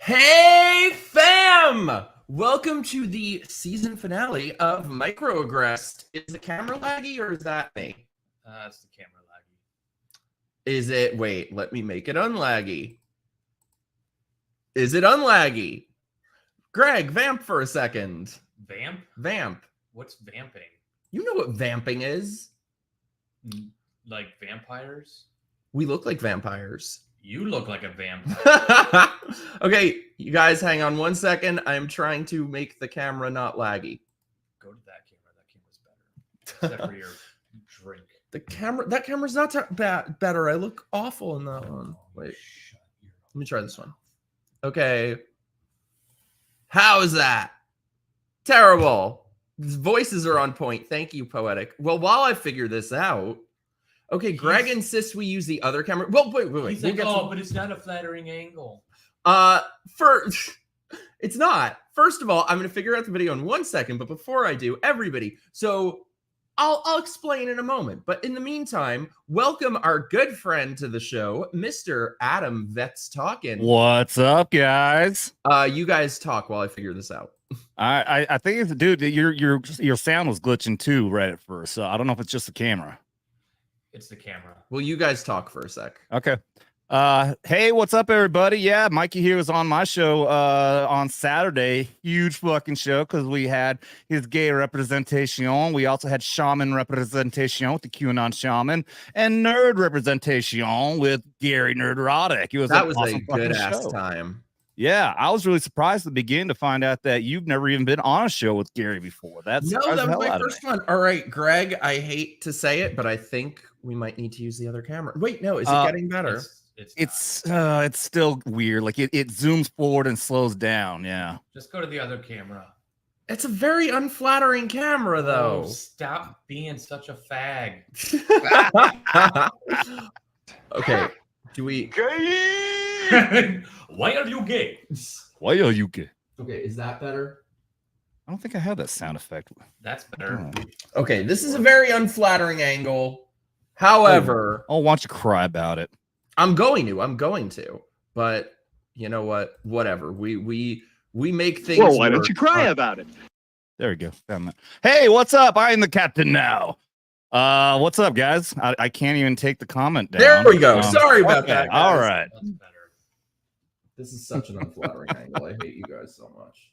Hey fam! Welcome to the season finale of MIKEroaggress'd. Is the camera laggy or is that me? It's the camera laggy. Is it? Wait, let me make it unlaggy. Is it unlaggy? Greg, vamp for a second. Vamp? Vamp. What's vamping? You know what vamping is? Like vampires? We look like vampires. You look like a vampire. Okay, you guys hang on 1 second. I'm trying to make the camera not laggy. Go to that camera. That camera's better. Except for your drink. That camera's not better. I look awful in that one. Wait, let me try this one. Okay. How is that? Terrible. His voices are on point. Thank you, Poetic. Well, while I figure this out, okay, Greg insists we use the other camera. Well, wait. He's like, but it's not a flattering angle. It's not. First of all, I'm going to figure out the video in 1 second, but before I do, everybody, so I'll explain in a moment. But in the meantime, welcome our good friend to the show, Mr. Adam Vets Talkin'. What's up, guys? You guys talk while I figure this out. I think it's dude. Your sound was glitching too right at first, so I don't know if it's just the camera. It's the camera. Well, you guys talk for a sec. Okay. Hey, what's up, everybody? Yeah, Mikey here was on my show on Saturday. Huge fucking show because we had his gay representation. We also had shaman representation with the QAnon shaman and nerd representation with Gary Nerdrotic. That was a good ass time. Yeah, I was really surprised at the beginning to find out that you've never even been on a show with Gary before. That was my first one. All right, Greg, I hate to say it, but I think we might need to use the other camera. Wait, no, is it getting better? It's still weird. Like it zooms forward and slows down. Yeah. Just go to the other camera. It's a very unflattering camera, though. Oh, stop being such a fag. Okay. Do we? Why are you gay? Why are you gay? Okay, is that better? I don't think I have that sound effect. That's better. Okay, this is a very unflattering angle. However, why don't you cry about it? I'm going to, but you know what? Whatever. We make things. Well, why don't you cry about it? There we go. Hey, what's up? I am the captain now. What's up, guys? I can't even take the comment down. There we go. Sorry about that, guys. All right. That's better. This is such an unflattering angle. I hate you guys so much.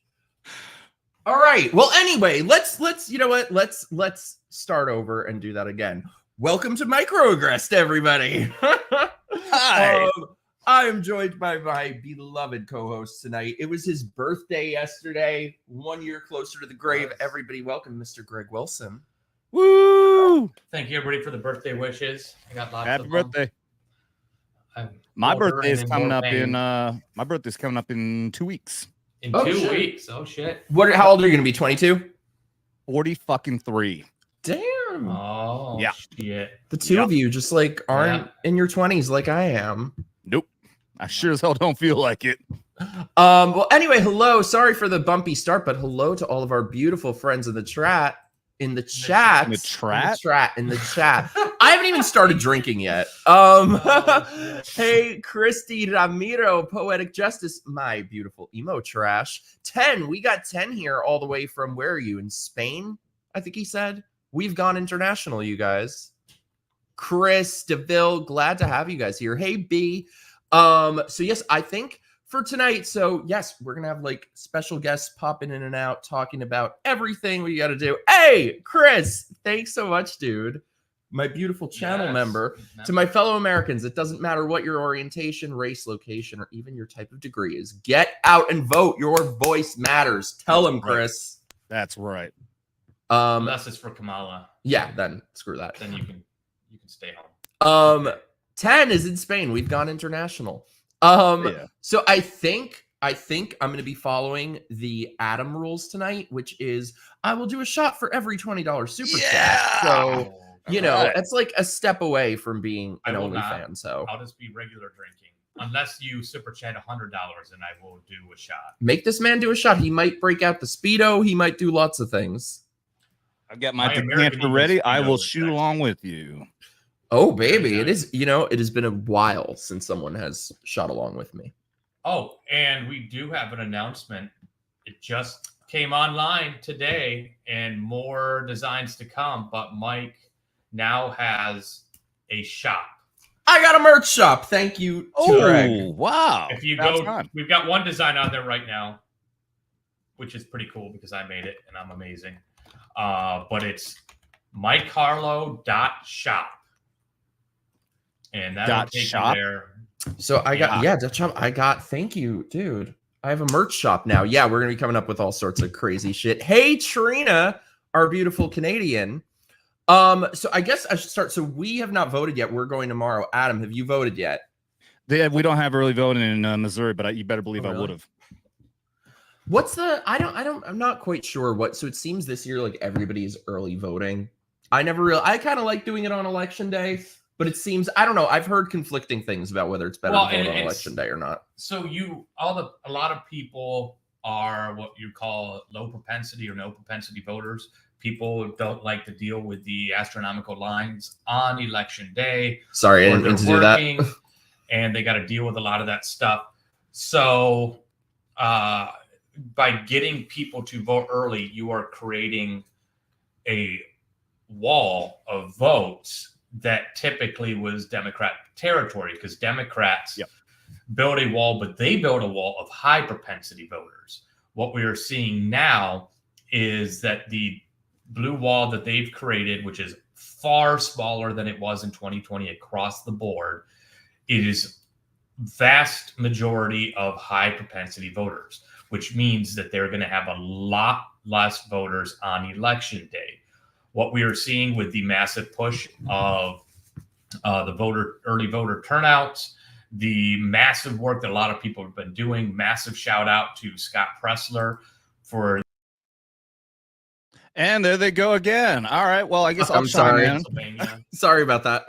All right. Well, anyway, let's you know what? Let's start over and do that again. Welcome to MIKEroaggress'd, everybody. Hi. I am joined by my beloved co-host tonight. It was his birthday yesterday. 1 year closer to the grave. Everybody, welcome, Mr. Greg Wilson. Woo! Thank you, everybody, for the birthday wishes. I got lots Happy of birthday. My birthday is coming up in my birthday's coming up in 2 weeks. In 2 weeks. Oh shit. How old are you gonna be? 22? 43. Damn. Oh yeah. Shit. The two of you just like aren't in your 20s like I am. Nope. I sure as hell don't feel like it. Well, anyway, hello. Sorry for the bumpy start, but hello to all of our beautiful friends in the chat. In the chat. I haven't even started drinking yet. Hey, Christy Ramiro, Poetic Justice, my beautiful emo trash. 10. We got 10 here all the way from, where are you? In Spain? I think he said. We've gone international, you guys. Chris DeVille, glad to have you guys here. Hey, B. So yes, I think for tonight, so yes, we're gonna have like special guests popping in and out talking about everything we got to do. Hey, Chris, thanks so much, dude. My beautiful channel member. To my fellow Americans, it doesn't matter what your orientation, race, location, or even your type of degree is. Get out and vote. Your voice matters. Tell them, Chris. That's right. Unless it's for Kamala. Yeah, then screw that. Then you can stay home. 10 is in Spain. We've gone international. So I think I'm going to be following the Adam rules tonight, which is I will do a shot for every $20 super chat. So, you know, it's like a step away from being an OnlyFan. So I'll just be regular drinking. Unless you super chat $100 and I will do a shot. Make this man do a shot. He might break out the Speedo. He might do lots of things. I've got my decanter ready. I will shoot along with you. Oh, baby. It is, you know, it has been a while since someone has shot along with me. Oh, and we do have an announcement. It just came online today, and more designs to come. But Mike now has a shop. I got a merch shop. Thank you to Greg. Wow. If you That's go, fun. we've got one design on there right now, which is pretty cool because I made it and I'm amazing. But it's MIKEroaggress'd.shop. And that'll take shop? you there. So I got Dutch shop. I got thank you, dude. I have a merch shop now. Yeah, we're gonna be coming up with all sorts of crazy shit. Hey, Trina, our beautiful Canadian. So I guess I should start. So we have not voted yet. We're going tomorrow. Adam, have you voted yet? We don't have early voting in Missouri, but you better believe Oh, I really? would have. What's the? I'm not quite sure what. So it seems this year like everybody's early voting. I kind of like doing it on election day, but it seems I don't know. I've heard conflicting things about whether it's better to vote on election day or not. So a lot of people are what you call low propensity or no propensity voters. People don't like to deal with the astronomical lines on election day. Sorry, I didn't mean to do that. And they got to deal with a lot of that stuff. So by getting people to vote early, you are creating a wall of votes that typically was Democrat territory because Democrats build a wall, but they build a wall of high propensity voters. What we are seeing now is that the blue wall that they've created, which is far smaller than it was in 2020 across the board, it is vast majority of high propensity voters, which means that they're going to have a lot less voters on election day. What we are seeing with the massive push of the early voter turnouts, the massive work that a lot of people have been doing, massive shout out to Scott Pressler for. And there they go again. All right. Well, I guess I'm sorry. Pennsylvania. Sorry about that.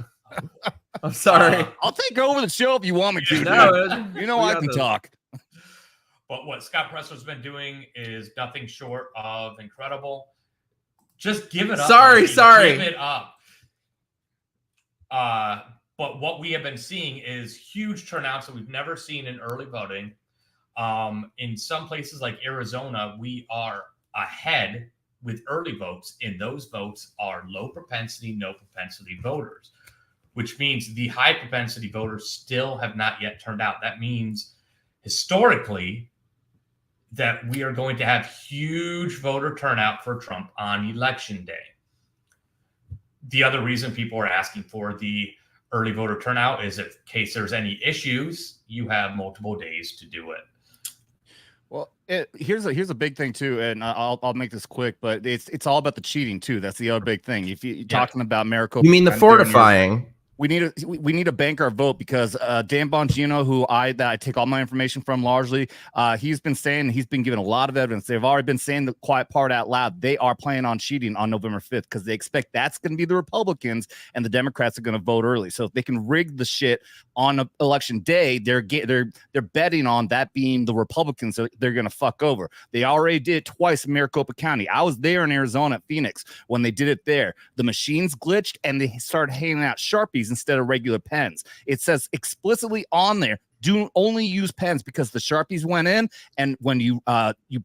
I'm sorry. I'll take over the show if you want me to. No, you know I can talk. But what Scott Pressler's been doing is nothing short of incredible. Just give it up. Sorry. Give it up. But what we have been seeing is huge turnouts that we've never seen in early voting. In some places like Arizona, we are ahead with early votes, and those votes are low propensity, no propensity voters, which means the high propensity voters still have not yet turned out. That means historically that we are going to have huge voter turnout for Trump on election day. The other reason people are asking for the early voter turnout is in case there's any issues, you have multiple days to do it. Well, here's a big thing too, and I'll make this quick, but it's all about the cheating too. That's the other big thing. If you're talking about Maricopa, you mean the fortifying? We need to bank our vote because Dan Bongino, who I take all my information from largely, he's been given a lot of evidence. They've already been saying the quiet part out loud. They are planning on cheating on November 5th because they expect that's going to be the Republicans and the Democrats are going to vote early. So if they can rig the shit on election day, they're betting on that being the Republicans that they're going to fuck over. They already did it twice in Maricopa County. I was there in Arizona at Phoenix when they did it there. The machines glitched and they started handing out Sharpies instead of regular pens. It says explicitly on there, do only use pens because the Sharpies went in, and when you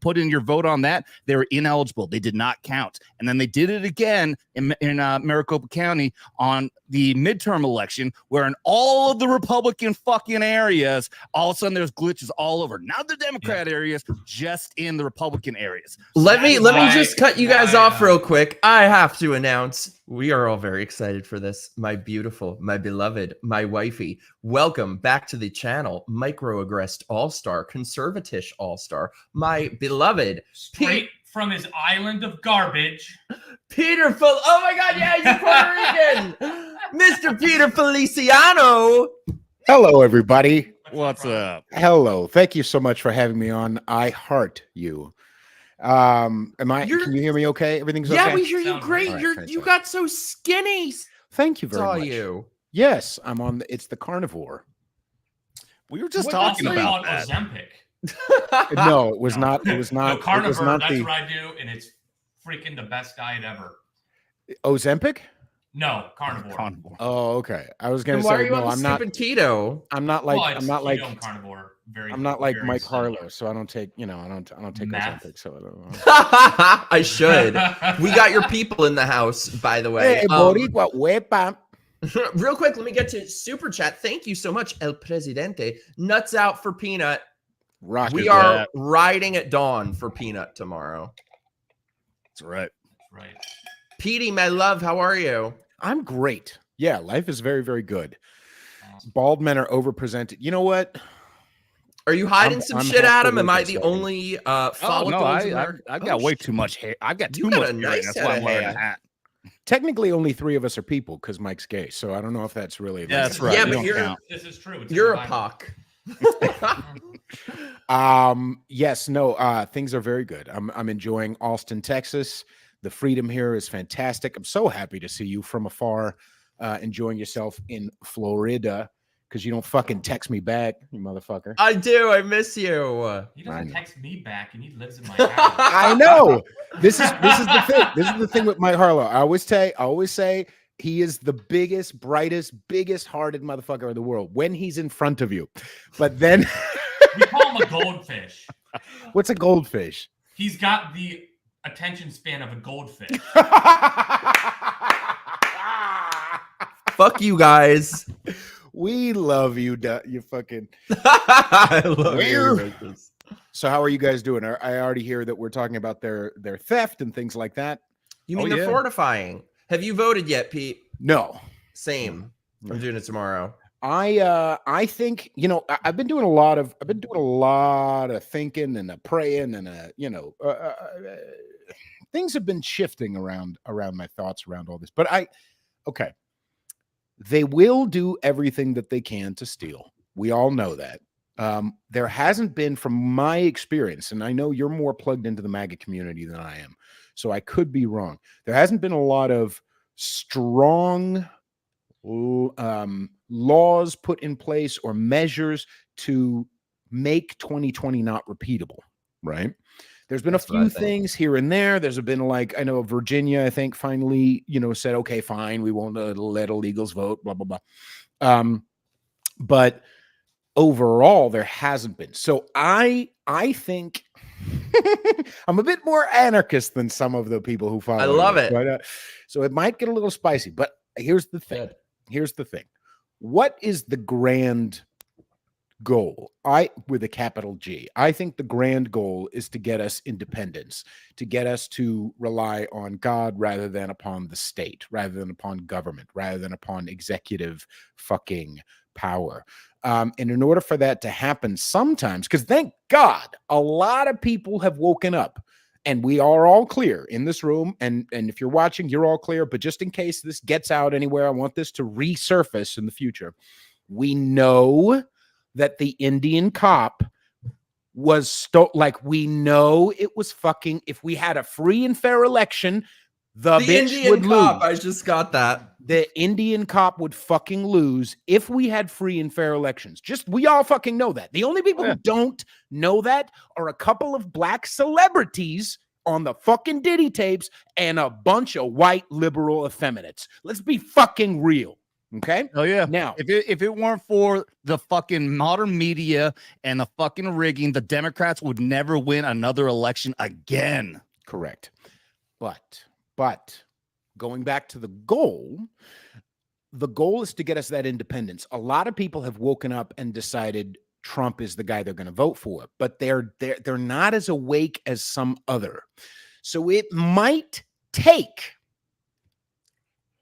put in your vote on that, they were ineligible. They did not count. And then they did it again in Maricopa County on the midterm election, where in all of the Republican fucking areas, all of a sudden there's glitches all over. Not the Democrat areas, just in the Republican areas. So let me just cut you guys off real quick. I have to announce we are all very excited for this. My beautiful, my beloved, my wifey. Welcome back to the channel. MIKEroaggress'd All-Star, Conservatish All-Star, my beloved. Straight from his island of garbage. Peter oh my God, yeah, you're Puerto Rican. Mr. Peter Feliciano. Hello, everybody. What's up? Hello. Thank you so much for having me on. I heart you. Can you hear me okay? Everything's okay? Yeah, we hear you Sounds great. right. You got so skinny. Thank you very Saw much. you. Yes, I'm on. It's the carnivore. We were just What talking else about called that. Ozempic. No, it was not. It was No, not. It was carnivore, not that's the what I do, and it's freaking the best diet ever. Ozempic. No, carnivore. Carnivore. Oh, okay. I was gonna Then why say are you no. on the I'm not. stupid keto? I'm not like. Well, I'm it's not like. keto and carnivore. I'm not like very Mike similar. Harlow, so I don't take. I don't take Meth. Ozempic, so I don't know. I should. We got your people in the house, by the way. Hey, Boricua, wepa. Real quick, let me get to super chat. Thank you so much, El Presidente. Nuts out for Peanut. Rock We is are that. riding at dawn for Peanut tomorrow. That's right. Right. Petey, my love, how are you? I'm great. Yeah, life is very, very good. Bald men are overpresented. You know what? Are you hiding some I'm shit, half Adam? Am I the Puerto Rican. only Oh follicles no, in there? I got way too much hair. I got You too got much a hair. nice That's head why of I'm wearing hair. a hat. Technically, only 3 of us are people because Mike's gay. So I don't know if that's really. Yeah, that's right. Yeah, You but don't you're- count. This is true. It's in You're the a Bible. pock. Yes, no, things are very good. I'm enjoying Austin, Texas. The freedom here is fantastic. I'm so happy to see you from afar, enjoying yourself in Florida because you don't fucking text me back, you motherfucker. I do. I miss you. He I doesn't know. text me back, and he lives in my house. I know. This is the thing. This is the thing with Mike Harlow. I always say he is the biggest, brightest, biggest hearted motherfucker in the world when he's in front of you. But then We call him a goldfish. what's a goldfish? He's got the attention span of a goldfish. Fuck you guys. We love you, you fucking. I love Where? you. So how are you guys doing? I already hear that we're talking about their theft and things like that. You mean Oh, they're yeah. fortifying? Have you voted yet, Pete? No. Same. I'm doing it tomorrow. I think, I've been doing a lot of thinking and praying and things have been shifting around my thoughts around all this. But okay. They will do everything that they can to steal. We all know that. There hasn't been, from my experience, and I know you're more plugged into the MAGA community than I am, so I could be wrong. There hasn't been a lot of strong laws put in place or measures to make 2020 not repeatable, right? There's been a few things here and there. There's been, like, I know Virginia, I think, finally, said, okay, fine, we won't let illegals vote, blah, blah, blah. But overall, there hasn't been. So I think I'm a bit more anarchist than some of the people who follow. I love it. But, so it might get a little spicy. But here's the thing. Here's the thing. What is the grand goal? With a capital G. I think the grand goal is to get us independence, to get us to rely on God rather than upon the state, rather than upon government, rather than upon executive fucking power. And in order for that to happen sometimes, because thank God, a lot of people have woken up and we are all clear in this room. And if you're watching, you're all clear. But just in case this gets out anywhere, I want this to resurface in the future. We know that the Indian cop was we know it was fucking, if we had a free and fair election, the bitch Indian would cop, lose. I just got that. The Indian cop would fucking lose if we had free and fair elections. We all fucking know that. The only people who don't know that are a couple of black celebrities on the fucking Diddy tapes and a bunch of white liberal effeminates. Let's be fucking real. Okay. Oh yeah. Now, if it weren't for the fucking modern media and the fucking rigging, the Democrats would never win another election again. Correct. But going back to the goal is to get us that independence. A lot of people have woken up and decided Trump is the guy they're going to vote for, but they're not as awake as some other. So it might take,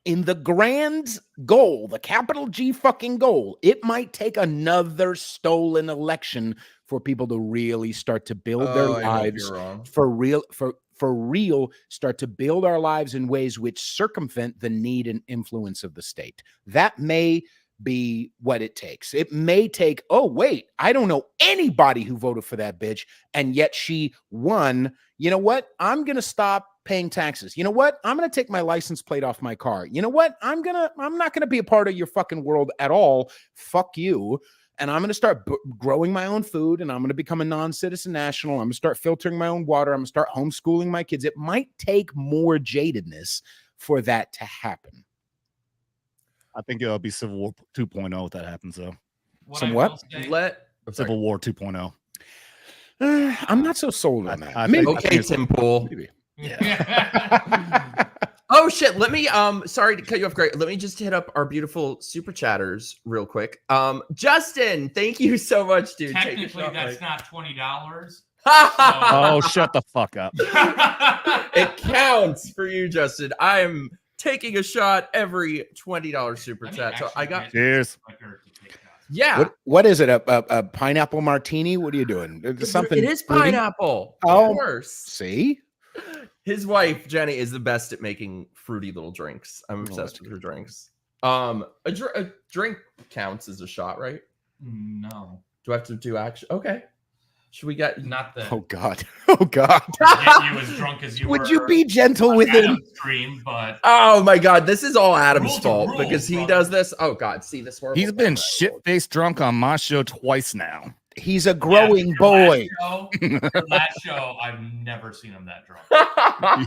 in the grand goal, the capital G fucking goal, it might take another stolen election for people to really start to build their lives for real, start to build our lives in ways which circumvent the need and influence of the state. That may be what it takes. It may take, oh, wait, I don't know anybody who voted for that bitch, and yet she won. You know what? I'm going to stop paying taxes. You know what? I'm going to take my license plate off my car. You know what? I'm not going to be a part of your fucking world at all. Fuck you. And I'm going to start growing my own food, and I'm going to become a non-citizen national. I'm going to start filtering my own water. I'm going to start homeschooling my kids. It might take more jadedness for that to happen. I think it'll be Civil War 2.0 if that happens, though. Civil War 2.0. I'm not so sold on that. Okay, Tim Pool. Maybe. Yeah. Oh shit, let me sorry to cut you off, Greg. Let me just hit up our beautiful super chatters real quick. Justin, thank you so much, dude. Technically, that's not $20. Oh, shut the fuck up. It counts for you, Justin. I am taking a shot every $20 super chat. So I got cheers. Yeah. What is it? A pineapple martini? What are you doing? Something. It is pineapple. Oh, of course. See? His wife, Jenny, is the best at making fruity little drinks. I'm obsessed with her drinks. A drink counts as a shot, right? No. Do I have to do action? Okay. Should we get not the? Oh God! Oh God! Get you as drunk as you Would were. you be gentle with him? Stream, but oh my God, this is all Adam's Rules are fault rules, because he brother. does this. Oh God, see this horrible. He's been shit-faced drunk on my show twice now. He's a growing boy. Last show, I've never seen him that drunk.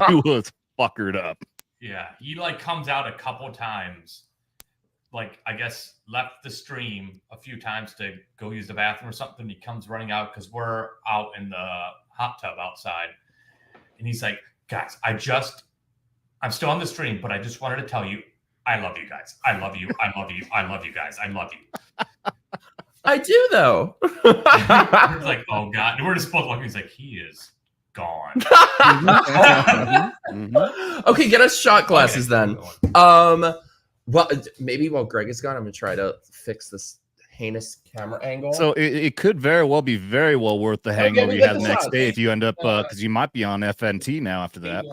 He was fuckered up. Yeah, he like comes out a couple times. Like, I guess left the stream a few times to go use the bathroom or something. He comes running out because we're out in the hot tub outside. And he's like, guys, I'm still on the stream, but I just wanted to tell you, I love you guys. I love you. I love you. I love you guys. I love you. I do though. He's like, oh God. And we're just both looking. He's like, he is gone. Okay, get us shot glasses then. Well, maybe while Greg is gone, I'm gonna try to fix this heinous camera angle. So it could very well be very well worth the hangover you have the next day if you end up because you might be on FNT now after that.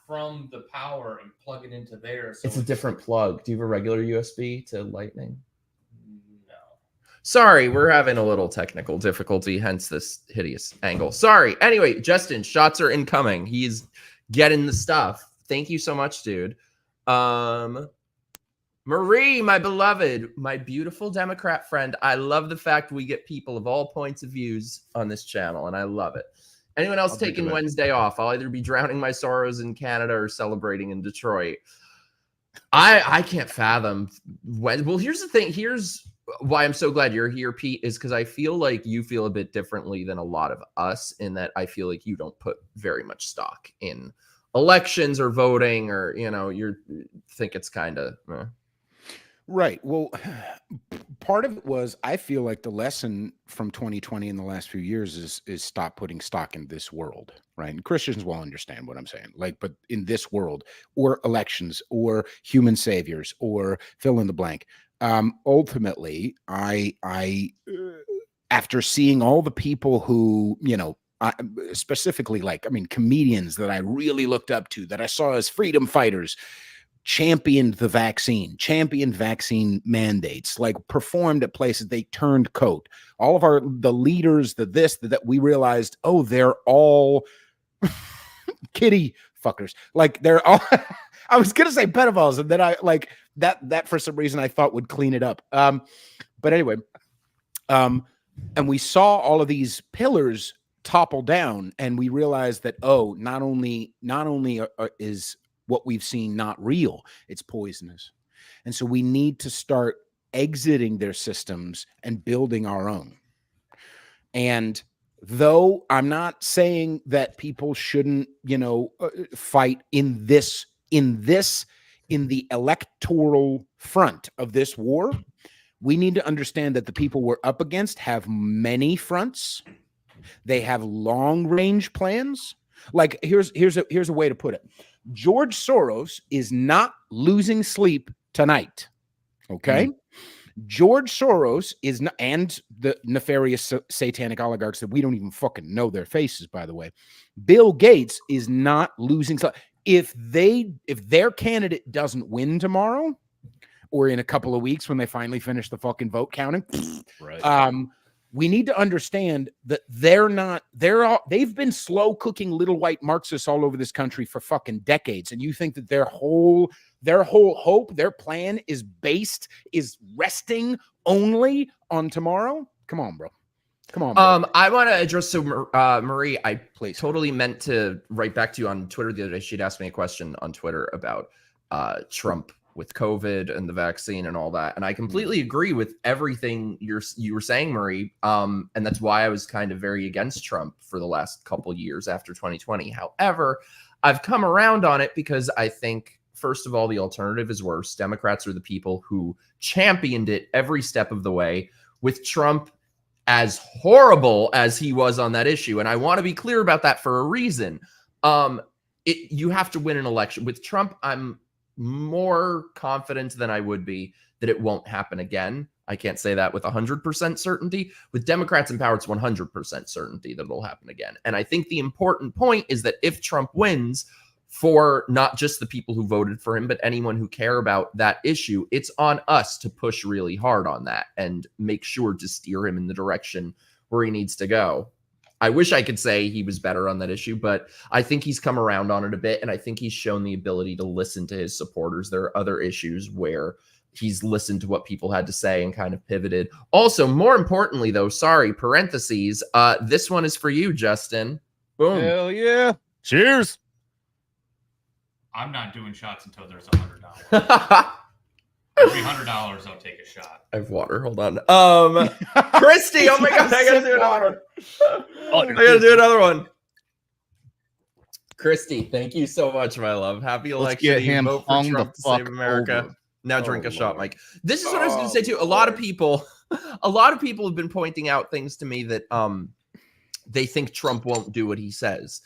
From the power and plug it into there. So it's a different plug. Do you have a regular USB to Lightning? No. Sorry, we're having a little technical difficulty, hence this hideous angle. Sorry. Anyway, Justin, shots are incoming. He's getting the stuff. Thank you so much, dude. Marie, my beloved, my beautiful Democrat friend. I love the fact we get people of all points of views on this channel, and I love it. Anyone else taking Wednesday off? I'll either be drowning my sorrows in Canada or celebrating in Detroit. I can't fathom when. Well, here's the thing. Here's why I'm so glad you're here, Pete, is because I feel like you feel a bit differently than a lot of us in that I feel like you don't put very much stock in elections or voting or, you think it's kind of... Right. Well, part of it was I feel like the lesson from 2020 in the last few years is stop putting stock in this world, right? And Christians will understand what I'm saying. Like, but in this world, or elections, or human saviors, or fill in the blank. Ultimately, I after seeing all the people who, specifically comedians that I really looked up to, that I saw as freedom fighters, championed vaccine mandates, like performed at places, they turned coat. All of the leaders, that we realized, oh, they're all kitty fuckers. Like they're all, I was going to say pedophiles, and then I like that for some reason I thought would clean it up. But anyway, and we saw all of these pillars topple down, and we realized that, oh, not only is what we've seen not real, it's poisonous. And so we need to start exiting their systems and building our own. And though I'm not saying that people shouldn't, fight in the electoral front of this war, we need to understand that the people we're up against have many fronts. They have long-range plans. Like here's a way to put it. George Soros is not losing sleep tonight. Okay. George Soros is not, and the nefarious satanic oligarchs that we don't even fucking know their faces, by the way. Bill Gates is not losing sleep. If their candidate doesn't win tomorrow or in a couple of weeks when they finally finish the fucking vote counting, right. We need to understand that they've been slow cooking little white Marxists all over this country for fucking decades. And you think that their whole hope, their plan is resting only on tomorrow? Come on, bro. Come on, bro. I want to address, Marie, I totally meant to write back to you on Twitter the other day. She'd asked me a question on Twitter about Trump with COVID and the vaccine and all that. And I completely agree with everything you were saying, Marie. And that's why I was kind of very against Trump for the last couple years after 2020. However, I've come around on it because I think, first of all, the alternative is worse. Democrats are the people who championed it every step of the way, with Trump as horrible as he was on that issue. And I want to be clear about that for a reason. You have to win an election. With Trump, I'm more confident than I would be that it won't happen again. I can't say that with 100% certainty. With Democrats in power, it's 100% certainty that it'll happen again. And I think the important point is that if Trump wins, for not just the people who voted for him, but anyone who care about that issue, it's on us to push really hard on that and make sure to steer him in the direction where he needs to go. I wish I could say he was better on that issue, but I think he's come around on it a bit, and I think he's shown the ability to listen to his supporters. There are other issues where he's listened to what people had to say and kind of pivoted. Also, more importantly, though, sorry, parentheses, this one is for you, Justin. Boom. Hell yeah. Cheers. I'm not doing shots until there's $100. Every $100, I'll take a shot. I have water. Hold on. Christy, oh my God, I gotta do another one. I gotta do another one. Christy, thank you so much, my love. Happy election. Get him Vote for Trump to save America. Over. Now drink a shot, Mike. This is what I was going to say too. A lot of people have been pointing out things to me that they think Trump won't do what he says,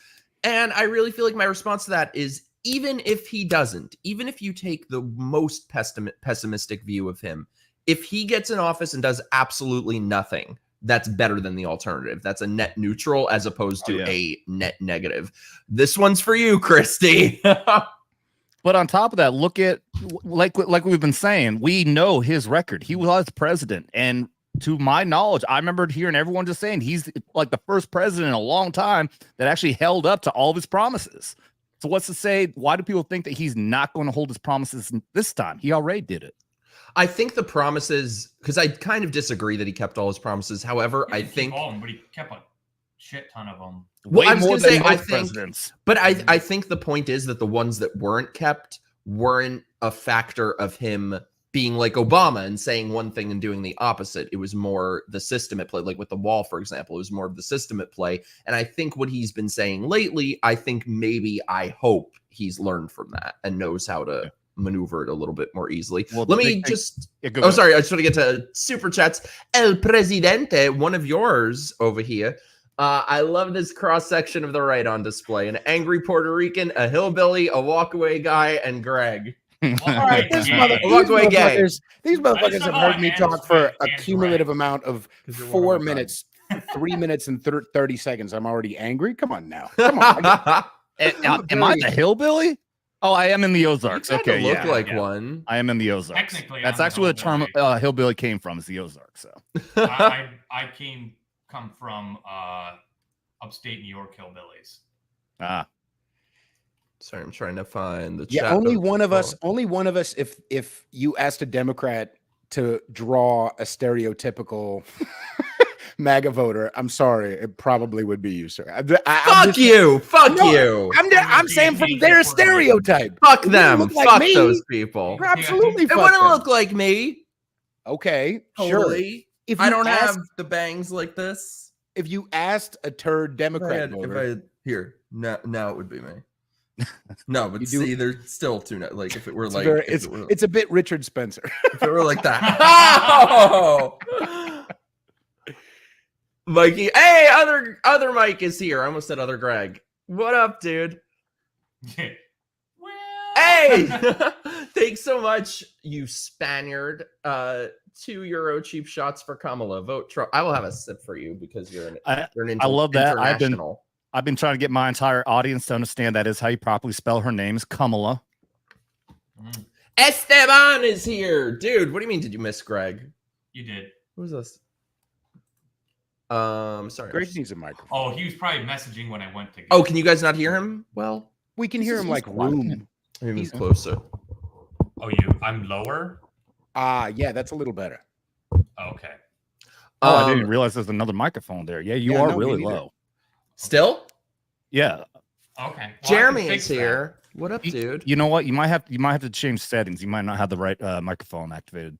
and I really feel like my response to that is, even if he doesn't, even if you take the most pessimistic view of him, if he gets in office and does absolutely nothing, that's better than the alternative. That's a net neutral as opposed to a net negative. This one's for you, Christy. But on top of that, look at like we've been saying, we know his record. He was president, and to my knowledge, I remember hearing everyone just saying he's like the first president in a long time that actually held up to all of his promises. So what's to say? Why do people think that he's not going to hold his promises this time? He already did it. I think the promises, because I kind of disagree that he kept all his promises. However, I think all of them, but he kept a shit ton of them. Well, I was more going to say, than I most think, presidents. but I think the point is that the ones that weren't kept weren't a factor of him being like Obama and saying one thing and doing the opposite. It was more the system at play, like with the wall, for example. It was more of the system at play. And I think what he's been saying lately, I hope he's learned from that and knows how to maneuver it a little bit more easily. Well, let me just, sorry, I just want to get to super chats. El Presidente, one of yours over here. I love this cross section of the right on display. An angry Puerto Rican, a hillbilly, a walkaway guy, and Greg. All right, these motherfuckers have heard me talk for a cumulative amount of 4 minutes, 3 minutes and 30 seconds. I'm already angry. Come on now. Come on. Am I the hillbilly? Oh, I am in the Ozarks. Okay, look like one. I am in the Ozarks. Technically, that's actually where the term hillbilly came from. Is the Ozarks? So I come from upstate New York hillbillies. Sorry, I'm trying to find the chat. Yeah, only one of us. If you asked a Democrat to draw a stereotypical MAGA voter, I'm sorry, it probably would be you, sir. Fuck you. I'm saying from their stereotype. Fuck them. Fuck those people. Absolutely. It wouldn't look like me. Okay, totally. Sure. If I don't have the bangs like this. If you asked a turd Democrat voter, now it would be me. No, but see, they're still too like if it were like it's a bit Richard Spencer. If it were like that. Oh! Mikey, hey, other Mike is here. I almost said other Greg. What up, dude? Hey, thanks so much, you Spaniard. €2 cheap shots for Kamala. Vote Trump. I will have a sip for you because you're an I love that. I've been trying to get my entire audience to understand that is how you properly spell her name is Kamala. Esteban is here, dude. What do you mean? Did you miss Greg? You did. Who's this? Sorry. Greg needs a microphone. Oh, he was probably messaging when I went to. Oh, can you guys not hear him? Well, we can hear him like room. He's closer. Oh, I'm lower. Yeah, that's a little better. Okay. I didn't realize there's another microphone there. Yeah, you are really low. Still? Yeah. Okay. Well, Jeremy I can fix is that. here. What up, dude? You know what? You might have to change settings. You might not have the right microphone activated.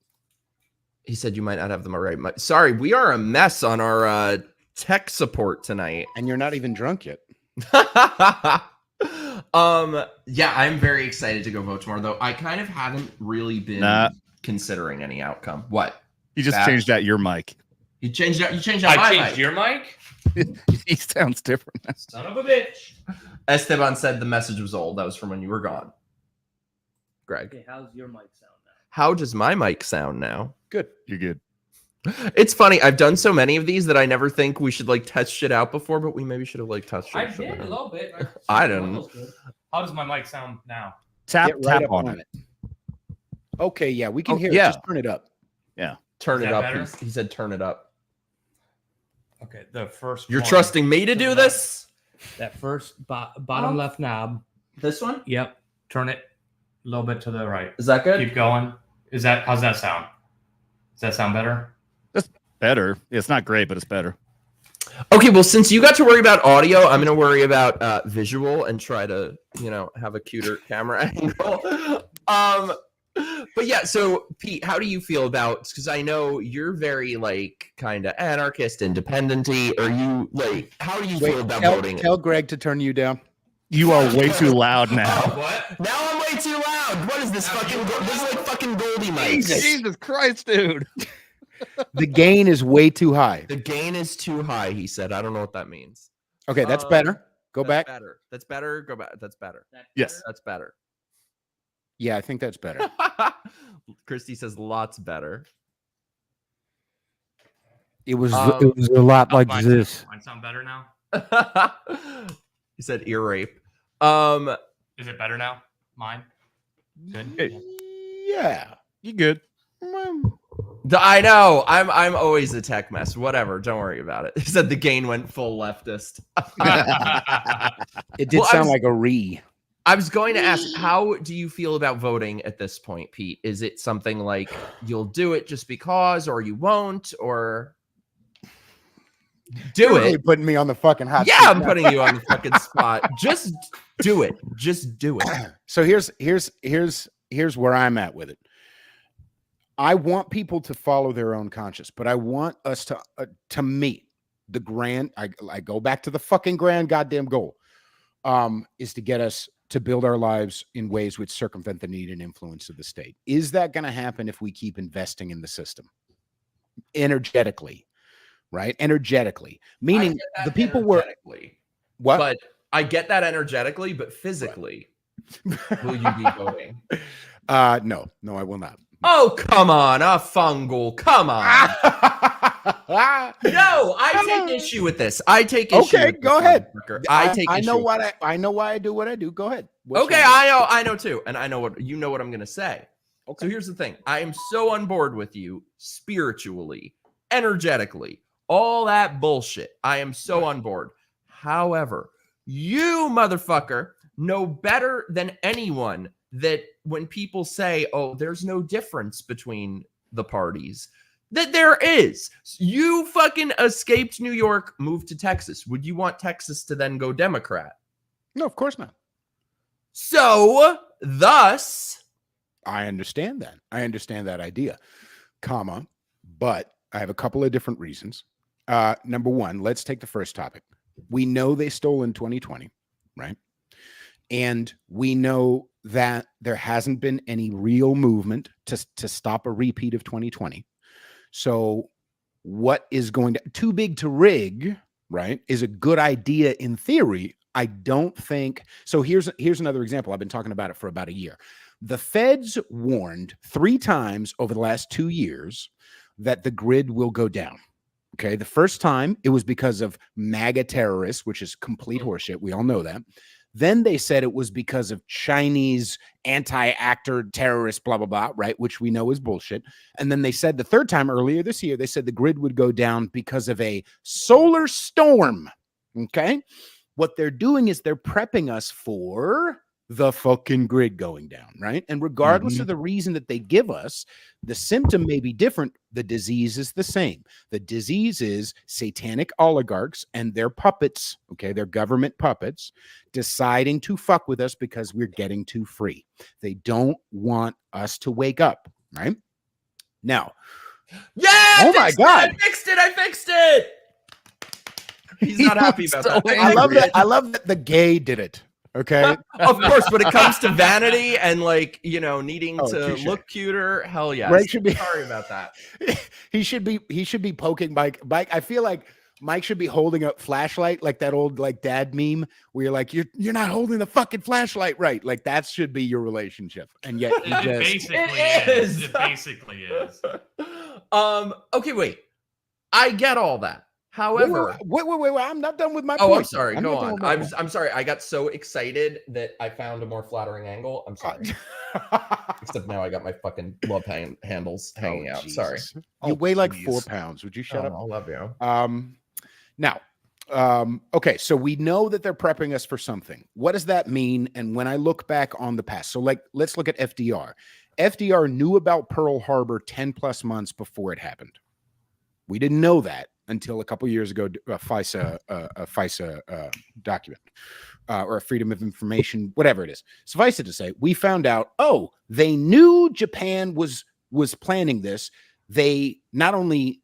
He said you might not have them right. Sorry, we are a mess on our tech support tonight. And you're not even drunk yet. Yeah, I'm very excited to go vote tomorrow, though. I kind of haven't really been considering any outcome. What? You just changed out your mic. You changed out. You changed out. I my changed mic. your mic. He sounds different. Son of a bitch. Esteban said the message was old. That was from when you were gone. Greg. Okay, how's your mic sound now? How does my mic sound now? Good. You're good. It's funny. I've done so many of these that I never think we should like test shit out before, but we maybe should have like tested. I shit did a out. little bit. I didn't. How does my mic sound now? Tap Get right tap up on on it. Okay, yeah, we can Oh, hear it. yeah. Just turn it up. Turn Is it that up. better? He said turn it up. Okay, the first. You're one. trusting me to do this? That first bottom left knob. This one? Yep. Turn it a little bit to the right. Is that good? Keep going. How's that sound? Does that sound better? Better. It's not great, but it's better. Okay, well, since you got to worry about audio, I'm going to worry about visual and try to, have a cuter camera angle. But yeah, so Pete, how do you feel about? Because I know you're very like kind of anarchist, independent-y. Are you like? How do you feel about voting? Tell Greg to turn you down. You are way too loud now. What? Now I'm way too loud. What is this fucking? This is like fucking Goldie mics. Jesus Christ, dude. The gain is way too high. The gain is too high. He said. I don't know what that means. Okay, that's better. Go That's back. Better. That's better. Go back. That's better. Yes. That's better. Yeah, I think that's better. Christy says lots better. It was Um, a lot like Mine this. Mine sound better now? He said ear rape. Is it better now? Mine? Good. Hey. Yeah. You good? I know. I'm always a tech mess. Whatever. Don't worry about it. He said the gain went full leftist. It did Well, I sound was- like a re. I was going to ask, how do you feel about voting at this point, Pete? Is it something like you'll do it just because, or you won't, or do You're it? really putting me on the fucking hot Yeah, seat I'm now. putting you on the fucking spot. Just do it. Just do it. So here's where I'm at with it. I want people to follow their own conscience, but I want us to meet the grand. I go back to the fucking grand goddamn goal, is to get us to build our lives in ways which circumvent the need and influence of the state. Is that going to happen if we keep investing in the system energetically? Right, energetically, meaning the people were what? But I get that energetically, but physically, will you be voting? No, I will not. Oh, come on, a fungal. Come on. No, I take issue with this. I take issue. Okay, with go this, ahead. motherfucker. I take. I know issue what with I know why I do what I do. Go ahead. this. Okay, I know too, and I know what you know what I'm gonna say. Okay. So here's the thing: I am so on board with you spiritually, energetically, all that bullshit. I am so on board. However, you motherfucker know better than anyone that when people say, "Oh, there's no difference between the parties," that there is. You fucking escaped New York, moved to Texas. Would you want Texas to then go Democrat? No, of course not. So, thus, I understand that. I understand that idea, comma, but I have a couple of different reasons. Number one, let's take the first topic. We know they stole in 2020, right? And we know that there hasn't been any real movement to stop a repeat of 2020. So what is going to too big to rig, right, is a good idea in theory. I don't think so. Here's another example. I've been talking about it for about a year. The feds warned 3 times over the last 2 years that the grid will go down. Okay. The first time it was because of MAGA terrorists, which is complete horseshit. We all know that. Then they said it was because of Chinese anti-actor terrorists, blah, blah, blah, right? Which we know is bullshit. And then they said the third time earlier this year, they said the grid would go down because of a solar storm. Okay. What they're doing is they're prepping us for the fucking grid going down, right? And regardless of the reason that they give us, the symptom may be different. The disease is the same. The disease is satanic oligarchs and their puppets, okay, their government puppets, deciding to fuck with us because we're getting too free. They don't want us to wake up, right? Now, Yeah! Oh my God. I fixed it! He's not happy about that. I love that the gay did it. Okay. Of course, when it comes to vanity and like, you know, needing Oh, to touche. look cuter, hell yes. Greg should be Sorry about that. he should be poking Mike. I feel like Mike should be holding a flashlight like that old like dad meme where you're like, you're not holding the fucking flashlight right. Like that should be your relationship. And yet he It just basically It is. is. It basically is. Okay, wait. I get all that. However, wait. I'm not done with my oh, point. I'm sorry. I'm Go not done on. with my point. I'm sorry. I got so excited that I found a more flattering angle. I'm sorry. Except now I got my fucking love handles hanging out. Sorry. Jesus. You weigh like please. 4 pounds. Would you shut up? I love you. Okay, so we know that they're prepping us for something. What does that mean? And when I look back on the past, so like, let's look at FDR. FDR knew about Pearl Harbor 10 plus months before it happened. We didn't know that until a couple years ago, a FISA document or a Freedom of Information, whatever it is. Suffice it to say, we found out, oh, they knew Japan was planning this. They not only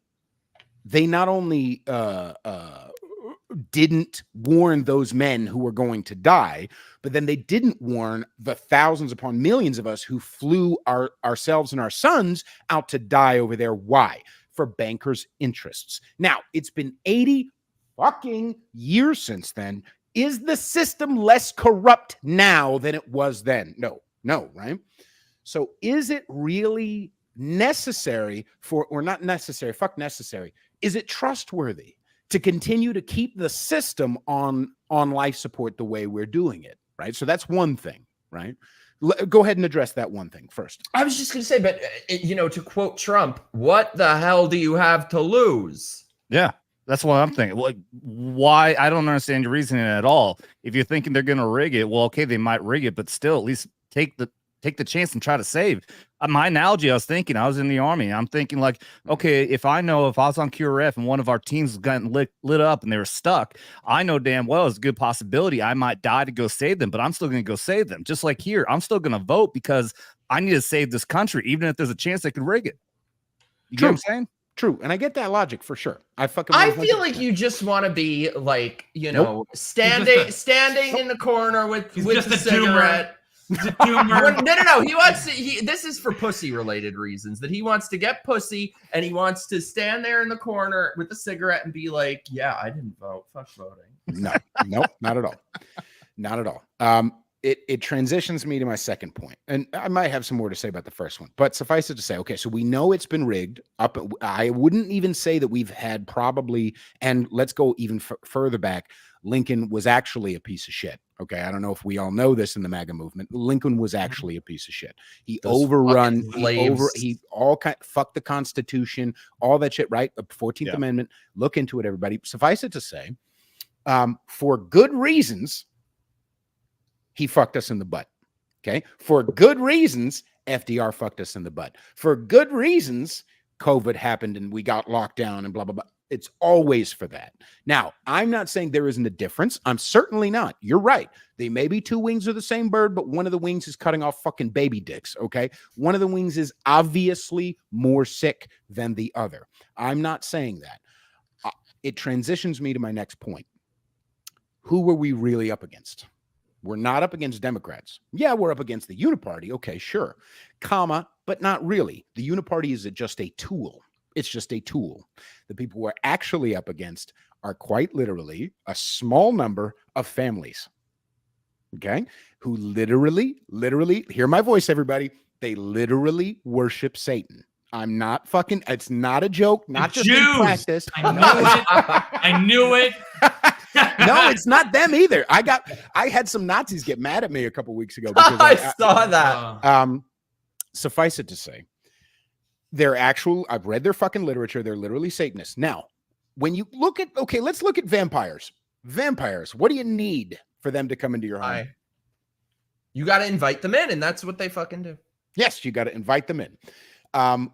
didn't warn those men who were going to die, but then they didn't warn the thousands upon millions of us who flew ourselves and our sons out to die over there. Why? For bankers' interests. Now, it's been 80 fucking years since then. Is the system less corrupt now than it was then? No, right? So is it really necessary or not necessary? Fuck necessary. Is it trustworthy to continue to keep the system on life support the way we're doing it, right? So that's one thing, right? Go ahead and address that one thing first. I was just going to say, but, you know, to quote Trump, what the hell do you have to lose? Yeah, that's what I'm thinking. Like, why? I don't understand your reasoning at all. If you're thinking they're going to rig it, well, okay, they might rig it, but still, at least take the chance and try to save. My analogy, I was in the Army. I'm thinking like, okay, if I was on QRF and one of our teams was gotten lit up and they were stuck, I know damn well it's a good possibility I might die to go save them, but I'm still going to go save them. Just like here, I'm still going to vote because I need to save this country, even if there's a chance they could rig it. You get what I'm saying? True. And I get that logic for sure. I feel 100%. Like you just want to be like, you know, standing in the corner with just the a tumor. cigarette. It's a tumor. No. He wants to. This is for pussy related reasons. That he wants to get pussy, and he wants to stand there in the corner with a cigarette and be like, "Yeah, I didn't vote. Fuck voting." No, not at all. Not at all. It transitions me to my second point, and I might have some more to say about the first one, but suffice it to say, okay, so we know it's been rigged up. I wouldn't even say that we've had probably, and let's go even further back. Lincoln was actually a piece of shit. Okay, I don't know if we all know this in the MAGA movement. Lincoln was actually a piece of shit. He fucked the Constitution, all that shit, right? The 14th Amendment. Look into it, everybody. Suffice it to say, for good reasons, he fucked us in the butt. Okay, for good reasons, FDR fucked us in the butt. For good reasons, COVID happened and we got locked down and blah blah blah. It's always for that. Now, I'm not saying there isn't a difference. I'm certainly not. You're right. They may be two wings of the same bird, but one of the wings is cutting off fucking baby dicks, okay? One of the wings is obviously more sick than the other. I'm not saying that. It transitions me to my next point. Who were we really up against? We're not up against Democrats. Yeah, we're up against the Uniparty. Okay, sure. But not really. The Uniparty is just a tool. It's just a tool. The people we're actually up against are quite literally a small number of families, okay, who literally, hear my voice, everybody. They literally worship Satan. I'm not fucking, it's not a joke, not just in practice. I knew it. No, it's not them either. I had some Nazis get mad at me a couple weeks ago. Because I saw that. Suffice it to say, I've read their fucking literature. They're literally Satanists. Now, when you look at, okay, let's look at vampires. Vampires, what do you need for them to come into your home? You got to invite them in, and that's what they fucking do. Yes, you got to invite them in.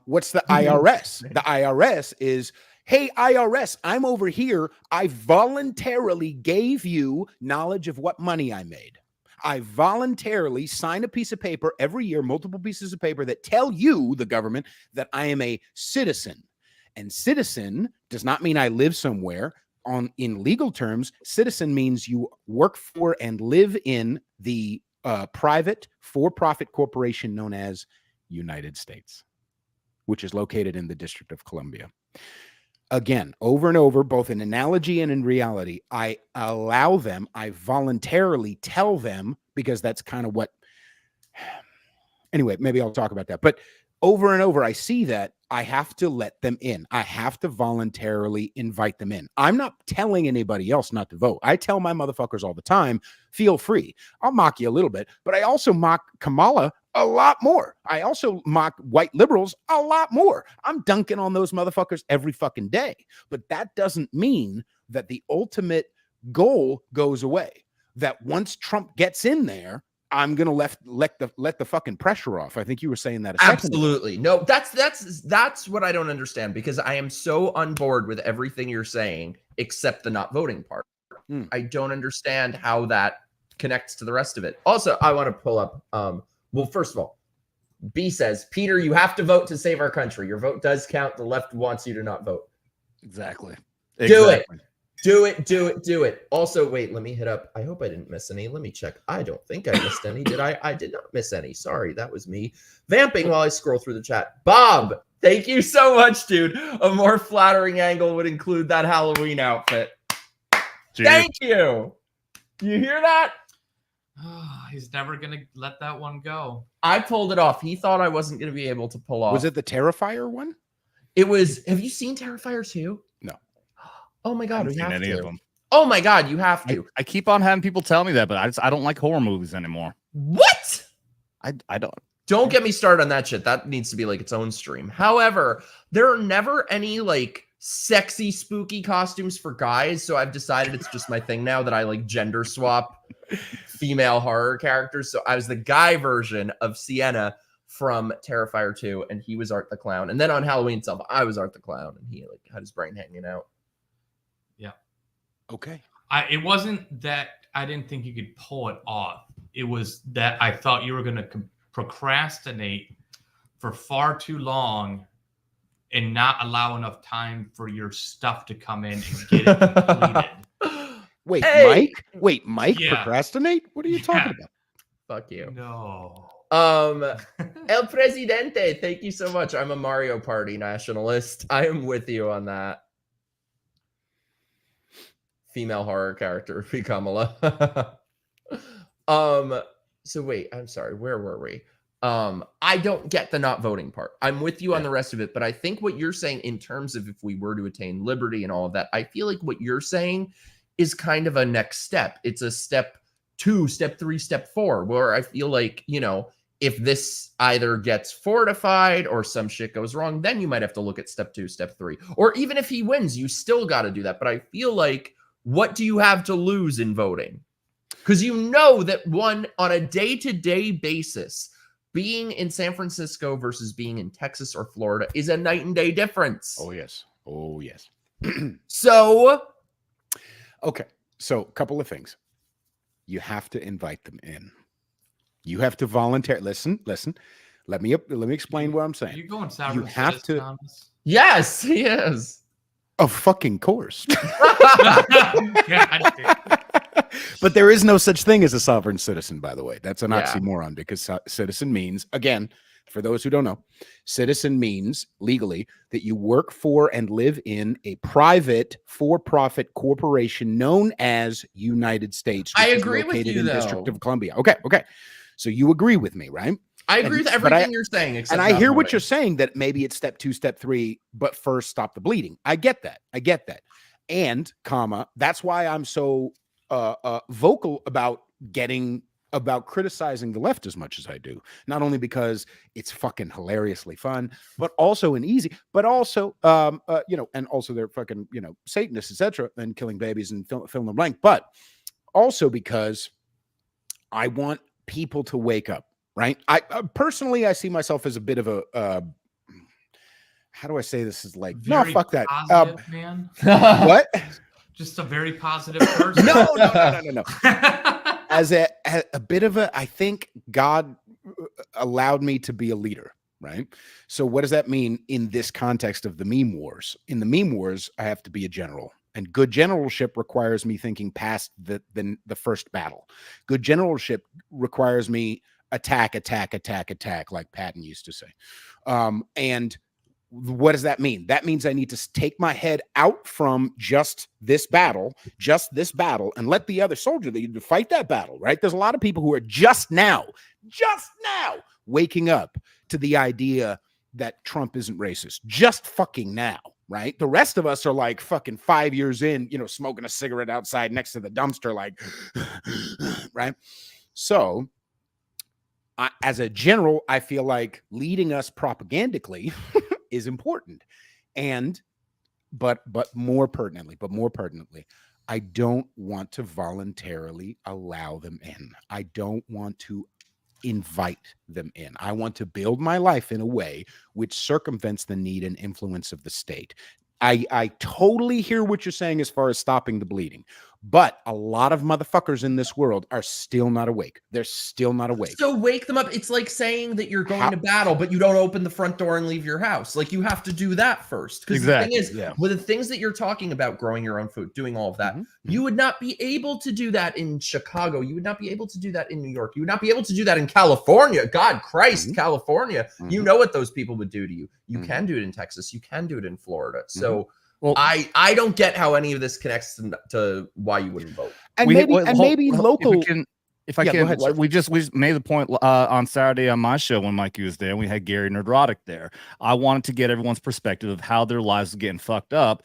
What's the IRS? The IRS is, hey, IRS, I'm over here. I voluntarily gave you knowledge of what money I made. I voluntarily sign a piece of paper every year, multiple pieces of paper that tell you, the government, that I am a citizen. And citizen does not mean I live somewhere. In legal terms, citizen means you work for and live in the private for-profit corporation known as United States, which is located in the District of Columbia. Again, over and over, both in analogy and in reality, I allow them, I voluntarily tell them, because that's kind of what, anyway, maybe I'll talk about that. But over and over, I see that I have to let them in. I have to voluntarily invite them in. I'm not telling anybody else not to vote. I tell my motherfuckers all the time, feel free. I'll mock you a little bit, but I also mock Kamala a lot more. I also mock white liberals a lot more. I'm dunking on those motherfuckers every fucking day. But that doesn't mean that the ultimate goal goes away. That once Trump gets in there, I'm gonna let the fucking pressure off. I think you were saying that. Absolutely. No, that's what I don't understand, because I am so on board with everything you're saying except the not voting part. I don't understand how that connects to the rest of it. Also, I want to pull up. Well, first of all, B says, Peter, you have to vote to save our country. Your vote does count. The left wants you to not vote. Exactly. Do it. Do it, do it, do it. Also, wait, let me hit up. I hope I didn't miss any. Let me check. I don't think I missed any. Did I? I did not miss any. Sorry, that was me vamping while I scroll through the chat. Bob, thank you so much, dude. A more flattering angle would include that Halloween outfit. Gee. Thank you. You hear that? He's never going to let that one go. I pulled it off. He thought I wasn't going to be able to pull off. Was it the Terrifier one? It was. Have you seen Terrifier 2? No. Oh my God, we have any to. of them. Oh my God, you have to. I keep on having people tell me that, but I don't like horror movies anymore. What? I don't. Don't get me started on that shit. That needs to be like its own stream. However, there are never any like sexy, spooky costumes for guys. So I've decided it's just my thing now that I like gender swap female horror characters. So I was the guy version of Sienna from Terrifier 2, and he was Art the Clown. And then on Halloween itself, I was Art the Clown, and he like had his brain hanging out. Yeah. Okay. It wasn't that I didn't think you could pull it off. It was that I thought you were going to procrastinate for far too long and not allow enough time for your stuff to come in and get it completed. Wait, Hey! Mike? Wait, Mike Yeah. procrastinate? What are you talking about? Fuck you. No. El Presidente, thank you so much. I'm a Mario Party nationalist. I am with you on that. Female horror character would be Kamala. So wait, I'm sorry. Where were we? I don't get the not voting part. I'm with you on the rest of it, but I think what you're saying in terms of if we were to attain liberty and all of that, I feel like what you're saying is kind of a next step. It's a step 2, step 3, step 4, where I feel like, you know, if this either gets fortified or some shit goes wrong, then you might have to look at step 2, step 3. Or even if he wins, you still got to do that. But I feel like, what do you have to lose in voting? Because you know that on a day-to-day basis, being in San Francisco versus being in Texas or Florida is a night and day difference. Oh, yes. Oh, yes. So, Okay. So a couple of things. You have to invite them in. You have to volunteer. Listen. Let me explain what I'm Are saying. you going sour? You have to- on this? yes, he is. Of fucking course. God damn. But there is no such thing as a sovereign citizen, by the way. That's an Yeah. oxymoron, because citizen means, again, for those who don't know, citizen means legally that you work for and live in a private for-profit corporation known as United States. I which is agree with located you, in District though. of Columbia. Okay. So you agree with me, right? I agree with but everything you're saying. Except And I not hear what voting. you're saying, that maybe it's step 2, step 3, but first stop the bleeding. I get that. And that's why I'm so vocal about criticizing the left as much as I do. Not only because it's fucking hilariously fun, but also but also, and also they're fucking, Satanists, etc., and killing babies and fill in the blank. But also because I want people to wake up, right? I personally, I see myself as a bit of a, how do I say this is like, no, Very fuck that. positive, man. What? Just a very positive person. No. As a bit of a, I think God allowed me to be a leader, right? So what does that mean in this context of the meme wars? In the meme wars, I have to be a general. And good generalship requires me thinking past the first battle. Good generalship requires me attack, like Patton used to say. And what does that mean? That means I need to take my head out from just this battle, and let the other soldier fight that battle, right? There's a lot of people who are just now waking up to the idea that Trump isn't racist. Just fucking now, right? The rest of us are like fucking 5 years in, smoking a cigarette outside next to the dumpster, like, right? So as a general, I feel like leading us propagandically is important. But more pertinently, I don't want to voluntarily allow them in. I don't want to invite them in. I want to build my life in a way which circumvents the need and influence of the state. I totally hear what you're saying as far as stopping the bleeding, but a lot of motherfuckers in this world are still not awake. They're still not awake. So wake them up. It's like saying that you're going to battle, but you don't open the front door and leave your house. Like, you have to do that first. Because the thing is, with the things that you're talking about, growing your own food, doing all of that, you would not be able to do that in Chicago. You would not be able to do that in New York. You would not be able to do that in California. God Christ, California. You know what those people would do to you. You can do it in Texas. You can do it in Florida. So I don't get how any of this connects to why you wouldn't vote. And maybe local. If I can, go ahead, sir. we just made the point on Saturday on my show when Mikey was there, and we had Gary Neurotic there. I wanted to get everyone's perspective of how their lives are getting fucked up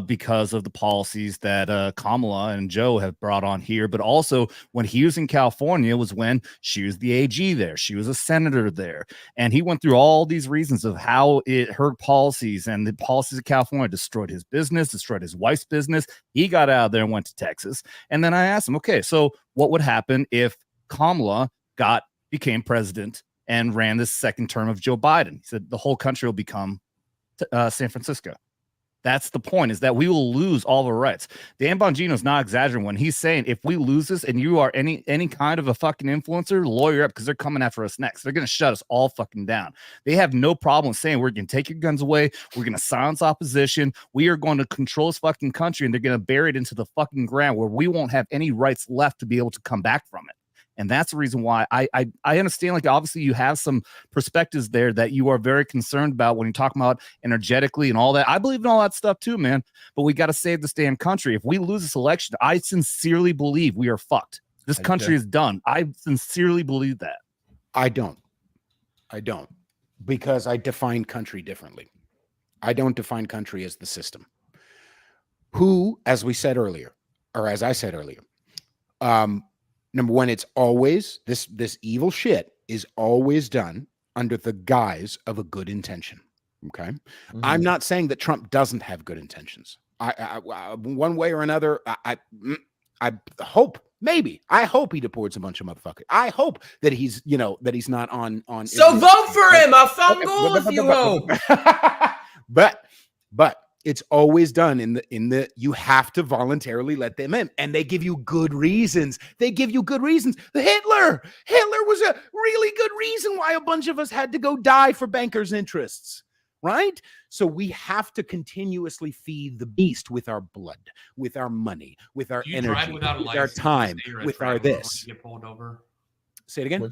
because of the policies that Kamala and Joe have brought on here. But also, when he was in California was when she was the AG there. She was a senator there. And he went through all these reasons of how her policies and the policies of California destroyed his business, destroyed his wife's business. He got out of there and went to Texas. And then I asked him, okay, so what would happen if Kamala became president and ran this second term of Joe Biden? He said the whole country will become San Francisco. That's the point, is that we will lose all the rights. Dan Bongino's not exaggerating when he's saying if we lose this and you are any kind of a fucking influencer, lawyer up, because they're coming after us next. They're going to shut us all fucking down. They have no problem saying we're going to take your guns away. We're going to silence opposition. We are going to control this fucking country, and they're going to bury it into the fucking ground where we won't have any rights left to be able to come back from it. And that's the reason why I understand, like, obviously you have some perspectives there that you are very concerned about when you're talking about energetically and all that. I believe in all that stuff too, man. But we got to save this damn country. If we lose this election, I sincerely believe we are fucked. This country is done. I sincerely believe that. I don't. Because I define country differently. I don't define country as the system. Who, as we said earlier, or as I said earlier, number one, it's always this evil shit is always done under the guise of a good intention. Okay. I'm not saying that Trump doesn't have good intentions. I one way or another, I hope, maybe. I hope he deports a bunch of motherfuckers. I hope that he's not on. So vote for him. I'll fungal if you hope. But it's always done in the you have to voluntarily let them in, and they give you good reasons. The Hitler was a really good reason why a bunch of us had to go die for bankers' interests, right? So we have to continuously feed the beast with our blood, with our money, with our energy, with our time, with our this. Get pulled over. Say it again.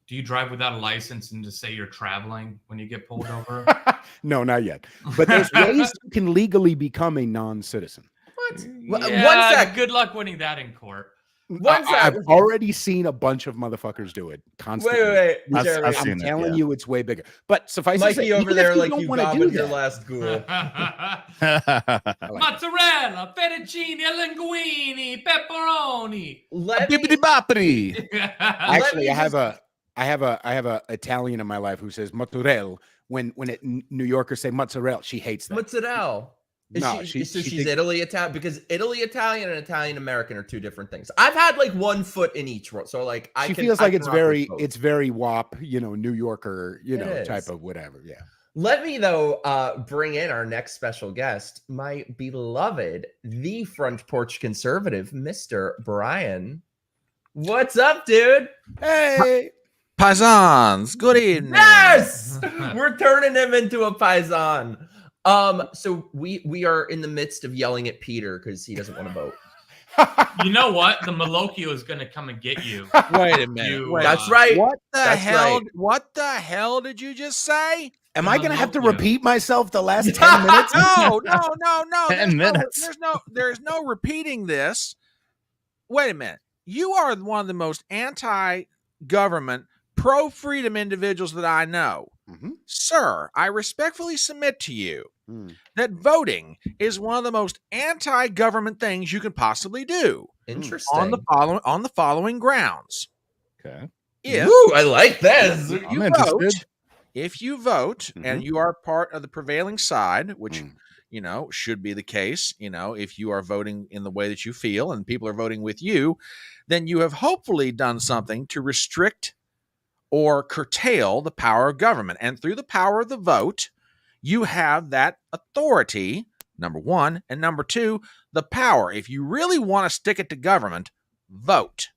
Do you drive without a license and just say you're traveling when you get pulled over? No, not yet. But there's ways you can legally become a non-citizen. What? Yeah, 1 sec. Good luck winning that in court. I've already seen a bunch of motherfuckers do it constantly. Wait. I'm telling you, it's way bigger. But suffice Mikey to say, over there, like you gobbling your last ghoul. Mozzarella, fettuccine, linguine, pepperoni. Bippity boppity. Actually, I have a Italian in my life who says mozzarella when New Yorkers say mozzarella. She hates that. Mozzarella. No, she's thinks- Italy Italian, because Italy Italian and Italian American are two different things. I've had like one foot in each world, so like she feels I like can it's rock with very both. WAP, New Yorker, It type is. of whatever. Yeah. Let me though bring in our next special guest, my beloved, the front porch conservative, Mr. Brian. What's up, dude? Hey. Paisans, good evening. Yes, we're turning him into a paisan. So we are in the midst of yelling at Peter because he doesn't want to vote. You know what? The Malocchio is going to come and get you. Wait a minute. You, wait. That's right. What the That's hell? right. What the hell did you just say? Am I going to have to Malocchio. repeat myself the last 10 minutes? No. 10 minutes. There's no repeating this. Wait a minute. You are one of the most anti-government, pro-freedom individuals that I know. Mhm. Sir, I respectfully submit to you Mm. that voting is one of the most anti-government things you can possibly do Interesting. on the following grounds. Okay. If Ooh, I like this. if I'm you interested. vote, if you vote and you are part of the prevailing side, which Mm. should be the case, if you are voting in the way that you feel and people are voting with you, then you have hopefully done something to restrict or curtail the power of government. And through the power of the vote, you have that authority, number one, and number two, the power. If you really want to stick it to government, vote.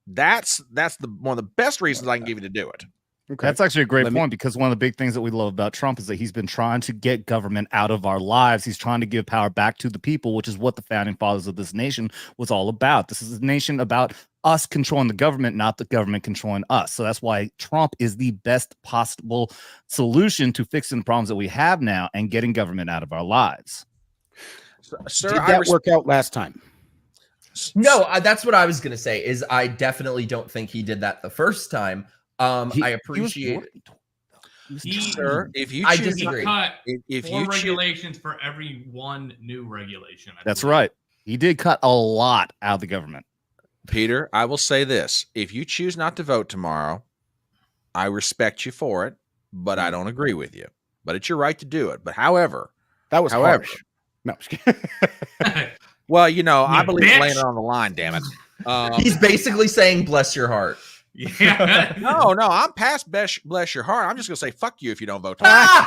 That's one of the best reasons I can give you to do it. Okay. That's actually a great Let me- point, because one of the big things that we love about Trump is that he's been trying to get government out of our lives. He's trying to give power back to the people, which is what the founding fathers of this nation was all about. This is a nation about us controlling the government, not the government controlling us. So that's why Trump is the best possible solution to fixing the problems that we have now and getting government out of our lives. Sir, Did that work out last time? No, that's what I was gonna say. Is I definitely don't think he did that the first time. I appreciate. Sir, if you I choose, He disagree. cut if 4 you choose, regulations for every one new regulation. I That's believe. right. He did cut a lot out of the government. Peter, I will say this: if you choose not to vote tomorrow, I respect you for it, but I don't agree with you. But it's your right to do it. But however, That was However- harsh. No, I'm just kidding. well, I You believe bitch. laying it on the line. Damn it. He's basically saying, "Bless your heart." Yeah. No, I'm past bless your heart. I'm just gonna say fuck you if you don't vote tomorrow.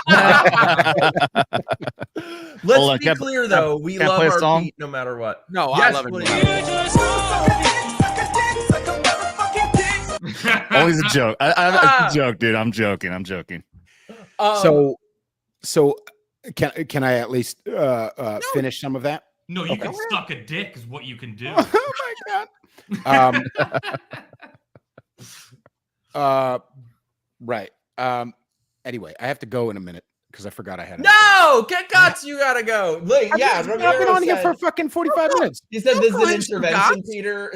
Let's Hold on, be can't- clear, though. We can't I love play a our song? Pete no matter what. No, I Yes, love it. please. Always a joke. It's a joke, dude. I'm joking. So can I at least finish some of that? No, you Okay. can suck a dick is what you can do. Oh my god. Right. Anyway, I have to go in a minute because I forgot I had. No, get guts. You gotta go. Like, yeah, I've been Romero on here said- for fucking 45 minutes. He said this is an claim Stu intervention, Gotts. Peter.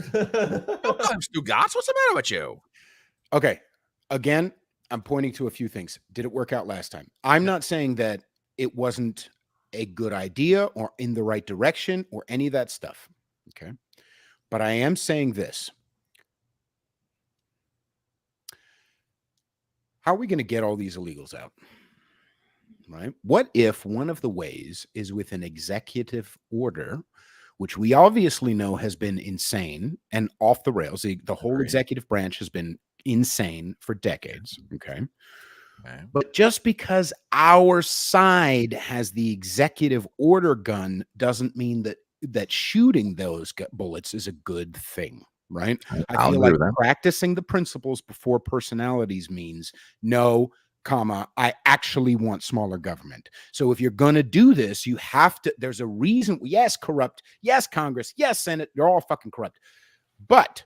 Stu Gotts, what's the matter with you? Okay. Again, I'm pointing to a few things. Did it work out last time? I'm not saying that it wasn't a good idea or in the right direction or any of that stuff. Okay. But I am saying this. How are we going to get all these illegals out? Right? What if one of the ways is with an executive order, which we obviously know has been insane and off the rails? The whole Agreed. executive branch has been insane for decades. Okay. Okay. But just because our side has the executive order gun doesn't mean that shooting those bullets is a good thing, right? I feel like practicing the principles before personalities means no, I actually want smaller government. So if you're going to do this, you have to, there's a reason. Yes, corrupt. Yes, Congress. Yes, Senate. You're all fucking corrupt. But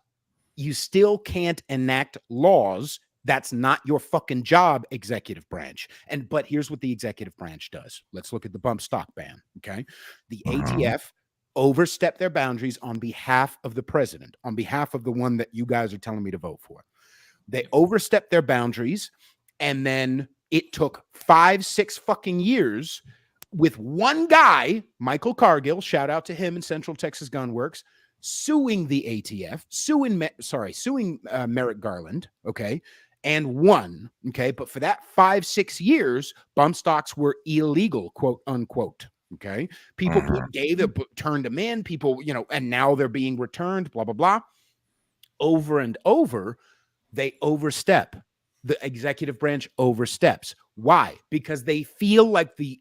you still can't enact laws. That's not your fucking job, executive branch. But here's what the executive branch does. Let's look at the bump stock ban. Okay. The ATF overstepped their boundaries on behalf of the president, on behalf of the one that you guys are telling me to vote for. They overstepped their boundaries. And then it took 5-6 fucking years with one guy, Michael Cargill, shout out to him in Central Texas Gun Works, suing the ATF, suing Merrick Garland, okay, and won, okay? But for that 5-6 years, bump stocks were illegal, quote unquote, Okay. People turned them in, people, and now they're being returned, blah, blah, blah. Over and over, they overstep. The executive branch oversteps. Why? Because they feel like the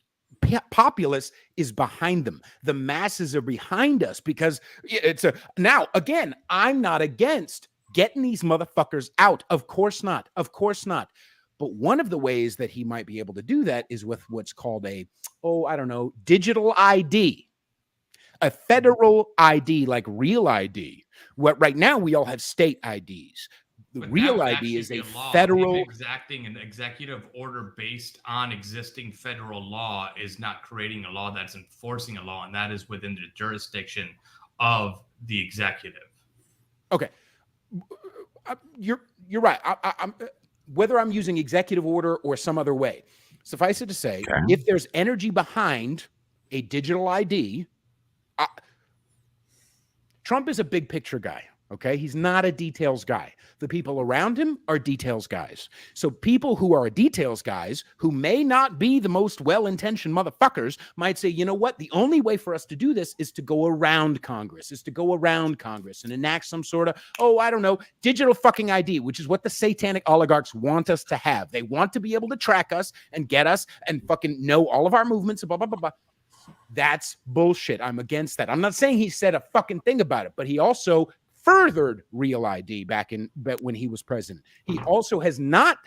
populace is behind them. The masses are behind us because now, again, I'm not against getting these motherfuckers out. Of course not. Of course not. But one of the ways that he might be able to do that is with what's called digital ID, a federal ID, like real ID. What right now we all have state IDs. The But real that would ID actually is be a law. federal. Him exacting an executive order based on existing federal law is not creating a law, that's enforcing a law, and that is within the jurisdiction of the executive. Okay, you're right. I'm whether I'm using executive order or some other way. Suffice it to say, if there's energy behind a digital ID, Trump is a big picture guy. Okay, he's not a details guy. The people around him are details guys. So people who are details guys, who may not be the most well-intentioned motherfuckers, might say, you know what? The only way for us to do this is to go around Congress, and enact some sort of, digital fucking ID, which is what the satanic oligarchs want us to have. They want to be able to track us and get us and fucking know all of our movements, blah, blah, blah, blah. That's bullshit. I'm against that. I'm not saying he said a fucking thing about it, but he also furthered real ID back when he was president. He also has not,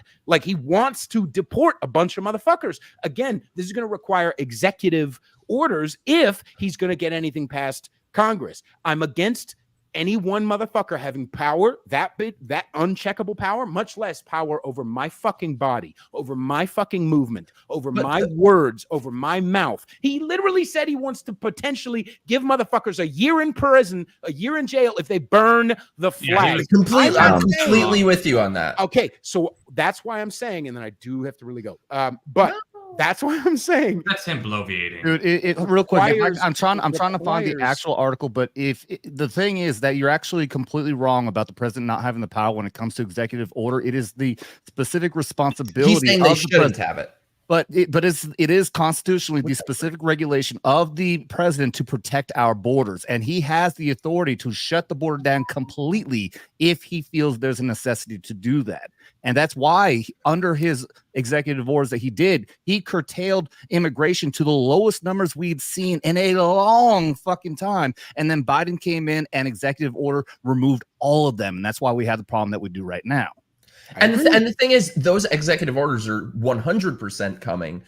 he wants to deport a bunch of motherfuckers. Again, this is going to require executive orders if he's going to get anything past Congress. I'm against any one motherfucker having power, that uncheckable power, much less power over my fucking body, over my fucking movement, over my words, over my mouth. He literally said he wants to potentially give motherfuckers a year in prison, a year in jail if they burn the flag. I'm completely with you on that. Okay, so that's why I'm saying, and then I do have to really go. That's why I'm saying that's him bloviating. Dude, real quick, I'm trying to find the actual article, but the thing is that you're actually completely wrong about the president not having the power when it comes to executive order. It is the specific responsibility. He's saying they shouldn't have it. But it is constitutionally the specific regulation of the president to protect our borders, and he has the authority to shut the border down completely if he feels there's a necessity to do that. And that's why under his executive orders that he curtailed immigration to the lowest numbers we'd seen in a long fucking time. And then Biden came in and executive order removed all of them. And that's why we have the problem that we do right now. And the thing is, those executive orders are 100% coming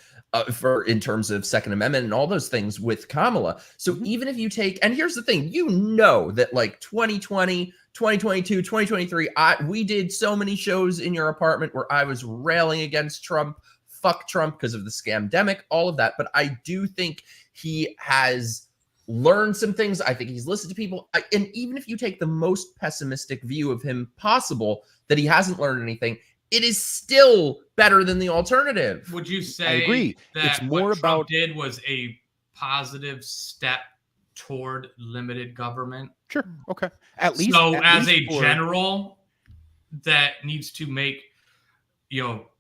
in terms of Second Amendment and all those things with Kamala. So even if you take, and here's the thing, that 2020, 2022, 2023, we did so many shows in your apartment where I was railing against Trump, fuck Trump because of the scamdemic, all of that. But I do think he has learned some things. I think he's listened to people. And even if you take the most pessimistic view of him possible, that he hasn't learned anything, it is still better than the alternative. Would you say I agree. that It's more what about Trump did was a positive step toward limited government? Sure. Okay. At least as a general that needs to make,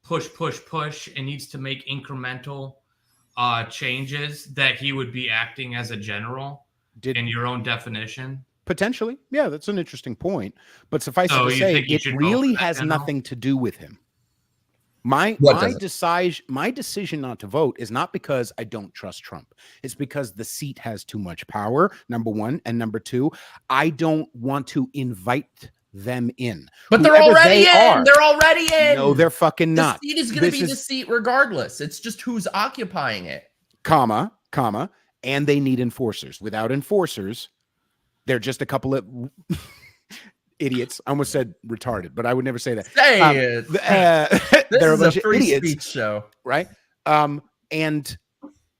push, and needs to make incremental changes, that he would be acting as a general in your own definition? Potentially. Yeah, that's an interesting point. But suffice it to say, it really has nothing to do with him. My decision not to vote is not because I don't trust Trump. It's because the seat has too much power, number one. And number two, I don't want to invite them in. But they're already in. They're already in. No, they're fucking not. The seat is going to be the seat regardless. It's just who's occupying it. Comma, and they need enforcers. Without enforcers, they're just a couple of idiots. I almost said retarded, but I would never say that. Say it. They're a bunch of free idiots, speech show, right? And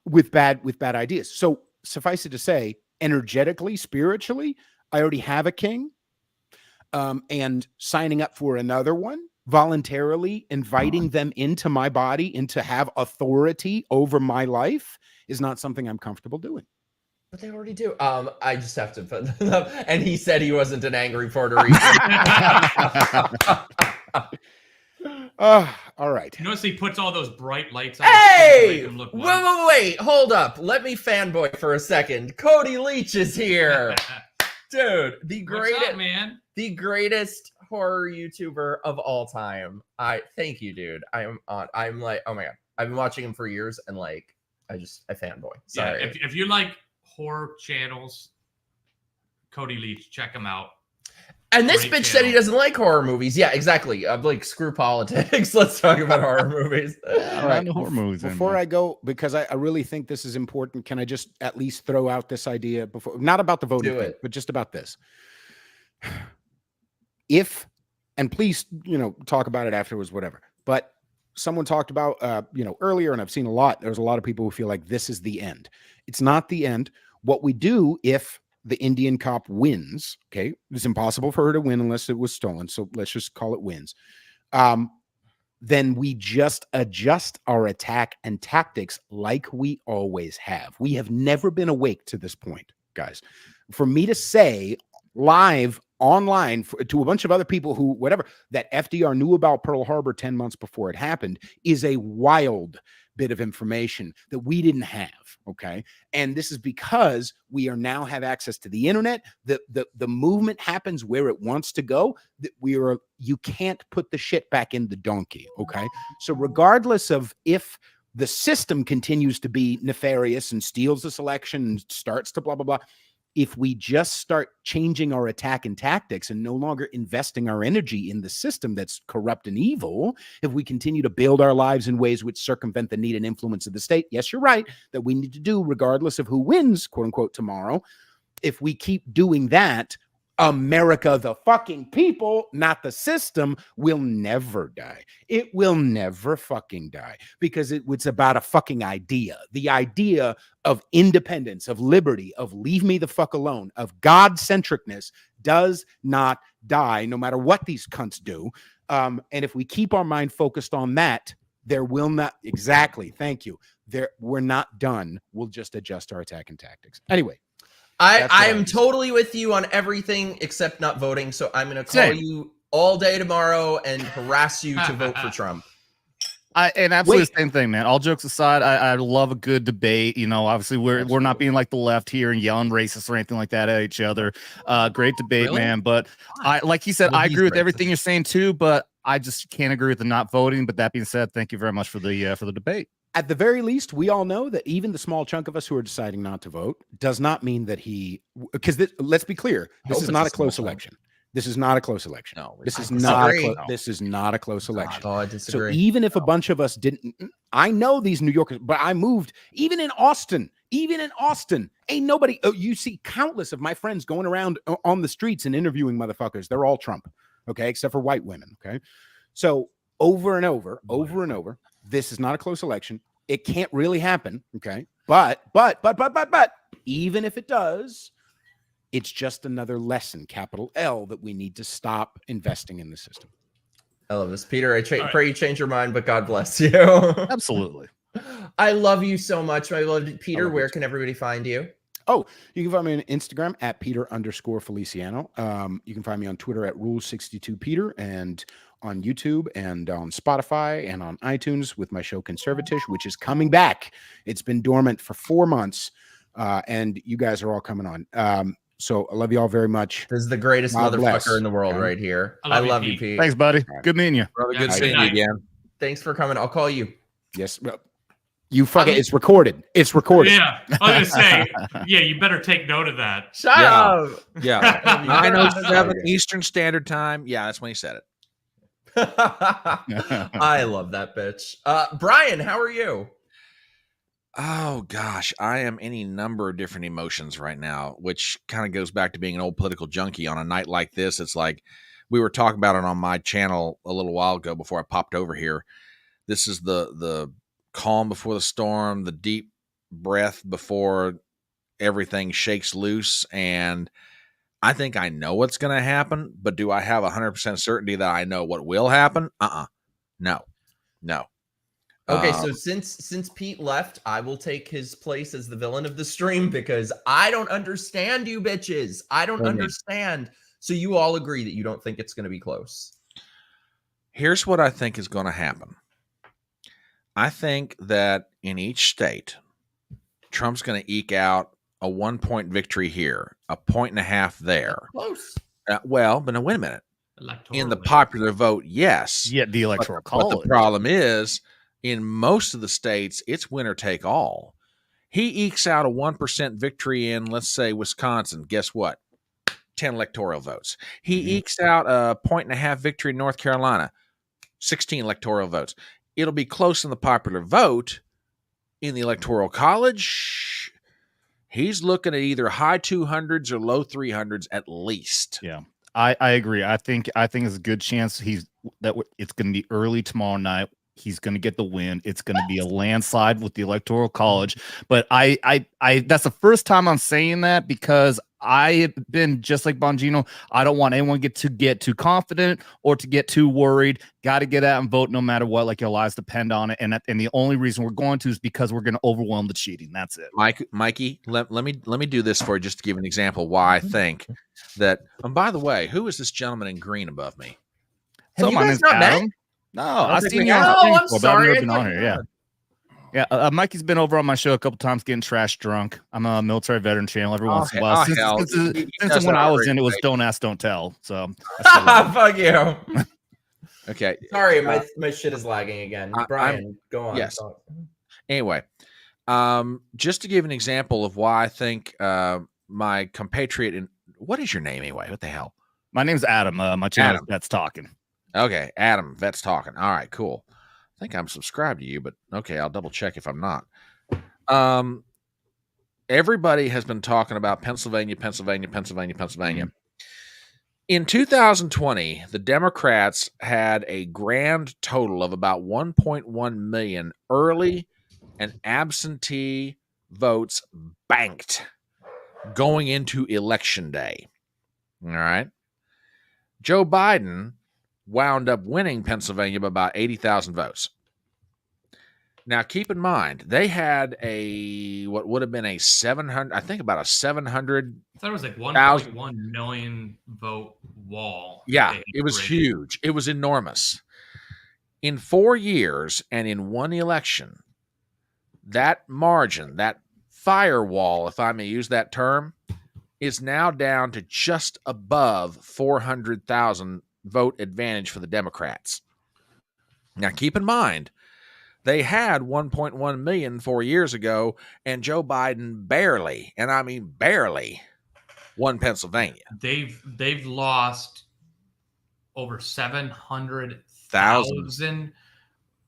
with bad ideas. So suffice it to say, energetically, spiritually, I already have a king. And signing up for another one, voluntarily inviting them into my body and to have authority over my life is not something I'm comfortable doing. But they already do. I just have to put them up. And he said he wasn't an angry Puerto Rican. All right. You notice he puts all those bright lights on his face to Hey! make him look Wait, hold up. Let me fanboy for a second. Cody Leach is here. Dude, What's up, man? the greatest horror YouTuber of all time. Thank you, dude. I'm like, oh my god. I've been watching him for years and like I fanboy. Sorry. Yeah, if you like horror channels, Cody Leach, check him out. And this Great bitch said he channel. doesn't like horror movies. Yeah, exactly. I'm like, screw politics. Let's talk about horror movies. All right, horror movies. Before I go, because I really think this is important, can I just at least throw out this idea before, not about the voting Do thing, it. but just about this. If, and please, talk about it afterwards, whatever. But someone talked about, earlier, and I've seen a lot, there's a lot of people who feel like this is the end. It's not the end. What we do if the Indian cop wins, okay, it's impossible for her to win unless it was stolen. So let's just call it wins. Then we just adjust our attack and tactics like we always have. We have never been awake to this point, guys. For me to say live online to a bunch of other people who, whatever, that FDR knew about Pearl Harbor 10 months before it happened is a wild bit of information that we didn't have. Okay. And this is because we are now have access to the internet. The movement happens where it wants to go. That you can't put the shit back in the donkey. Okay. So regardless of if the system continues to be nefarious and steals this election and starts to blah, blah, blah, if we just start changing our attack and tactics and no longer investing our energy in the system that's corrupt and evil, if we continue to build our lives in ways which circumvent the need and influence of the state, yes, you're right, that we need to do regardless of who wins, quote unquote, tomorrow. If we keep doing that, America, the fucking people, not the system, will never die. It will never fucking die because it's about a fucking idea. The idea of independence, of liberty, of leave me the fuck alone, of God-centricness does not die no matter what these cunts do. And if we keep our mind focused on that, there will not, exactly, thank you. We're not done. We'll just adjust our attack and tactics. Anyway. I am totally with you on everything except not voting. So I'm going to call you all day tomorrow and harass you to vote for Trump. And absolutely the same thing, man. All jokes aside, I love a good debate. Obviously we're not being like the left here and yelling racist or anything like that at each other. Great debate, man. But like he said, I agree with everything you're saying too, but I just can't agree with the not voting. But that being said, thank you very much for the debate. At the very least, we all know that even the small chunk of us who are deciding not to vote does not mean that because let's be clear, this is not a close election. This is not a close election. No, this is not a close election. Oh, I disagree. So even if a bunch of us didn't, I know these New Yorkers, but I moved even in Austin, ain't nobody. Oh, you see countless of my friends going around on the streets and interviewing motherfuckers. They're all Trump. Okay. Except for white women. Okay. So over and over, this is not a close election. It can't really happen. Okay. But even if it does, it's just another lesson, capital L, that we need to stop investing in the system. I love this. Peter, I pray you change your mind, but God bless you. Absolutely. I love you so much. I love it. Peter, where can everybody find you? Oh, you can find me on Instagram at Peter_Feliciano. You can find me on Twitter at Rule62Peter and on YouTube and on Spotify and on iTunes with my show Conservatish, which is coming back. It's been dormant for 4 months, and you guys are all coming on. So I love you all very much. This is the greatest motherfucker in the world right here. I love you, Pete. Thanks, buddy. Good meeting you. Brother, good seeing you again. Thanks for coming. I'll call you. Yes. You fucking, it's recorded. It's recorded. Yeah. I was going to say, yeah, you better take note of that. Shut up. Yeah. 9:07 Eastern Standard Time. Yeah, that's when he said it. I love that bitch. Brian, how are you? Oh gosh, I am any number of different emotions right now, which kind of goes back to being an old political junkie. On a night like this, it's like we were talking about it on my channel a little while ago before I popped over here. This is the calm before the storm, the deep breath before everything shakes loose. And I think I know what's going to happen, but do I have 100% certainty that I know what will happen? No. Okay, so since Pete left, I will take his place as the villain of the stream because I don't understand you bitches. I don't understand. So you all agree that you don't think it's going to be close. Here's what I think is going to happen. I think that in each state, Trump's going to eke out a 1-point victory here, a 1.5 there. Close. Well, but now wait a minute. Electoral In the win. popular vote, yes. Yeah, the electoral But college. the problem is, in most of the states, it's winner take all. He ekes out a 1% victory in, let's say, Wisconsin. Guess what? 10 electoral votes. He ekes out a 1.5 victory in North Carolina. 16 electoral votes. It'll be close in the popular vote. In the electoral college, he's looking at either high 200s or low 300s at least. Yeah, I agree. I think it's a good chance it's going to be early tomorrow night. He's going to get the win. It's going to be a landslide with the electoral college. But I that's the first time I'm saying that, because I have been just like Bongino. I don't want anyone to get too confident or to get too worried. Got to get out and vote no matter what. Like, your lives depend on it. And the only reason we're going to is because we're going to overwhelm the cheating. That's it. Mikey, let me do this for you, just to give an example why I think that. And by the way, who is this gentleman in green above me? Have you my guys name's not met? Adam. No, I've think seen we you on have. screen Oh, I'm before, but I've sorry. never I been thought on you here. Yeah. had. Yeah, Mikey's been over on my show a couple times getting trash drunk. I'm a military veteran channel every once in a while. Since when I was in, it was don't ask, don't tell. So Fuck you. Okay. Sorry, my shit is lagging again. Brian, go on. yes. Talk. Anyway, just to give an example of why I think my compatriot what is your name anyway? What the hell? my name's Adam. My channel that's talking. Okay, Adam, Vet's talking. All right, cool. I think I'm subscribed to you, but okay, I'll double check if I'm not. Everybody has been talking about Pennsylvania. In 2020, the Democrats had a grand total of about 1.1 million early and absentee votes banked going into Election Day. All right. Joe Biden wound up winning Pennsylvania by about 80,000 votes. Now, keep in mind, they had what would have been a 700, I think about a 700. I thought it was like 1.1 million vote wall. Yeah, it was huge. It was enormous. In 4 years and in one election, that margin, that firewall, if I may use that term, is now down to just above 400,000 vote advantage for the Democrats. Now, keep in mind, they had 1.1 million 4 years ago, and Joe Biden barely, and I mean barely, won Pennsylvania. They've lost over 700,000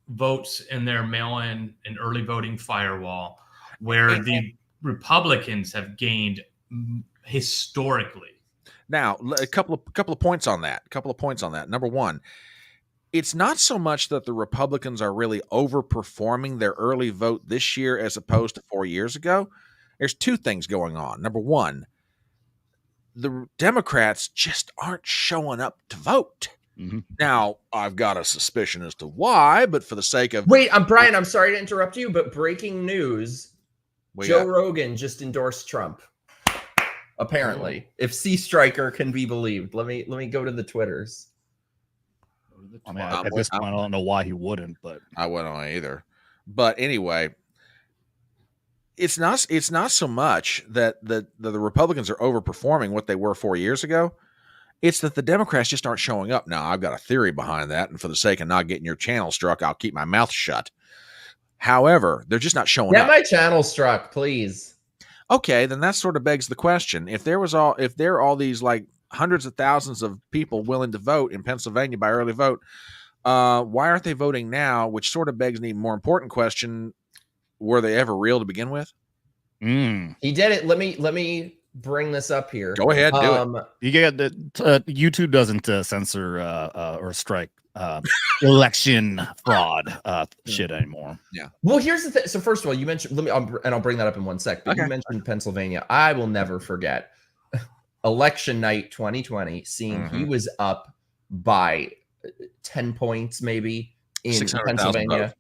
votes in their mail-in and early voting firewall, where the Republicans have gained historically. Now, a couple of points on that. Number one, it's not so much that the Republicans are really overperforming their early vote this year as opposed to 4 years ago. There's two things going on. Number one, the Democrats just aren't showing up to vote. Mm-hmm. Now, I've got a suspicion as to why, but for the sake of... Wait, Brian, I'm sorry to interrupt you, but breaking news, Joe Rogan just endorsed Trump. Apparently, if C Striker can be believed. Let me go to the Twitters. I mean, at this point, I don't know why he wouldn't, but I wouldn't either. But anyway, it's not so much that the Republicans are overperforming what they were 4 years ago. It's that the Democrats just aren't showing up. Now, I've got a theory behind that, and for the sake of not getting your channel struck, I'll keep my mouth shut. However, they're just not showing up. Get my channel struck, please. Okay, then that sort of begs the question: if there are all these like hundreds of thousands of people willing to vote in Pennsylvania by early vote, why aren't they voting now? Which sort of begs an even more important question: were they ever real to begin with? He did it. Let me bring this up here. Go ahead, do it. You get YouTube doesn't censor or strike election fraud shit anymore. Yeah. Well, here's the thing. So first of all, you mentioned, and I'll bring that up in 1 sec. But you mentioned Pennsylvania. I will never forget election night 2020, seeing he was up by 10 points maybe in Pennsylvania.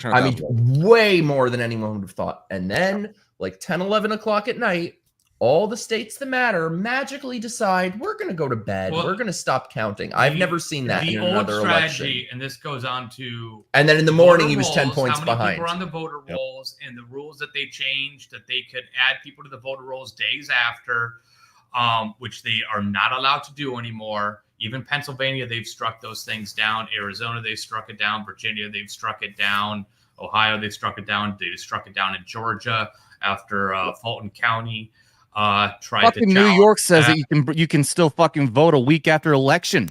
I mean, way more than anyone would have thought. And then like 10, 11 o'clock at night, all the states that matter magically decide we're going to go to bed. Well, we're going to stop counting. I've never seen that the in old another strategy, election. and this goes on to And then in the voter morning, he was 10 rolls, points how many behind. people are on the voter Yep. rolls, and the rules that they changed that they could add people to the voter rolls days after, which they are not allowed to do anymore. Even Pennsylvania, they've struck those things down. Arizona, they've struck it down. Virginia, they've struck it down. Ohio, they've struck it down. They struck it down in Georgia after Fulton County tried Fucking to New challenge York says that. that you can still fucking vote a week after election.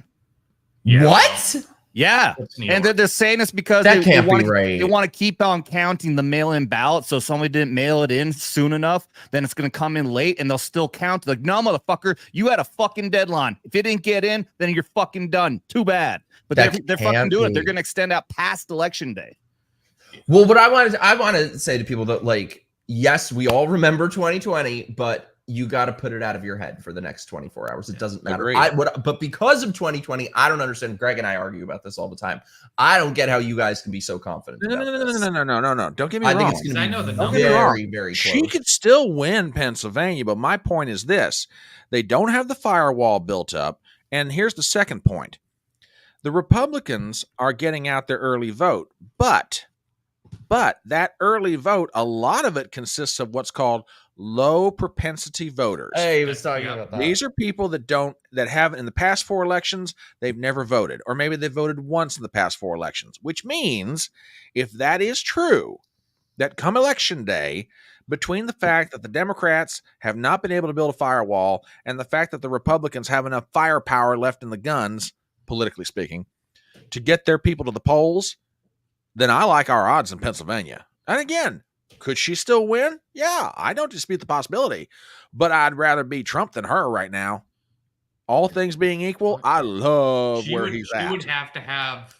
Yeah, What? Yeah. it's New And York. they're saying it's because That can't want be right. They want to keep on counting the mail-in ballot. So if somebody didn't mail it in soon enough, then it's going to come in late and they'll still count. Like, no, motherfucker, you had a fucking deadline. If it didn't get in, then you're fucking done. Too bad. But they're fucking can't doing it. be. They're going to extend out past election day. Well, what I want to say to people that, like, yes, we all remember 2020, but you got to put it out of your head for the next 24 hours. It doesn't matter. Agreed. But because of 2020, I don't understand. Greg and I argue about this all the time. I don't get how you guys can be so confident. No. Don't get me I wrong. think it's going I to know the be numbers. very, very close. She could still win Pennsylvania, but my point is this: they don't have the firewall built up. And here's the second point: the Republicans are getting out their early vote, but that early vote, a lot of it consists of what's called low propensity voters. Hey, he was talking Yeah. about that. These are people that have in the past 4 elections, they've never voted, or maybe they voted once in the past 4 elections, which means if that is true, that come election day, between the fact that the Democrats have not been able to build a firewall and the fact that the Republicans have enough firepower left in the guns, politically speaking, to get their people to the polls, then I like our odds in Pennsylvania. And again, could she still win? Yeah, I don't dispute the possibility, but I'd rather be Trump than her right now. All things being equal, I love where he's at. She would have to have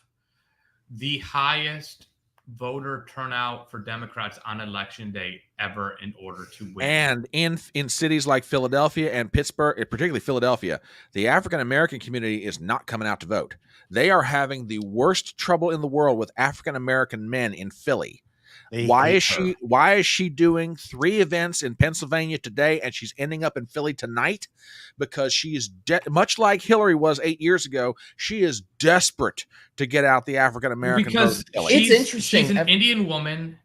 the highest voter turnout for Democrats on election day ever in order to win. And in cities like Philadelphia and Pittsburgh, particularly Philadelphia, the African American community is not coming out to vote. They are having the worst trouble in the world with African American men in Philly. Why is she doing 3 events in Pennsylvania today and she's ending up in Philly tonight? Because she is much like Hillary was 8 years ago. She is desperate to get out the African American vote in Philly. It's interesting. She's an Indian woman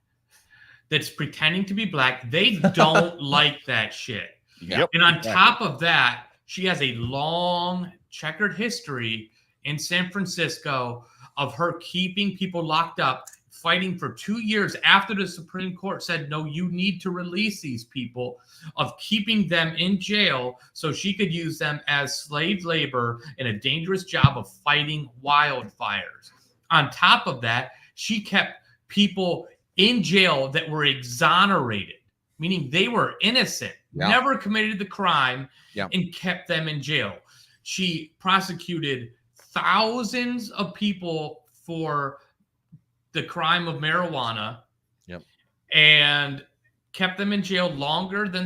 that's pretending to be black. They don't like that shit. Yep. And on top of that, she has a long checkered history in San Francisco of her keeping people locked up, fighting for 2 years after the Supreme Court said, no, you need to release these people, of keeping them in jail so she could use them as slave labor in a dangerous job of fighting wildfires. On top of that, she kept people in jail that were exonerated, meaning they were innocent, never committed the crime, and kept them in jail. She prosecuted thousands of people for the crime of marijuana, and kept them in jail longer than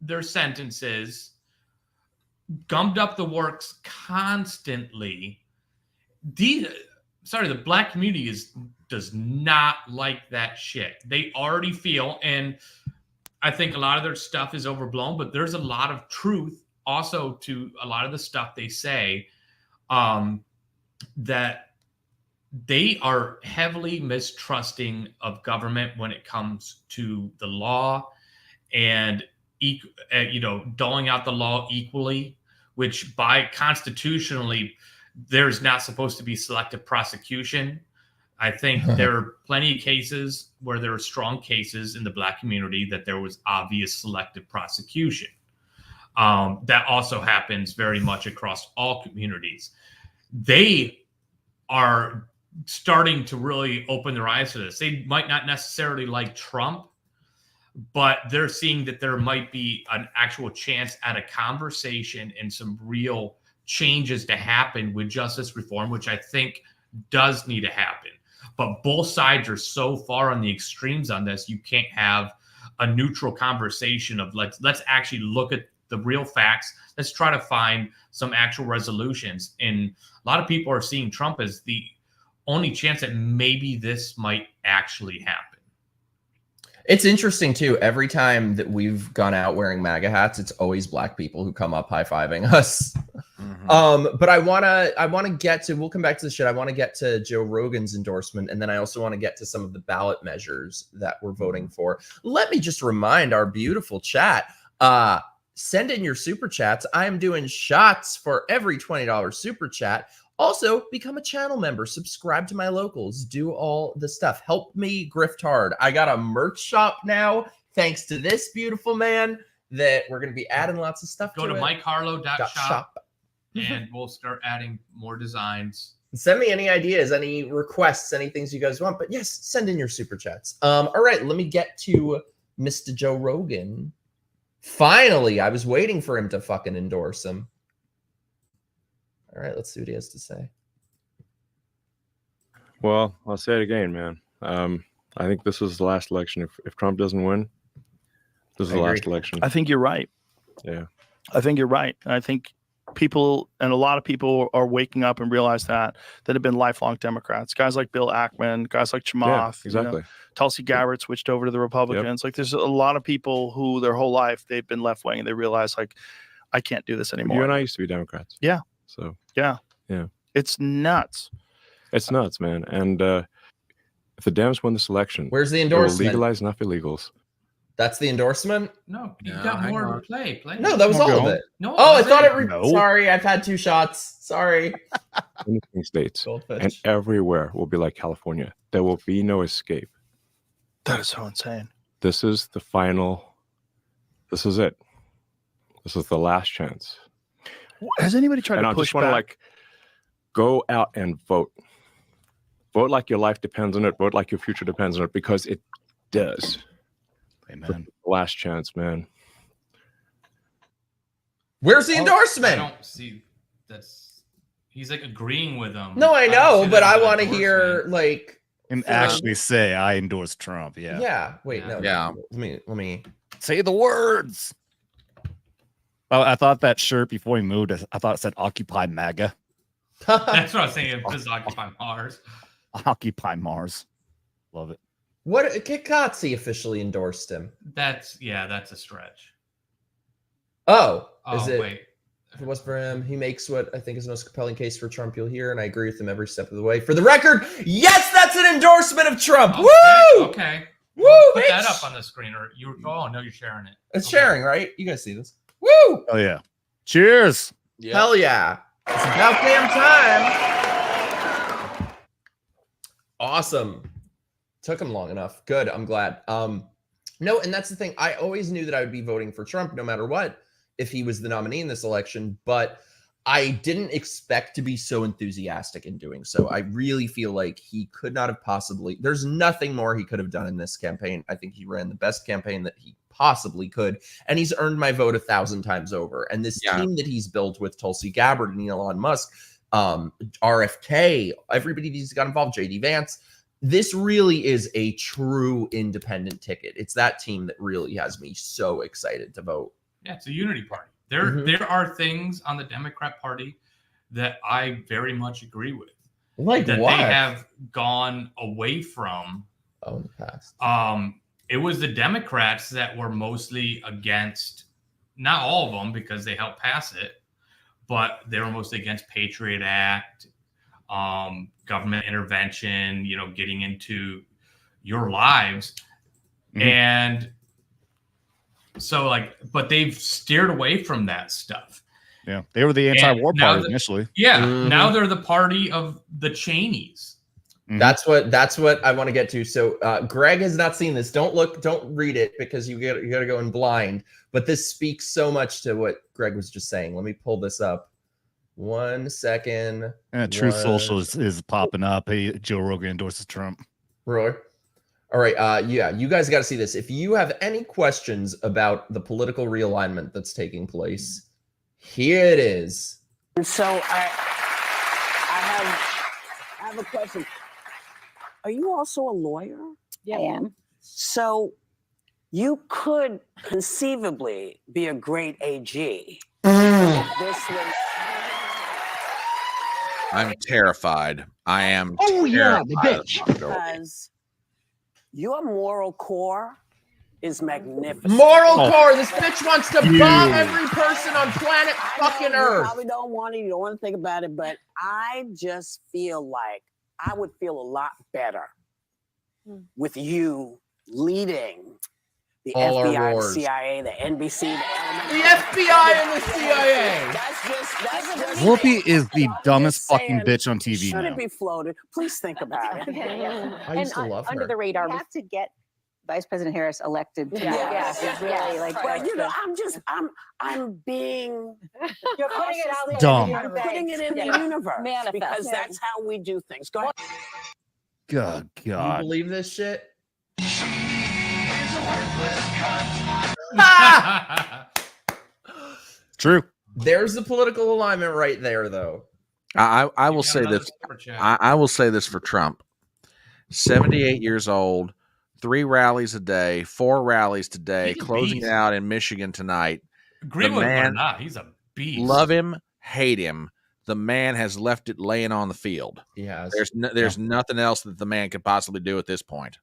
their sentences, gummed up the works constantly. The black community does not like that shit. They already feel, and I think a lot of their stuff is overblown, but there's a lot of truth also to a lot of the stuff they say, that they are heavily mistrusting of government when it comes to the law and, doling out the law equally, which by constitutionally, there's not supposed to be selective prosecution. I think there are plenty of cases where there are strong cases in the black community that there was obvious selective prosecution. That also happens very much across all communities. They are starting to really open their eyes to this. They might not necessarily like Trump, but they're seeing that there might be an actual chance at a conversation and some real changes to happen with justice reform, which I think does need to happen. But both sides are so far on the extremes on this, you can't have a neutral conversation of let's actually look at the real facts. Let's try to find some actual resolutions. And a lot of people are seeing Trump as the only chance that maybe this might actually happen. It's interesting too. Every time that we've gone out wearing MAGA hats, it's always black people who come up high-fiving us. But I wanna get to, we'll come back to the shit. I want to get to Joe Rogan's endorsement, and then I also want to get to some of the ballot measures that we're voting for. Let me just remind our beautiful chat, send in your super chats. I am doing shots for every $20 super chat. Also, become a channel member, subscribe to my locals, do all the stuff. Help me grift hard. I got a merch shop now, thanks to this beautiful man, that we're going to be adding lots of stuff Go to it. MikeHarlow.shop and we'll start adding more designs. Send me any ideas, any requests, any things you guys want. But yes, send in your super chats. All right, let me get to Mr. Joe Rogan. Finally, I was waiting for him to fucking endorse him. All right, let's see what he has to say. Well, I'll say it again, man. I think this is the last election. If Trump doesn't win, this is the last election. I think you're right. Yeah. I think you're right. I think people, and a lot of people are waking up and realize that have been lifelong Democrats. Guys like Bill Ackman, guys like Chamath, Yeah, exactly. Tulsi Gabbard switched over to the Republicans. Like there's a lot of people who their whole life they've been left wing and they realize like, I can't do this anymore. You and I used to be Democrats. Yeah. So yeah. It's nuts. It's nuts, man. And if the Dems win this election, where's the they will endorsement? legalize enough illegals. That's the endorsement? No, you got more to play. No, that was all of it. No, oh, I thought it. No. Sorry, I've had 2 shots. Sorry. In the states Goldfish. and everywhere will be like California. There will be no escape. That is so insane. This is the final. This is it. This is the last chance. Has anybody tried And to I push just want to back? go out and vote. Vote like your life depends on it. Vote like your future depends on it, because it does. Amen. Last chance, man. Where's the endorsement? I don't see that's. He's like agreeing with them. No, I don't know, see but that I as an want to hear endorsement. like And actually say I endorse Trump. Yeah. Yeah. Wait, no. Yeah. Let me. Say the words. Oh, I thought that shirt before he moved, I thought it said Occupy MAGA. That's what I was saying. This is Occupy Mars. Occupy Mars. Love it. What? Kikatsi officially endorsed him. That's a stretch. Oh, Oh is it? wait. If it was for him, he makes what I think is the most compelling case for Trump you'll hear, and I agree with him every step of the way. For the record, yes, that's an endorsement of Trump. Okay, Woo! Okay. Woo! Put Bitch! that up on the screen, or you? Oh no, you're sharing it. It's Okay. sharing, right? You guys see this? Woo! Oh yeah. Cheers. Hell yeah! It's about damn time. Awesome. Took him long enough. Good. I'm glad. No, and that's the thing. I always knew that I would be voting for Trump no matter what if he was the nominee in this election, but I didn't expect to be so enthusiastic in doing so. I really feel like he could not have possibly, there's nothing more he could have done in this campaign. I think he ran the best campaign that he possibly could, and he's earned my vote 1,000 times over. And this team that he's built with Tulsi Gabbard and Elon Musk, RFK, everybody he's got involved, JD Vance, this really is a true independent ticket. It's that team that really has me so excited to vote. Yeah, it's a unity party. There are things on the Democrat Party that I very much agree with. Like that what? they have gone away from. Oh, in the past. It was the Democrats that were mostly against, not all of them because they helped pass it, but they were mostly against Patriot Act, government intervention, getting into your lives. Mhm. And so but they've steered away from that stuff. Yeah. They were the anti-war now party initially. Yeah. Mhm. Now they're the party of the Cheneys. Mhm. That's what I want to get to. So Greg has not seen this. Don't read it because you got to go in blind. But this speaks so much to what Greg was just saying. Let me pull this up. 1 second. And Truth Social is popping up. Hey, Joe Rogan endorses Trump. Roy. All right. Yeah, you guys got to see this. If you have any questions about the political realignment that's taking place, here it is. And so I have a question. Are you also a lawyer? I am. So you could conceivably be a great AG. This was I'm terrified. I am. Oh, yeah, the terrified bitch. of possibility. because your moral core is magnificent. Moral Oh. core. This bitch wants to You. bomb every person on planet I fucking know you Earth. probably don't want to. You don't want to think about it, but I just feel like I would feel a lot better with you leading the All our FBI, the wars. CIA, the NBC, The FBI and the CIA. That's just Whoopi is the I'm dumbest just fucking saying, bitch on TV Should now. it be floated? Please think about it. I used to love Under her. the radar. We have to get Vice President Harris elected. To Yes. it's really like Well, that's you know, the- I'm being. You're putting it out there. Dumb. I'm putting it in the universe Manifest. because that's how we do things. Go ahead. God, You God. believe this shit? True. There's the political alignment right there, though. I will say this. I will say this for Trump. 78 years old, 3 rallies a day, 4 rallies today, He's a closing beast. out in Michigan tonight. Agree The with him or man- not, he's a beast. Love him, hate him. The man has left it laying on the field. Yes. There's nothing else that the man could possibly do at this point.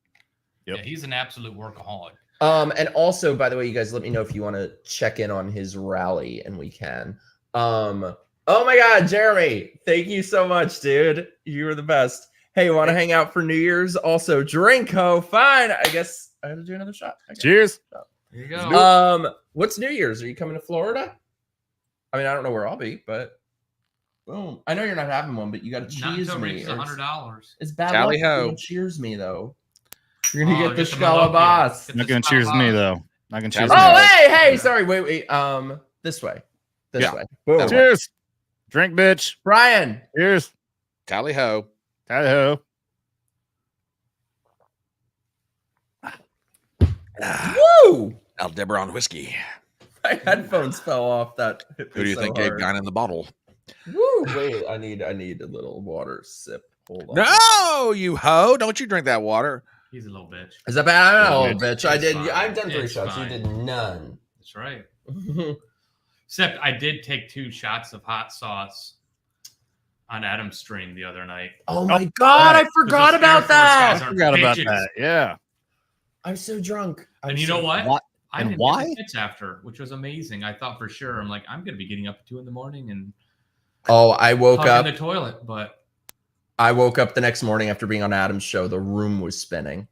Yeah, he's an absolute workaholic. And also, by the way, you guys let me know if you want to check in on his rally, and we can. Oh my God, Jeremy, thank you so much, dude. You were the best. Hey, want to hang out for New Year's? Also, drink, ho. Fine. I guess I have to do another shot. I guess. Cheers. There you go. What's New Year's? Are you coming to Florida? I mean, I don't know where I'll be, but boom. I know you're not having one, but you got to Not cheese until it me. reaches or it's- $100. It's bad Tally luck. if you ho. don't cheers me though. You're gonna Oh, get the get the Malokia. scalabas. Get Not the gonna cheers me Scalabas. though. Not gonna cheers Oh, me. Hey, sorry. Wait. This way. This Yeah. way. Boom. Cheers. Drink, bitch. Brian. Cheers. Tally ho. Tally ho. Woo! Aldebaran whiskey. My headphones fell off. That hit Who me do you so think gave hard. Guy in the bottle? Woo! Wait, I need a little water sip. Hold on. No, you hoe! Don't you drink that water? He's a little bitch. Is that bad? I'm not a little It's bitch. I fine. did. I've done 3 It's shots. fine. You did none. That's right. Except I did take 2 shots of hot sauce on Adam's stream the other night. Oh my God! I Because forgot those Air about Force guys that. are Forgot about bitches. that. Yeah. I'm so drunk. And you know what? What? I And didn't why? get the fits after, which was amazing. I thought for sure, I'm like, I'm going to be getting up at 2 in the morning and Oh, I woke hugging up. the toilet, but I woke up the next morning after being on Adam's show. The room was spinning.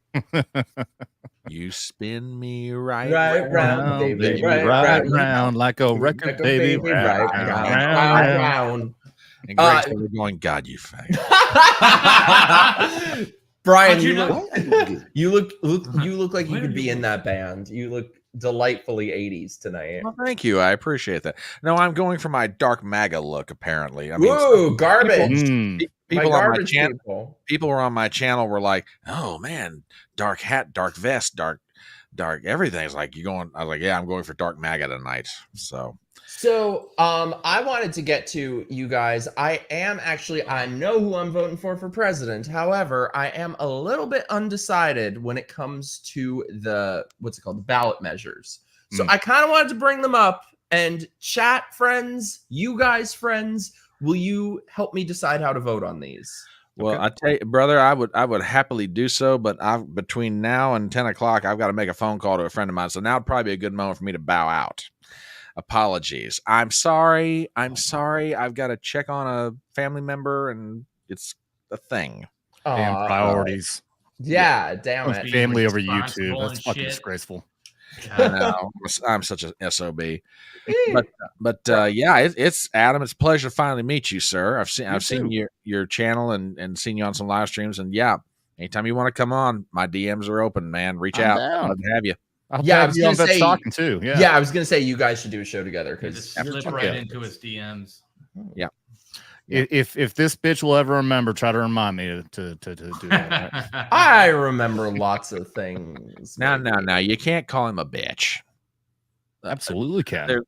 You spin me right, Right round, Round, baby, baby, right right round. round like a record, Like a baby. baby, Right right round, round, round, round. round. And Greg's over going, God, you fag. Brian, How'd you you look, know? you look like you Where could did be you in that band. You look delightfully 80s tonight. Well, thank you. I appreciate that. No, I'm going for my dark MAGA look, apparently. I mean, Woo, garbage. Mm. people My on my garbage channel, people. people were on my channel were like, "Oh man, dark hat, dark vest, dark everything." It's like you going. I was like, "Yeah, I'm going for dark MAGA tonight." So So, I wanted to get to you guys. I know who I'm voting for president. However, I am a little bit undecided when it comes to the ballot measures. So I kind of wanted to bring them up and chat friends, you guys friends, will you help me decide how to vote on these? well, I tell you, brother, I would happily do so, but between now and 10 o'clock, I've got to make a phone call to a friend of mine. So now would probably be a good moment for me to bow out. Apologies. I'm sorry. I've got to check on a family member, and it's a thing. Damn Aw, priorities. Yeah, damn it. Being Family over responsible YouTube. That's and fucking shit. disgraceful. I know. I'm such a SOB. But yeah, it's Adam. It's a pleasure to finally meet you, sir. I've seen your channel and seen you on some live streams, and yeah, anytime you want to come on, my DMs are open, man. Reach I'm out. down. I'd have you. Yeah, I have was you on gonna Vets say- talking too. Yeah. Yeah, I was gonna say you guys should do a show together Just because slip right into his DMs. If this bitch will ever remember, try to remind me to do that. I remember lots of things. Now, you can't call him a bitch. Absolutely can. There-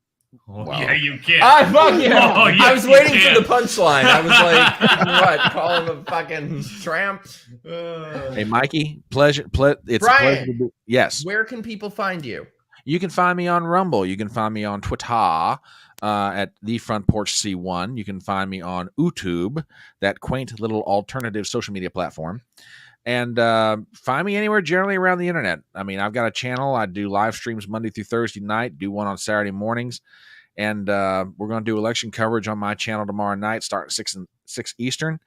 Oh, Wow. yeah, you can. Fuck yeah. Oh, yes, I was you waiting can. for the punchline. I was like, what? Call him a fucking tramp? Hey, Mikey, pleasure. It's Brian. a pleasure to be. Yes, Where can people find you? you can find me on Rumble. You can find me on Twitter at the Front Porch C1. You can find me on YouTube, that quaint little alternative social media platform. And find me anywhere generally around the internet. I mean, I've got a channel. I do live streams Monday through Thursday night, do one on Saturday mornings. And we're going to do election coverage on my channel tomorrow night, starting 6 Eastern.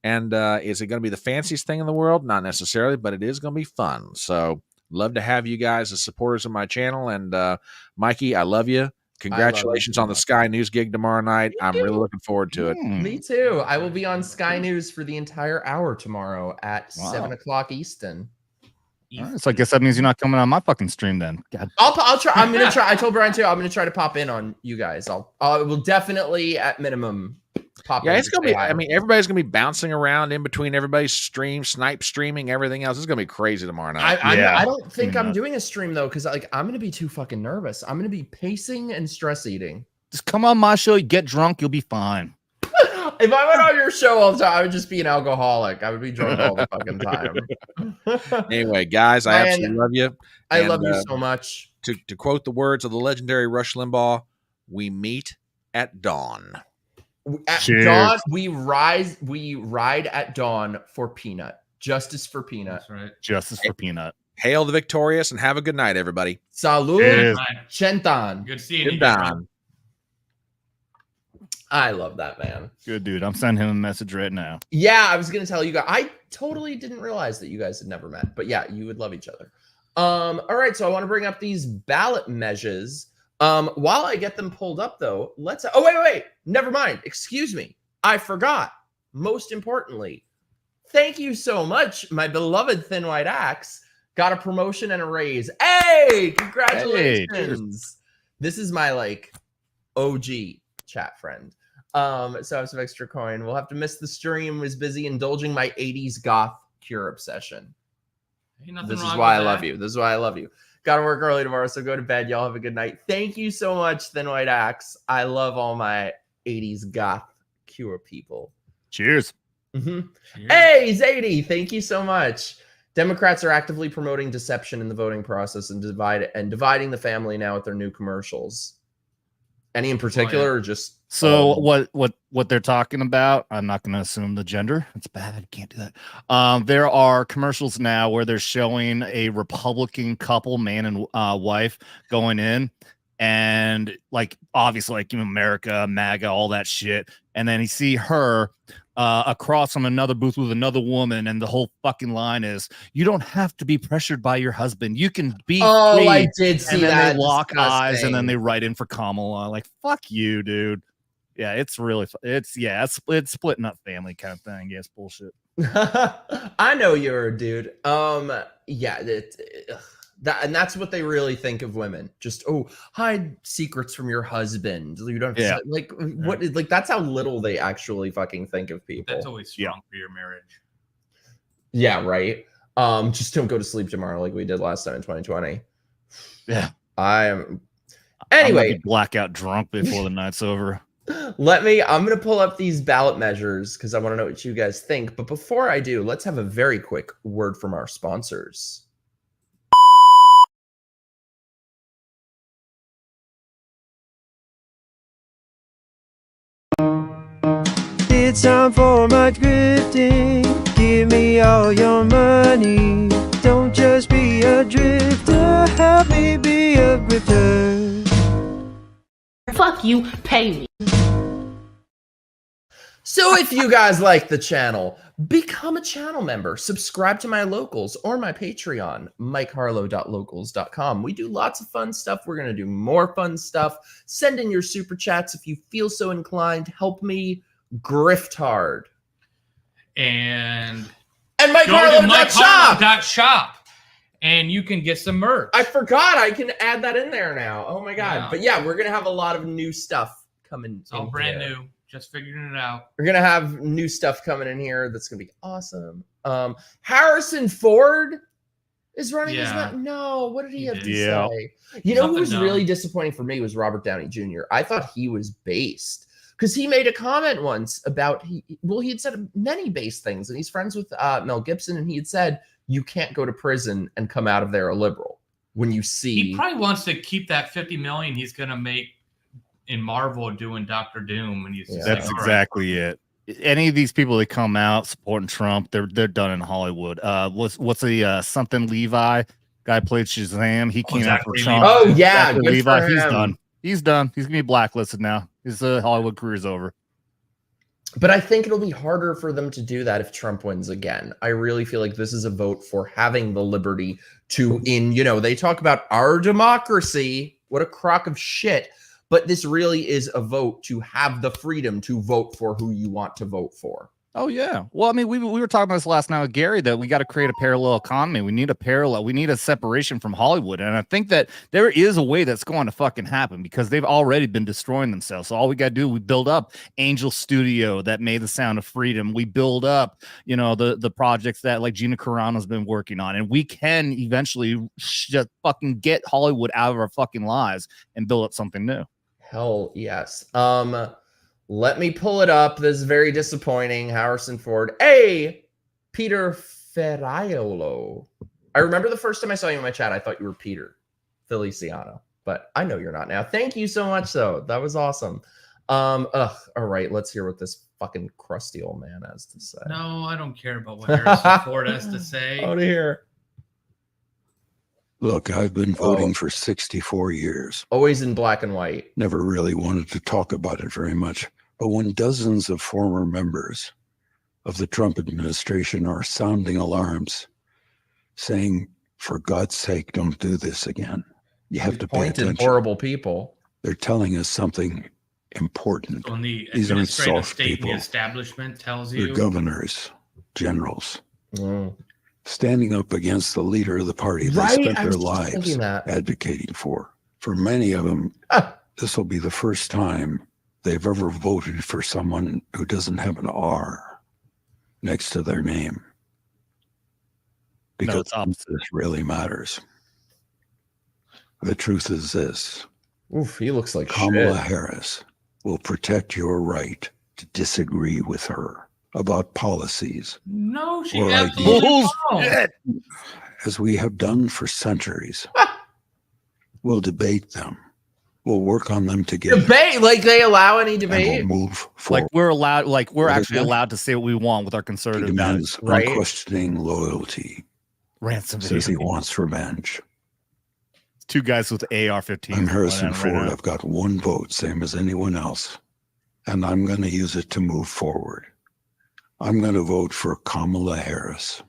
And is it going to be the fanciest thing in the world? Not necessarily, but it is going to be fun. So love to have you guys as supporters of my channel. And Mikey, I love you. Congratulations on the Sky News gig tomorrow night. I'm really looking forward to it. Me too. I will be on Sky News for the entire hour tomorrow at 7 o'clock Eastern. All right, so I guess that means you're not coming on my fucking stream then. God. I'll try. I'm gonna try. I told Brian too. I'm gonna try to pop in on you guys. I will definitely at minimum pop. Yeah, in it's gonna be. I mean, everybody's gonna be bouncing around in between everybody's stream, snipe streaming, everything else. It's gonna be crazy tomorrow night. I don't think I'm doing a stream though, because like I'm gonna be too fucking nervous. I'm gonna be pacing and stress eating. Just come on my show, get drunk, you'll be fine. If I went on your show all the time, I would just be an alcoholic. I would be drunk all the fucking time. Anyway, guys, I absolutely love you. I love you so much. To quote the words of the legendary Rush Limbaugh, we meet at dawn. At dawn, we ride at dawn for Peanut. Justice for Peanut. That's right. Justice for Peanut. Hail the victorious and have a good night, everybody. Salud. Chentan. Good seeing you. Don. I love that man. Good dude. I'm sending him a message right now. Yeah, I was gonna tell you guys. I totally didn't realize that you guys had never met, but yeah, you would love each other. All right, so I want to bring up these ballot measures. While I get them pulled up, though, let's. Oh wait, never mind. Excuse me, I forgot. Most importantly, thank you so much, my beloved Thin White Axe. Got a promotion and a raise. Hey, congratulations! This is my like OG chat friend. So I have some extra coin. We'll have to miss the stream. Was busy indulging my 80s goth cure obsession. This is why I love you. This is why I love you. Gotta work early tomorrow, so go to bed. Y'all have a good night. Thank you so much, Thin White Axe. I love all my 80s goth cure people. Cheers. Cheers. Hey, Zadie, thank you so much. Democrats are actively promoting deception in the voting process and dividing the family now with their new commercials. Any in particular, or just so what they're talking about? I'm not going to assume the gender. It's bad. Can't do that. There are commercials now where they're showing a Republican couple, man and wife, going in, and like obviously like America, MAGA, all that shit, and then you see her across from another booth with another woman, and the whole fucking line is, "You don't have to be pressured by your husband. You can be free." I did see and then that. they lock eyes, and then they write in for Kamala. Like, fuck you, dude. Yeah, it's really it's splitting up family kind of thing. Yeah, it's bullshit. I know you're a dude. Yeah, and that's what they really think of women. Just hide secrets from your husband. You don't have to, like what? Like that's how little they actually fucking think of people. That's always strong for your marriage. Yeah, right. Just don't go to sleep tomorrow like we did last time in 2020. Yeah, I'm blackout drunk before the night's over. I'm gonna pull up these ballot measures because I want to know what you guys think. But before I do, let's have a very quick word from our sponsors. It's time for my grifting. Give me all your money. Don't just be a drifter. Help me be a grifter. Fuck you, pay me. So if you guys like the channel, become a channel member. Subscribe to my locals or my Patreon, mikeharlow.locals.com. We do lots of fun stuff. We're going to do more fun stuff. Send in your super chats if you feel so inclined. Help me grift hard. And MikeHarlow.shop. And you can get some merch. I forgot I can add that in there now. Oh my God. Yeah. But yeah, we're going to have a lot of new stuff coming. It's all brand new. Just figuring it out. We're gonna have new stuff coming in here that's gonna be awesome. Harrison Ford is running his mouth. No, what did he have to say? You know who was really disappointing for me was Robert Downey Jr. I thought he was based because he made a comment once about he had said many based things, and he's friends with Mel Gibson, and he had said you can't go to prison and come out of there a liberal. When you see, he probably wants to keep that $50 million he's gonna make in Marvel doing Doctor Doom, and he's that's exactly it. any of these people that come out supporting Trump, they're done in Hollywood. What's the something Levi guy played Shazam? He came out for Zachary Trump. Oh yeah, Zachary good Levi, for he's him. done. He's done. He's gonna be blacklisted now. His Hollywood career's over. But I think it'll be harder for them to do that if Trump wins again. I really feel like this is a vote for having the liberty to, they talk about our democracy. What a crock of shit. But this really is a vote to have the freedom to vote for who you want to vote for. Oh yeah. Well, I mean, we were talking about this last night with Gary that we got to create a parallel economy. We need a separation from Hollywood. And I think that there is a way that's going to fucking happen because they've already been destroying themselves. So all we got to do, we build up Angel Studio that made the Sound of Freedom. We build up, the projects that like Gina Carano's been working on. And we can eventually just fucking get Hollywood out of our fucking lives and build up something new. Hell yes. Let me pull it up. This is very disappointing. Harrison Ford. Hey, Peter Ferraiolo. I remember the first time I saw you in my chat, I thought you were Peter Feliciano, but I know you're not now. Thank you so much, though. That was awesome. All right, let's hear what this fucking crusty old man has to say. No, I don't care about what Harrison Ford has to say. Oh, to hear. Look, I've been voting for 64 years. Always in black and white. Never really wanted to talk about it very much. But when dozens of former members of the Trump administration are sounding alarms, saying, for God's sake, don't do this again. You have to pay attention. Horrible people. They're telling us something important. When the These aren't administrative soft state people. and the establishment tells They're you. governors, generals, standing up against the leader of the party they spent their lives advocating for. For many of them, this will be the first time they've ever voted for someone who doesn't have an R next to their name. Because this really matters. The truth is this. Oof, he looks like Kamala shit. Harris will protect your right to disagree with her about policies. No, she or absolutely ideas, won't. as we have done for centuries. We'll debate them. We'll work on them together. Debate? Like they allow any And debate? we'll move forward. Like we're allowed, like we're What is actually that? allowed to say what we want with our conservative He demands values, right? unquestioning loyalty. Ransom Says he video. wants revenge. Two guys with AR-15s. I'm Harrison right Ford. now. I've got one vote, same as anyone else. And I'm going to use it to move forward. I'm going to vote for Kamala Harris.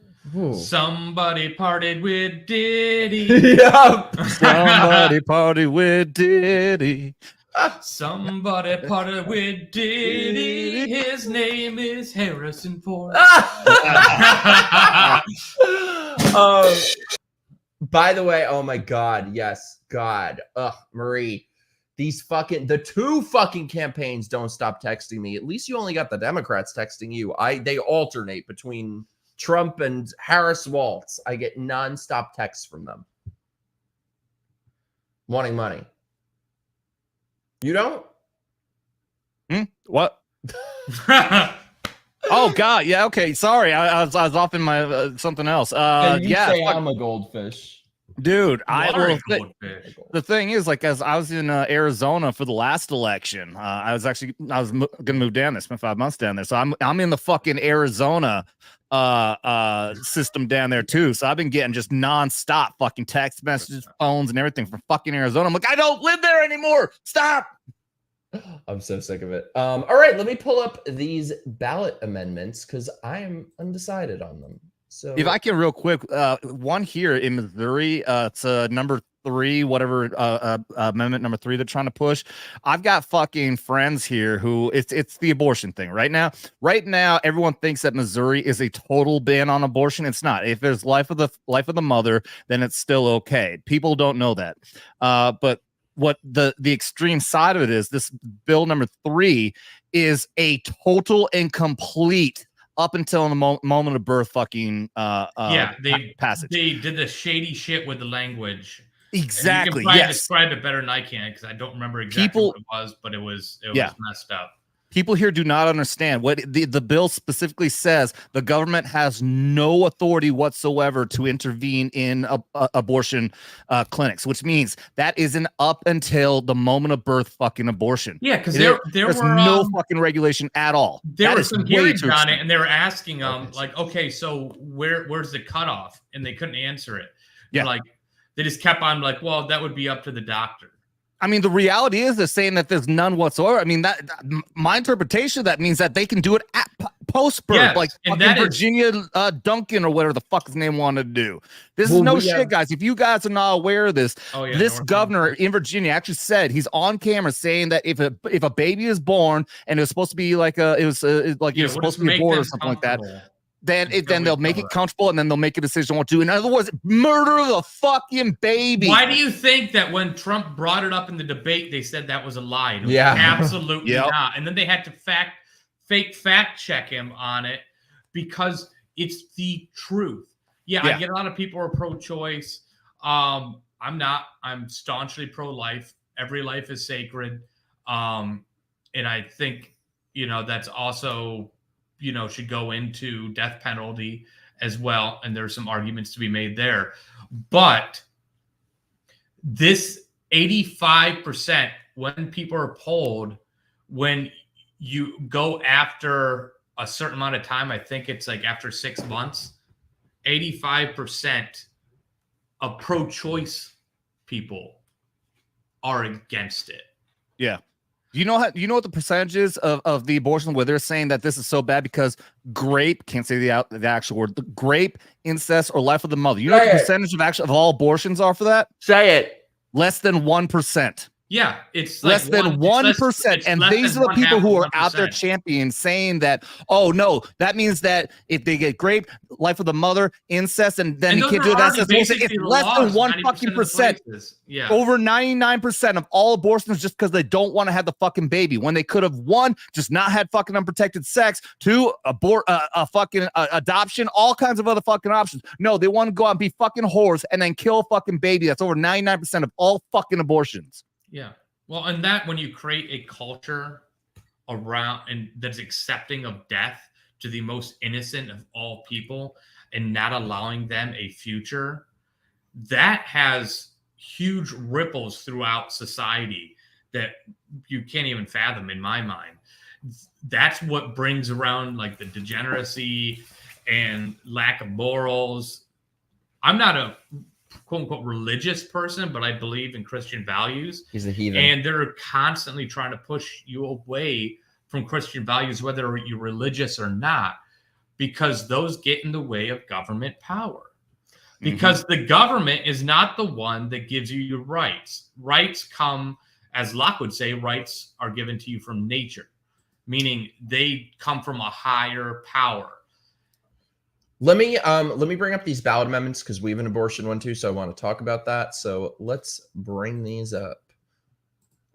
Somebody partied with Diddy. Yup. Somebody party with Diddy. Somebody partied with Diddy. His name is Harrison Ford. By the way, oh my God, yes, God, Marie, the two fucking campaigns don't stop texting me. At least you only got the Democrats texting you. They alternate between Trump and Harris Waltz. I get nonstop texts from them wanting money. You don't? What? Oh God, yeah, okay. Sorry, I was off in my something else. Yeah, say I'm a goldfish, dude. The thing is, like, as I was in Arizona for the last election, I was gonna move down there, spent 5 months down there, so I'm in the fucking Arizona system down there too. So I've been getting just nonstop fucking text messages, phones, and everything from fucking Arizona. I'm like, I don't live there anymore. Stop. I'm so sick of it. All right, let me pull up these ballot amendments because I am undecided on them. So if I can real quick, one here in Missouri, it's number 3, whatever amendment number 3 they're trying to push. I've got fucking friends here who it's the abortion thing right now. Right now, everyone thinks that Missouri is a total ban on abortion. It's not. If there's life of the mother, then it's still okay. People don't know that. But what the extreme side of it is, this bill number 3 is a total and complete up until the moment of birth fucking passage. They did the shady shit with the language. Exactly. And you can probably yes. describe it better than I can because I don't remember exactly what it was, but it was messed up. People here do not understand what the bill specifically says. The government has no authority whatsoever to intervene in abortion clinics, which means that is an up until the moment of birth fucking abortion. Yeah, because there's were no fucking regulation at all. There That were is some way hearings too on it, extreme. and they were asking them like, okay, so where's the cutoff? And they couldn't answer it. Yeah. Like they just kept on like, well, that would be up to the doctor. I mean, the reality is they're saying that there's none whatsoever. I mean, that my interpretation of that means that they can do it at post birth, Yes, like and fucking that is- Virginia Duncan or whatever the fuck his name wanted to do. This is no shit, guys. If you guys are not aware of this, this North governor in Virginia actually said he's on camera saying that if a baby is born and it was supposed to be like it was supposed to be a board or something like that. Then they'll make it comfortable and then they'll make a decision on what to do. In other words, murder the fucking baby. Why do you think that when Trump brought it up in the debate, they said that was a lie? It was Yeah. absolutely Yep. not. And then they had to fake fact check him on it because it's the truth. Yeah, I get a lot of people are pro-choice. I'm not. I'm staunchly pro-life. Every life is sacred. And I think, that's also, should go into death penalty as well. And there's some arguments to be made there. But this 85%, when people are polled, when you go after a certain amount of time, I think it's like after 6 months, 85% of pro-choice people are against it. Yeah. You know what the percentage is of the abortion where they're saying that this is so bad because can't say the actual word, the grape, incest, or life of the mother. You know what the percentage of all abortions are for that? Say it. Less than 1%. Yeah, it's less than 1%. And these are the people who are out there championing, saying that, oh no, that means that if they get grape, life of the mother, incest, and then you can't do that. It's less than 1 fucking percent. Yeah. Over 99% of all abortions just because they don't want to have the fucking baby. When they could have, 1, just not had fucking unprotected sex, 2, abort fucking adoption, all kinds of other fucking options. No, they want to go out and be fucking whores and then kill a fucking baby. That's over 99% of all fucking abortions. Yeah. Well, and that when you create a culture around and that's accepting of death to the most innocent of all people and not allowing them a future, that has huge ripples throughout society that you can't even fathom in my mind. That's what brings around like the degeneracy and lack of morals. I'm not a quote unquote religious person, but I believe in Christian values. He's a heathen. And they're constantly trying to push you away from Christian values, whether you're religious or not, because those get in the way of government power. Because the government is not the one that gives you your rights. Rights come, as Locke would say, rights are given to you from nature, meaning they come from a higher power. Let me bring up these ballot amendments because we have an abortion one too, so I want to talk about that. So let's bring these up.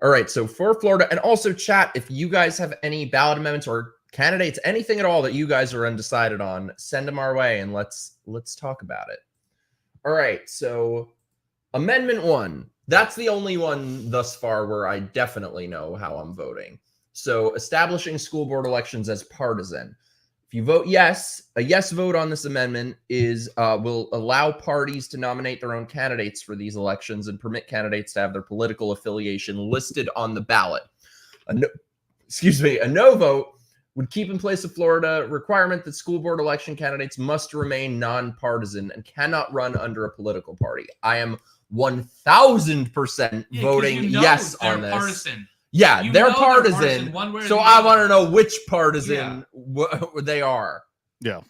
All right, so for Florida, and also chat, if you guys have any ballot amendments or candidates, anything at all that you guys are undecided on, send them our way and let's talk about it. All right, so Amendment 1. That's the only one thus far where I definitely know how I'm voting. So establishing school board elections as partisan. If you vote yes, a yes vote on this amendment will allow parties to nominate their own candidates for these elections and permit candidates to have their political affiliation listed on the ballot. A no vote would keep in place a Florida requirement that school board election candidates must remain nonpartisan and cannot run under a political party. I am 1,000% voting yes on this. Partisan. Yeah, they're partisan. So I want to know which partisan they are. Yeah,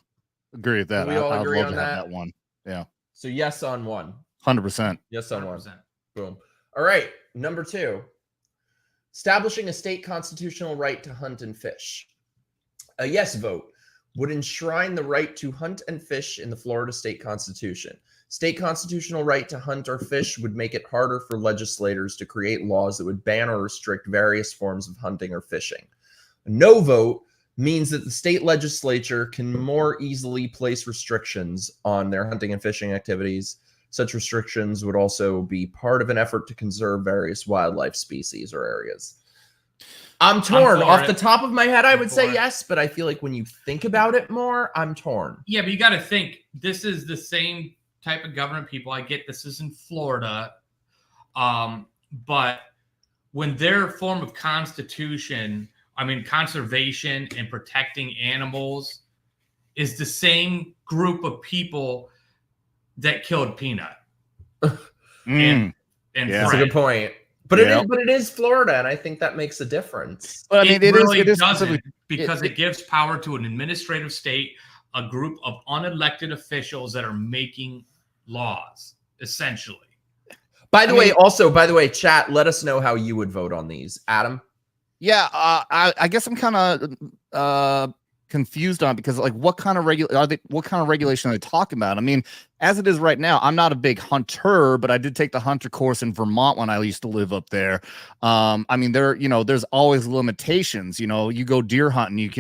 agree with that. We all I'd agree love on to have that? that one. Yeah, So yes on 1. 100%. Yes on 1. 100%. Boom. All right, number 2. Establishing a state constitutional right to hunt and fish. A yes vote would enshrine the right to hunt and fish in the Florida state constitution. State constitutional right to hunt or fish would make it harder for legislators to create laws that would ban or restrict various forms of hunting or fishing. A no vote means that the state legislature can more easily place restrictions on their hunting and fishing activities. Such restrictions would also be part of an effort to conserve various wildlife species or areas. I'm torn. for Off it. the top of my head, I would say it. yes, but I feel like when you think about it more, I'm torn. Yeah, but you got to think this is the same type of government people. I get this is in Florida, but when their form of constitution, I mean conservation and protecting animals, is the same group of people that killed Peanut. And That's a good point. But it is Florida, and I think that makes a difference. Well, I mean, it really is doesn't, because it gives power to an administrative state, a group of unelected officials that are making laws, essentially. By the way, chat, let us know how you would vote on these. Adam? Yeah, I guess I'm kind of confused on, because like what kind of regulation are they talking about? I mean, as it is right now, I'm not a big hunter, but I did take the hunter course in Vermont when I used to live up there. I mean, there's always limitations. You go deer hunting, you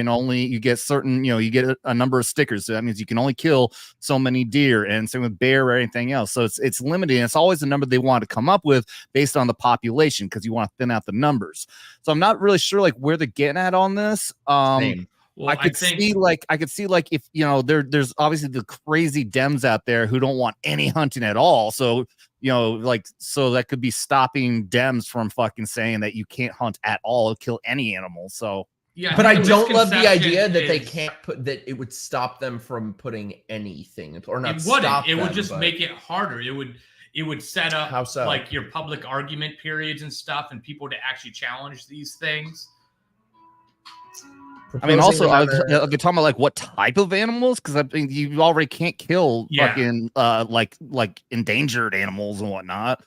get certain, you get a number of stickers. So that means you can only kill so many deer, and same with bear or anything else. So it's limited. And it's always the number they want to come up with based on the population, because you want to thin out the numbers. So I'm not really sure like where they're getting at on this. Same. Well, I could see like if there's obviously the crazy Dems out there who don't want any hunting at all. So so that could be stopping Dems from fucking saying that you can't hunt at all, kill any animal. So yeah, but I don't love the idea that they can't put that. It would stop them from putting anything, or not. It wouldn't. Stop It would them, just but make it harder. It would set up How so? like your public argument periods and stuff, and people to actually challenge these things. I mean, also, are they talking about like what type of animals? Because I mean, you already can't kill fucking like endangered animals and whatnot.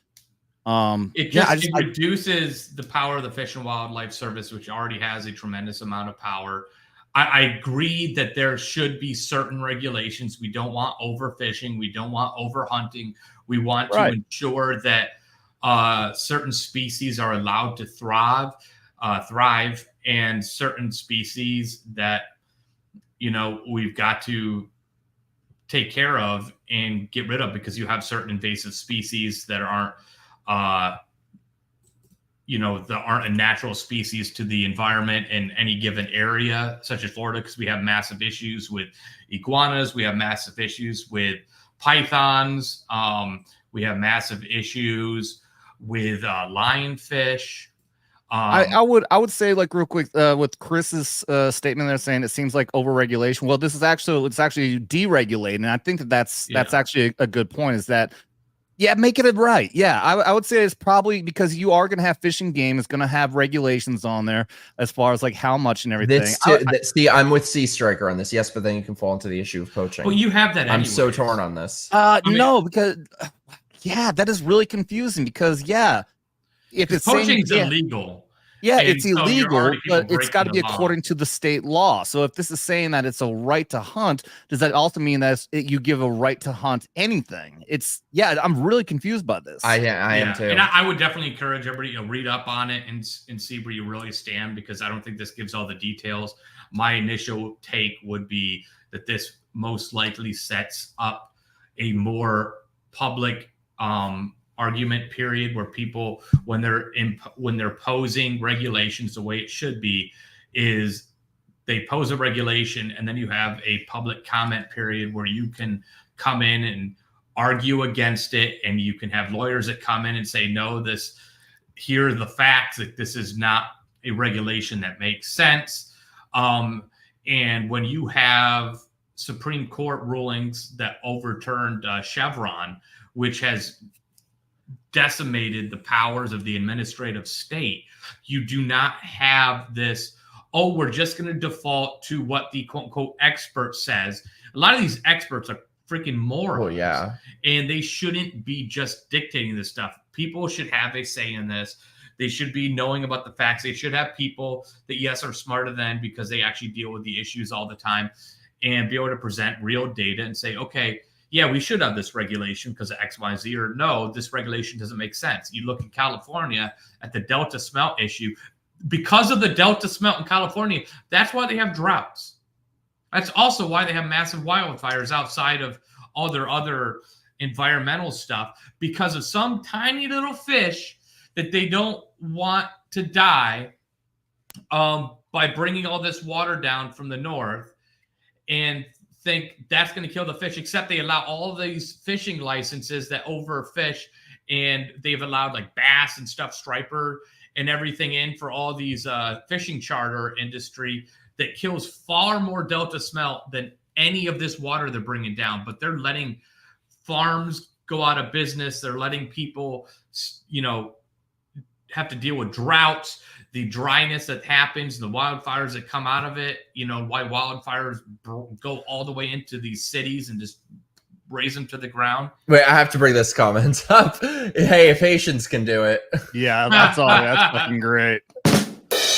It reduces the power of the Fish and Wildlife Service, which already has a tremendous amount of power. I agree that there should be certain regulations. We don't want overfishing. We don't want overhunting. We want to ensure that certain species are allowed to thrive, and certain species that we've got to take care of and get rid of, because you have certain invasive species that aren't that aren't a natural species to the environment in any given area, such as Florida, because we have massive issues with iguanas, we have massive issues with pythons, we have massive issues with lionfish. I would say, like, real quick, with Chris's statement there saying it seems like overregulation. Well, it's actually deregulating, and I think that's actually a good point. Is that make it right? Yeah, I would say it's probably because you are going to have fishing game. It's going to have regulations on there as far as like how much and everything. See, I'm with Sea Striker on this. Yes, but then you can fall into the issue of poaching. Well, you have that. I'm so torn on this. No, because that is really confusing. Because if it's poaching is illegal. Yeah, and it's illegal, but it's got to be law. according to the state law. So if this is saying that it's a right to hunt, does that also mean that you give a right to hunt anything? I'm really confused by this. I am too. And I would definitely encourage everybody to read up on it and see where you really stand, because I don't think this gives all the details. My initial take would be that this most likely sets up a more public argument period, where people, when they're posing regulations, the way it should be is they pose a regulation, and then you have a public comment period where you can come in and argue against it, and you can have lawyers that come in and say, no, here are the facts, that this is not a regulation that makes sense. And when you have Supreme Court rulings that overturned Chevron, which has decimated the powers of the administrative state, you do not have this, we're just going to default to what the quote unquote expert says. A lot of these experts are freaking morons. And they shouldn't be just dictating this stuff. People should have a say in this. They should be knowing about the facts. They should have people that, are smarter than, because they actually deal with the issues all the time, and be able to present real data and say, okay, we should have this regulation because of X, Y, Z, or no, this regulation doesn't make sense. You look in California at the Delta smelt issue. Because of the Delta smelt in California, that's why they have droughts. That's also why they have massive wildfires outside of all their other environmental stuff, because of some tiny little fish that they don't want to die by bringing all this water down from the north, and think that's going to kill the fish, except they allow all these fishing licenses that overfish, and they've allowed like bass and stuff, striper and everything in for all these fishing charter industry that kills far more Delta smelt than any of this water they're bringing down. But they're letting farms go out of business. They're letting people, you know, have to deal with droughts, the dryness that happens, the wildfires that come out of it, you know, why wildfires go all the way into these cities and just raise them to the ground. Wait, I have to bring this comment up. Hey, if Haitians can do it. Yeah, that's all. That's fucking great.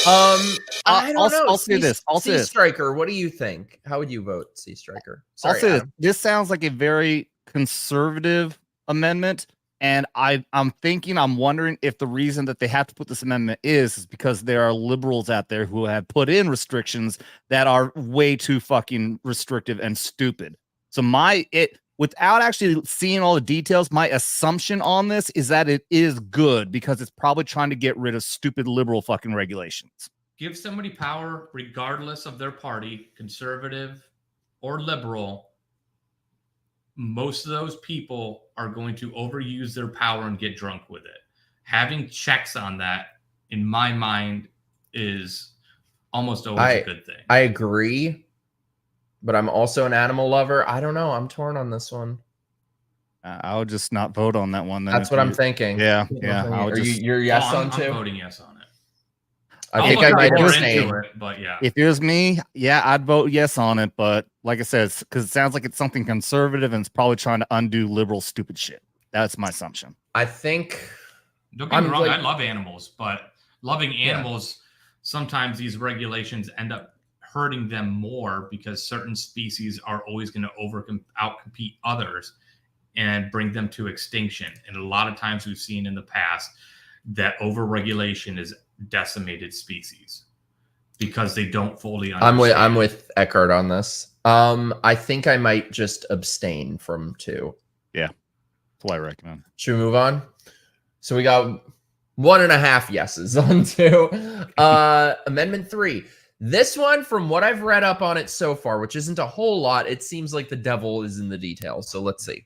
I don't know. I'll say this. I'll say Sea this. Striker, what do you think? How would you vote, Sea Striker? I'll Sorry, say this. Adam. This sounds like a very conservative amendment. And I'm wondering if the reason that they have to put this amendment is because there are liberals out there who have put in restrictions that are way too fucking restrictive and stupid. So without actually seeing all the details, my assumption on this is that it is good because it's probably trying to get rid of stupid liberal fucking regulations. Give somebody power regardless of their party, conservative or liberal. Most of those people are going to overuse their power and get drunk with it. Having checks on that, in my mind, is almost always a good thing. I agree, but I'm also an animal lover. I don't know. I'm torn on this one. I would just not vote on that one. Then That's what I'm thinking. Yeah, That's yeah. what I'm I would thinking. just, You're yes I'm on too? voting yes on it. I think I might abstain. But yeah. If it was me, yeah, I'd vote yes on it. But like I said, because it sounds like it's something conservative and it's probably trying to undo liberal stupid shit. That's my assumption. I think. Don't get me wrong, I love animals, but loving animals, sometimes these regulations end up hurting them more because certain species are always going to outcompete others and bring them to extinction. And a lot of times we've seen in the past that overregulation is decimated species because they don't fully understand. I'm with Eckhart on this. I think I might just abstain from 2. Yeah, that's what I recommend. Should we move on? So we got 1.5 yeses on 2. Amendment 3. This one, from what I've read up on it so far, which isn't a whole lot, it seems like the devil is in the details. So let's see.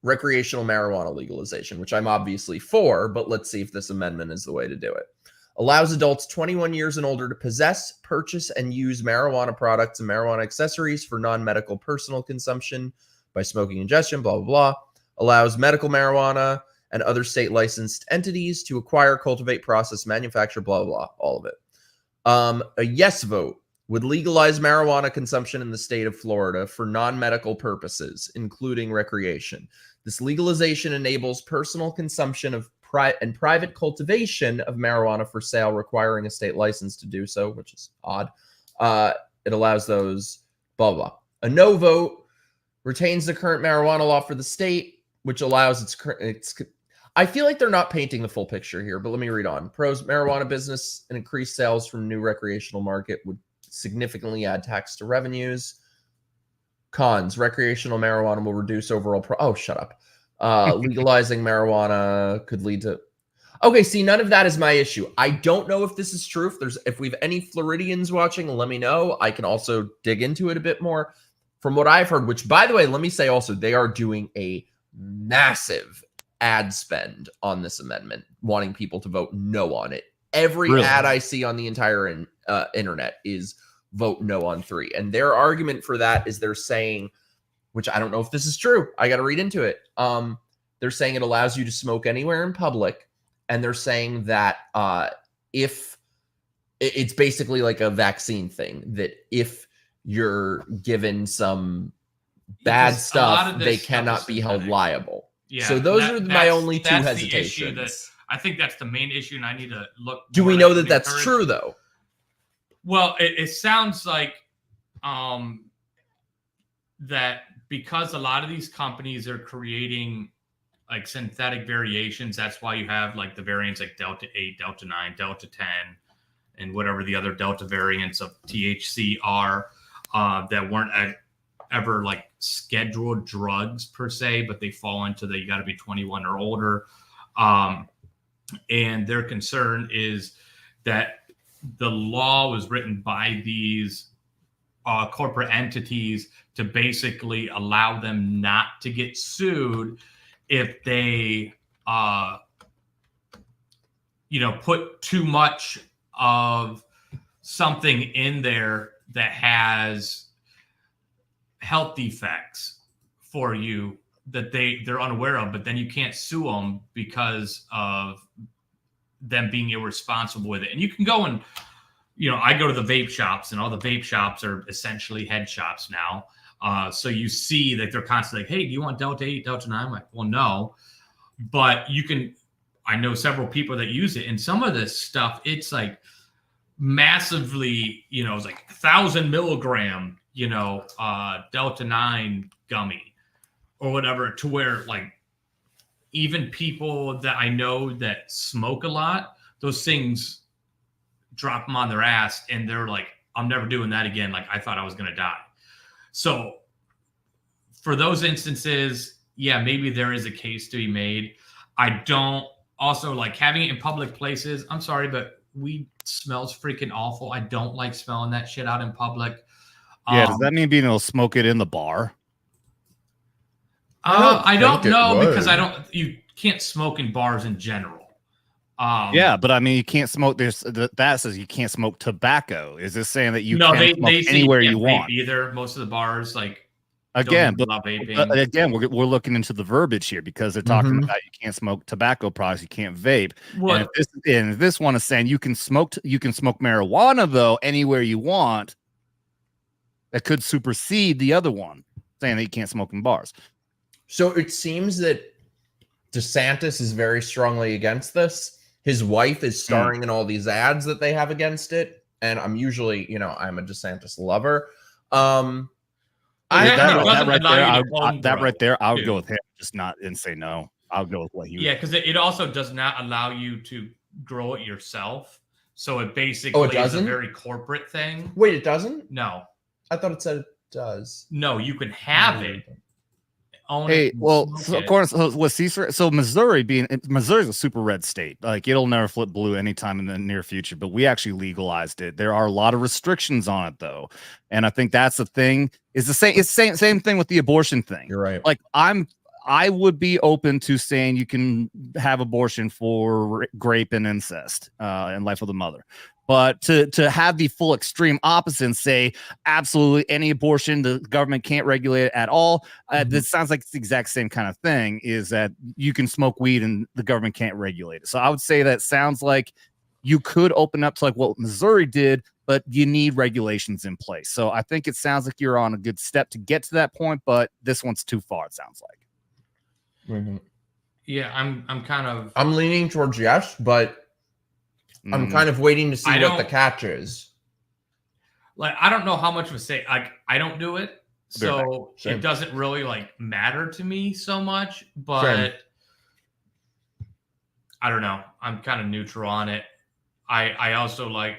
Recreational marijuana legalization, which I'm obviously for, but let's see if this amendment is the way to do it. Allows adults 21 years and older to possess, purchase, and use marijuana products and marijuana accessories for non-medical personal consumption by smoking ingestion, blah, blah, blah. Allows medical marijuana and other state licensed entities to acquire, cultivate, process, manufacture, blah, blah, blah, all of it. A yes vote would legalize marijuana consumption in the state of Florida for non-medical purposes, including recreation. This legalization enables personal consumption of and private cultivation of marijuana for sale, requiring a state license to do so, which is odd. It allows those, blah, blah. A no vote retains the current marijuana law for the state, which allows its I feel like they're not painting the full picture here, but let me read on. Pros, marijuana business and increased sales from new recreational market would significantly add tax to revenues. Cons, recreational marijuana will reduce overall oh, shut up. Legalizing marijuana could lead to okay, see, none of that is my issue. I don't know if this is true. If we have any Floridians watching, let me know. I can also dig into it a bit more. From what I've heard, which by the way, let me say also, they are doing a massive ad spend on this amendment, wanting people to vote no on it. Every ad I see on the entire internet is vote no on 3. And their argument for that is they're saying, which I don't know if this is true. I got to read into it. They're saying it allows you to smoke anywhere in public. And they're saying that if it's basically like a vaccine thing, that if you're given some bad stuff, they cannot be held liable. Yeah, so those are my only 2 hesitations. The issue I think that's the main issue, and I need to look. Do we know that that's true, though? Well, it sounds like that because a lot of these companies are creating like synthetic variations. That's why you have like the variants like Delta 8, Delta 9, Delta 10, and whatever the other Delta variants of THC are that weren't ever like scheduled drugs per se, but they fall into the you got to be 21 or older. And their concern is that the law was written by these corporate entities to basically allow them not to get sued if they, put too much of something in there that has health defects for you that they're unaware of, but then you can't sue them because of them being irresponsible with it. And you can go and, I go to the vape shops, and all the vape shops are essentially head shops now. So you see that they're constantly like, hey, do you want Delta 8, Delta 9? I'm like, well, no. But I know several people that use it, and some of this stuff, it's like massively, it's like 1,000 milligram, Delta 9 gummy or whatever, to where like even people that I know that smoke a lot, those things drop them on their ass and they're like, I'm never doing that again. Like, I thought I was going to die. So for those instances, yeah, maybe there is a case to be made. I don't also like having it in public places. I'm sorry, but weed smells freaking awful. I don't like smelling that shit out in public. Yeah, does that mean being able to smoke it in the bar? I don't know, because you can't smoke in bars in general. Yeah, but I mean, you can't smoke. That says you can't smoke tobacco. Is this saying that you can't smoke anywhere you want? Either most of the bars, like, again, but again, we're looking into the verbiage here, because they're talking about you can't smoke tobacco products, you can't vape. And if this one is saying you can smoke marijuana though anywhere you want, that could supersede the other one saying that you can't smoke in bars. So it seems that DeSantis is very strongly against this. His wife is starring in all these ads that they have against it. And I'm usually, I'm a DeSantis lover. That right there, I would go with him, just not and say no. I'll go with what he. Yeah, because it also does not allow you to grow it yourself. So it basically is a very corporate thing. Wait, it doesn't? No. I thought it said it does. No, you can have it. Hey, well, so of course, so Missouri's a super red state. Like, it'll never flip blue anytime in the near future, but we actually legalized it. There are a lot of restrictions on it though. And I think that's the thing. It's the same thing with the abortion thing. You're right. Like, I would be open to saying you can have abortion for rape and incest and life of the mother. But to have the full extreme opposite and say absolutely any abortion, the government can't regulate it at all. This sounds like it's the exact same kind of thing, is that you can smoke weed and the government can't regulate it. So I would say that sounds like you could open up to like what Missouri did, but you need regulations in place. So I think it sounds like you're on a good step to get to that point, but this one's too far, it sounds like. Yeah, I'm leaning towards yes, but I'm kind of waiting to see what the catch is. Like, I don't know how much of a say. Like, I don't do it, so it doesn't really like matter to me so much. But I don't know. I'm kind of neutral on it. I also like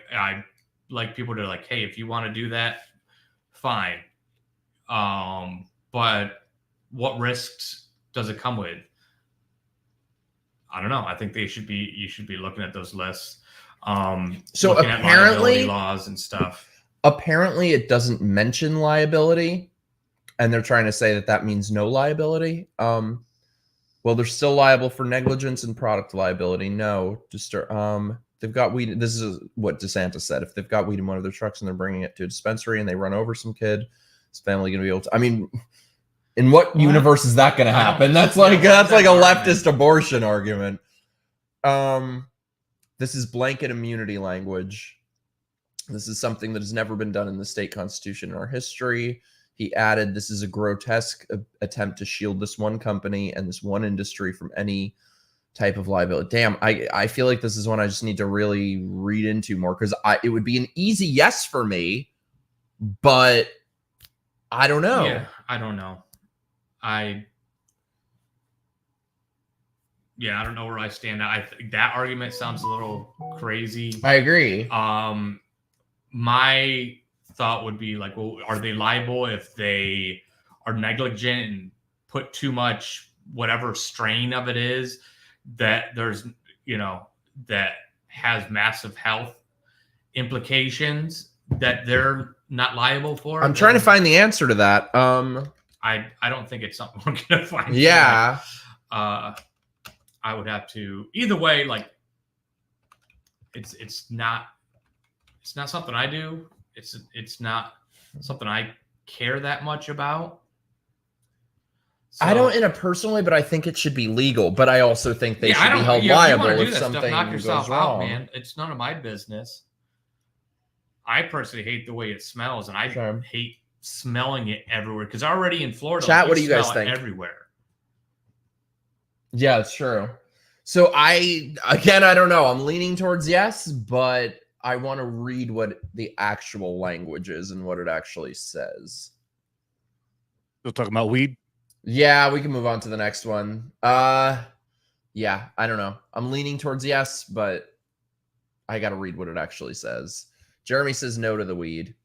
people to like, hey, if you want to do that, fine. But what risks does it come with? I don't know. I think you should be looking at those lists. So apparently laws and stuff. Apparently it doesn't mention liability, and they're trying to say that means no liability. Well, they're still liable for negligence and product liability. No, they've got weed. This is what DeSantis said. If they've got weed in one of their trucks and they're bringing it to a dispensary and they run over some kid, his family going to be able to, I mean, in what universe is that going to happen? That's like a leftist abortion argument. This is blanket immunity language. This is something that has never been done in the state constitution in our history. He added, this is a grotesque attempt to shield this one company and this one industry from any type of liability. Damn, I feel like this is one I just need to really read into more, because it would be an easy yes for me, but I don't know. Yeah, I don't know. I don't know where I stand. I think that argument sounds a little crazy. I agree. My thought would be like, well, are they liable if they are negligent and put too much whatever strain of it is that there's, that has massive health implications that they're not liable for. I'm trying to find the answer to that. I don't think it's something we're gonna find. Yeah. Tonight. I would have to either way. Like, it's not something I do. It's not something I care that much about. So, I don't in a personal way, but I think it should be legal. But I also think they should be held liable if something knock yourself goes wrong. out, man. It's none of my business. I personally hate the way it smells, and I hate smelling it everywhere. Because already in Florida, Chat, what do you guys think? Everywhere. Yeah, it's true. So I don't know. I'm leaning towards yes, but I want to read what the actual language is and what it actually says. We're talking about weed. Yeah, we can move on to the next one. Yeah, I don't know. I'm leaning towards yes, but I got to read what it actually says. Jeremy says no to the weed.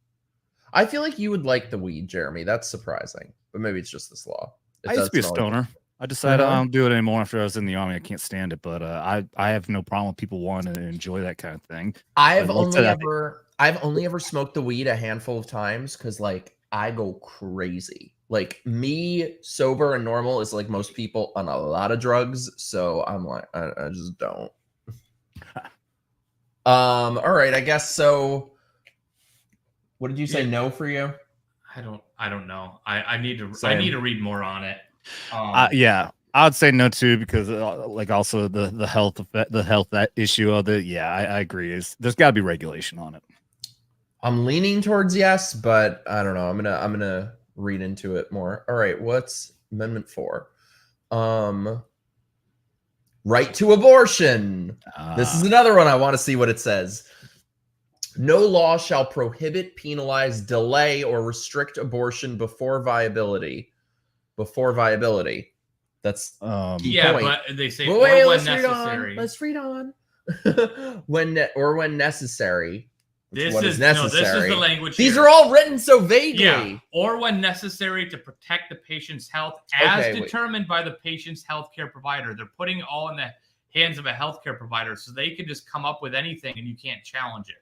I feel like you would like the weed, Jeremy. That's surprising, but maybe it's just this law. I used to be a stoner. I decided I don't do it anymore after I was in the army. I can't stand it, but I have no problem with people wanting to enjoy that kind of thing. I've only ever smoked the weed a handful of times because like I go crazy. Like me sober and normal is like most people on a lot of drugs, so I'm like I just don't. All right, I guess so. What did you say? No for you? I don't know. I need to read more on it. Yeah, I'd say no too because like also the health that issue of it. Yeah, I agree. There's got to be regulation on it. I'm leaning towards yes, but I don't know. I'm gonna read into it more. All right, what's Amendment 4? Right to abortion. This is another one. I want to see what it says. No law shall prohibit, penalize, delay, or restrict abortion before viability. Before viability. That's yeah, point. but they say wait, when let's necessary. read on. when necessary. This what is necessary. No, this is the language. These here. are all written so vaguely. Yeah, or when necessary to protect the patient's health as determined by the patient's healthcare provider. They're putting it all in the hands of a healthcare provider, so they can just come up with anything and you can't challenge it.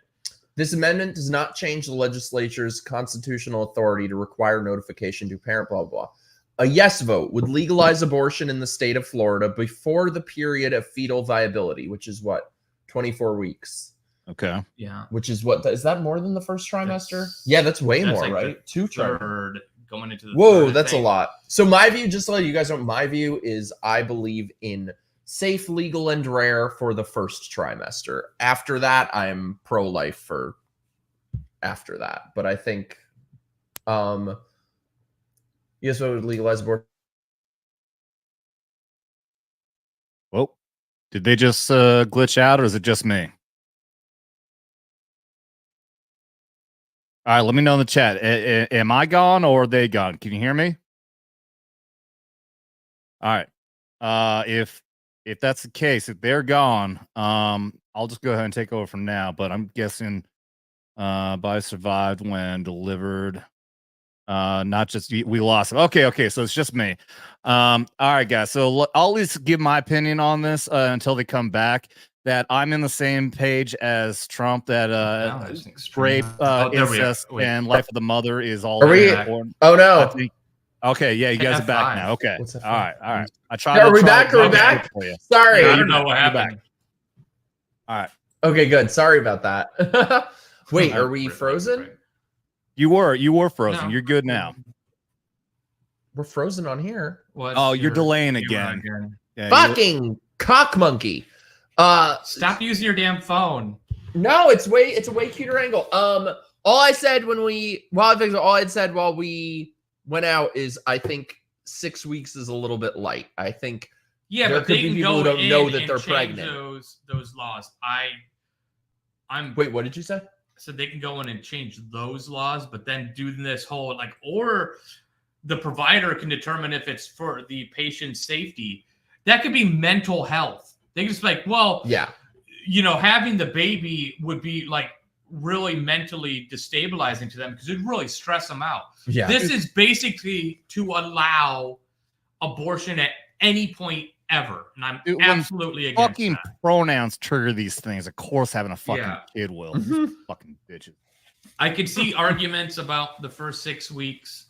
This amendment does not change the legislature's constitutional authority to require notification to parent, blah, blah, blah. A yes vote would legalize abortion in the state of Florida before the period of fetal viability, which is what? 24 weeks. Okay. Yeah. Which is what? Is that more than the first trimester? Yeah, that's way more, like right? Two third going into the Whoa, third, that's a lot. So my view, just to let you guys know, my view is I believe in safe, legal, and rare for the first trimester. After that, I'm pro-life for after that. But I think yes, I would legalize abortion. Well, did they just glitch out, or is it just me? All right, let me know in the chat. Am I gone or are they gone? Can you hear me? All right. If that's the case, if they're gone, I'll just go ahead and take over from now. But I'm guessing by survived when delivered. Not just we lost him. Okay, so it's just me. All right, guys. So I'll at least give my opinion on this until they come back. That I'm in the same page as Trump. That rape, incest, and life of the mother is all important. Oh no. Okay, yeah, you guys are back now. Okay, all right. I tried. Are we back? Are we back? Sorry, I don't know what happened. All right. Okay, good. Sorry about that. Wait, are we frozen? You were frozen. No. You're good now. We're frozen on here. You're delaying again. Yeah, fucking cock monkey. Stop using your damn phone. No, it's a way cuter angle. All I said while we went out is I think 6 weeks is a little bit light. I think but they can go don't in know that and they're change pregnant. Those laws. Wait, what did you say? So they can go in and change those laws, but then do this whole or the provider can determine if it's for the patient's safety. That could be mental health. They can just having the baby would be like really mentally destabilizing to them because it'd really stress them out. Yeah. This is basically to allow abortion at any point ever, and I'm Dude, when absolutely against fucking that. pronouns trigger these things. Of course, having a fucking Yeah. kid will. Fucking bitches. I could see arguments about the first 6 weeks.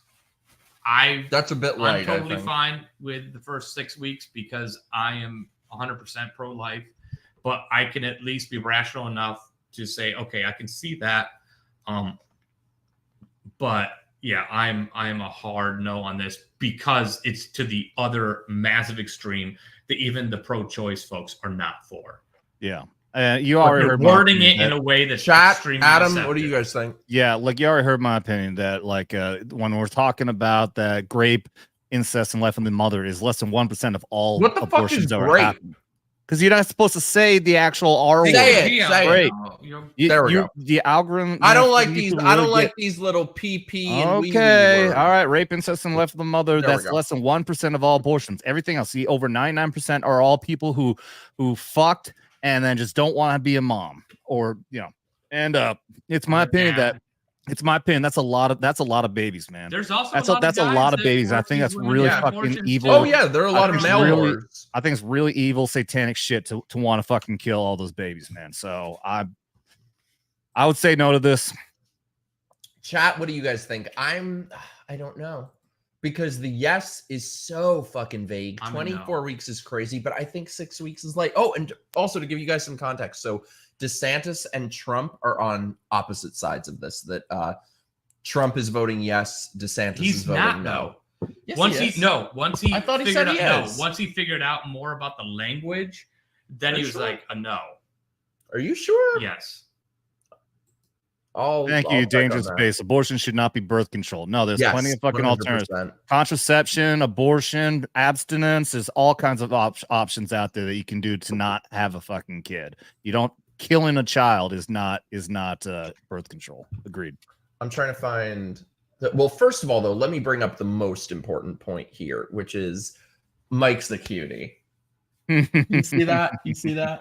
That's a bit light. I'm totally fine with the first 6 weeks because I am 100% pro-life, but I can at least be rational enough to say, okay, I can see that. But yeah, I'm a hard no on this because it's to the other massive extreme that even the pro-choice folks are not for. Yeah. You already heard wording it in a way that's extremely Adam, deceptive. what do you guys think? Yeah, like you already heard my opinion that like when we're talking about that grape, incest, and life of the mother is less than 1% of all What the fuck abortions is that are grape? happening. Because you're not supposed to say the actual R word. Say it. Say Grape. it. There we go. The algorithm. I don't you like need these. to I don't really like get- these little PP and wee Okay, words. all right. Rape, incest, and left of the mother. There we That's go. less than 1% of all abortions. Everything else, see, over 99% are all people who fucked and then just don't want to be a mom, or And it's my opinion that that's a lot of babies, man. There's also that's a lot of a lot guys of that babies. I force think these that's women really to have fucking abortions, evil. too. Oh yeah, there are a lot of male really, whores. I think it's really evil, satanic shit to want to fucking kill all those babies, man. So I would say no to this. Chat, what do you guys think? I don't know. Because the yes is so fucking vague. I'm a 24 weeks is crazy, but I think 6 weeks is light. Oh, and also to give you guys some context. So DeSantis and Trump are on opposite sides of this. That Trump is voting yes, DeSantis is voting not, no. though. Yes, Once he he is. I thought he figured said he out, is. once he figured out more about the language, then Are he you was sure? like a no. Are you sure? Yes. Thank I'll you, check on Dangerous that. Space. Abortion should not be birth control. No, there's Yes, plenty of fucking 100%. alternatives. Contraception, abortion, abstinence. There's all kinds of options out there that you can do to not have a fucking kid. You don't killing a child is not birth control. Agreed. I'm trying to find. Well, first of all, though, let me bring up the most important point here, which is Mike's the cutie. You see that? You see that?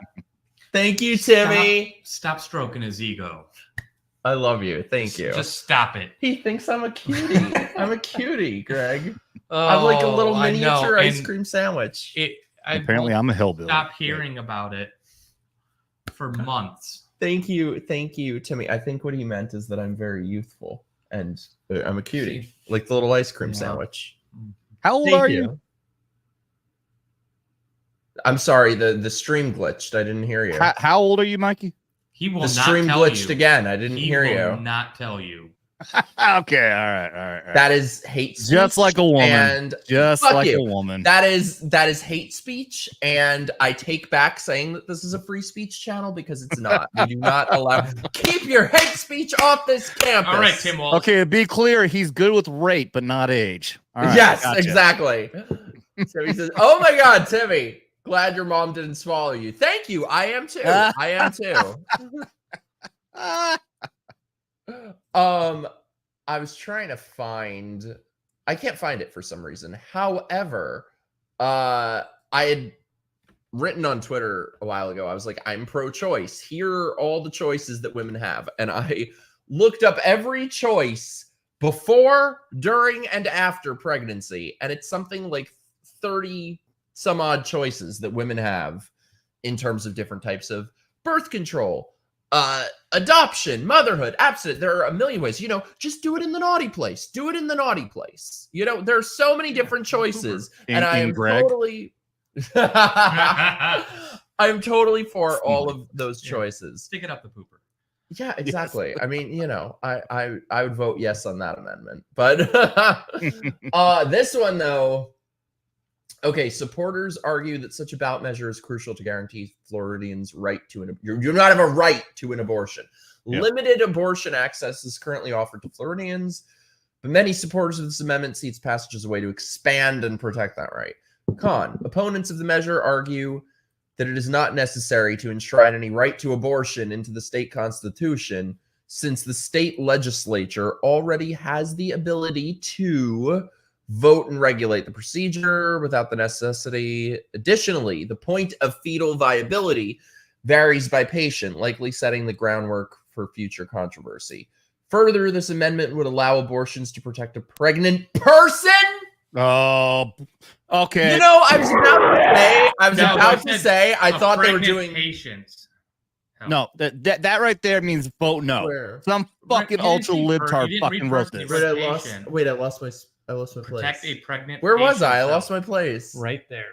Thank you, Timmy. Stop stroking his ego. I love you. Thank you. Just stop it. He thinks I'm a cutie. I'm a cutie, Greg. I'm like a little I know, miniature ice and cream sandwich. Apparently, I'm a hillbilly. Stop hearing about it for months. Thank you, Timmy. I think what he meant is that I'm very youthful and I'm a cutie, like the little ice cream sandwich. How old Thank are you? I'm sorry, the stream glitched. I didn't hear you. How old are you, Mikey? He will The not stream tell glitched you. again. I didn't He hear will you. not tell you. Okay, all right. That is hate speech. Just like a woman. And Just fuck like you. a woman. That is hate speech, and I take back saying that this is a free speech channel because it's not. We do not allow. Keep your hate speech off this campus. All right, Tim Walsh. Okay, to be clear, he's good with rape, but not age. All right, Yes, gotcha. exactly. Timmy says, "Oh my God, Timmy, glad your mom didn't swallow you." Thank you. I am too. I am too. I was trying to find. I can't find it for some reason. However, I had written on Twitter a while ago. I was like, I'm pro-choice. Here are all the choices that women have, and I looked up every choice before, during, and after pregnancy, and it's something like 30 some odd choices that women have in terms of different types of birth control, adoption, motherhood, abstinence. There are a million ways. Just do it in the naughty place. Do it in the naughty place. There are so many different choices, and I am totally I'm totally for all of those choices. Stick it up the pooper. Yeah, exactly. Yes. I mean, I would vote yes on that amendment. But this one, though, okay, supporters argue that such a ballot measure is crucial to guarantee Floridians' right to an you do not have a right to an abortion. Yep. Limited abortion access is currently offered to Floridians, but many supporters of this amendment see its passage as a way to expand and protect that right. Con, opponents of the measure argue that it is not necessary to enshrine any right to abortion into the state constitution, since the state legislature already has the ability to vote and regulate the procedure without the necessity. Additionally, the point of fetal viability varies by patient, likely setting the groundwork for future controversy. Further, this amendment would allow abortions to protect a pregnant person. Oh, okay. You know, I was about to say, I a thought they were pregnant doing. patients. No, that right there means vote no. Where? Some fucking You didn't ultra see libtard you didn't fucking read wrote first, you this. read Wait, I lost my Protect place. a pregnant. Where was I? I patient's lost health. my place. Right there.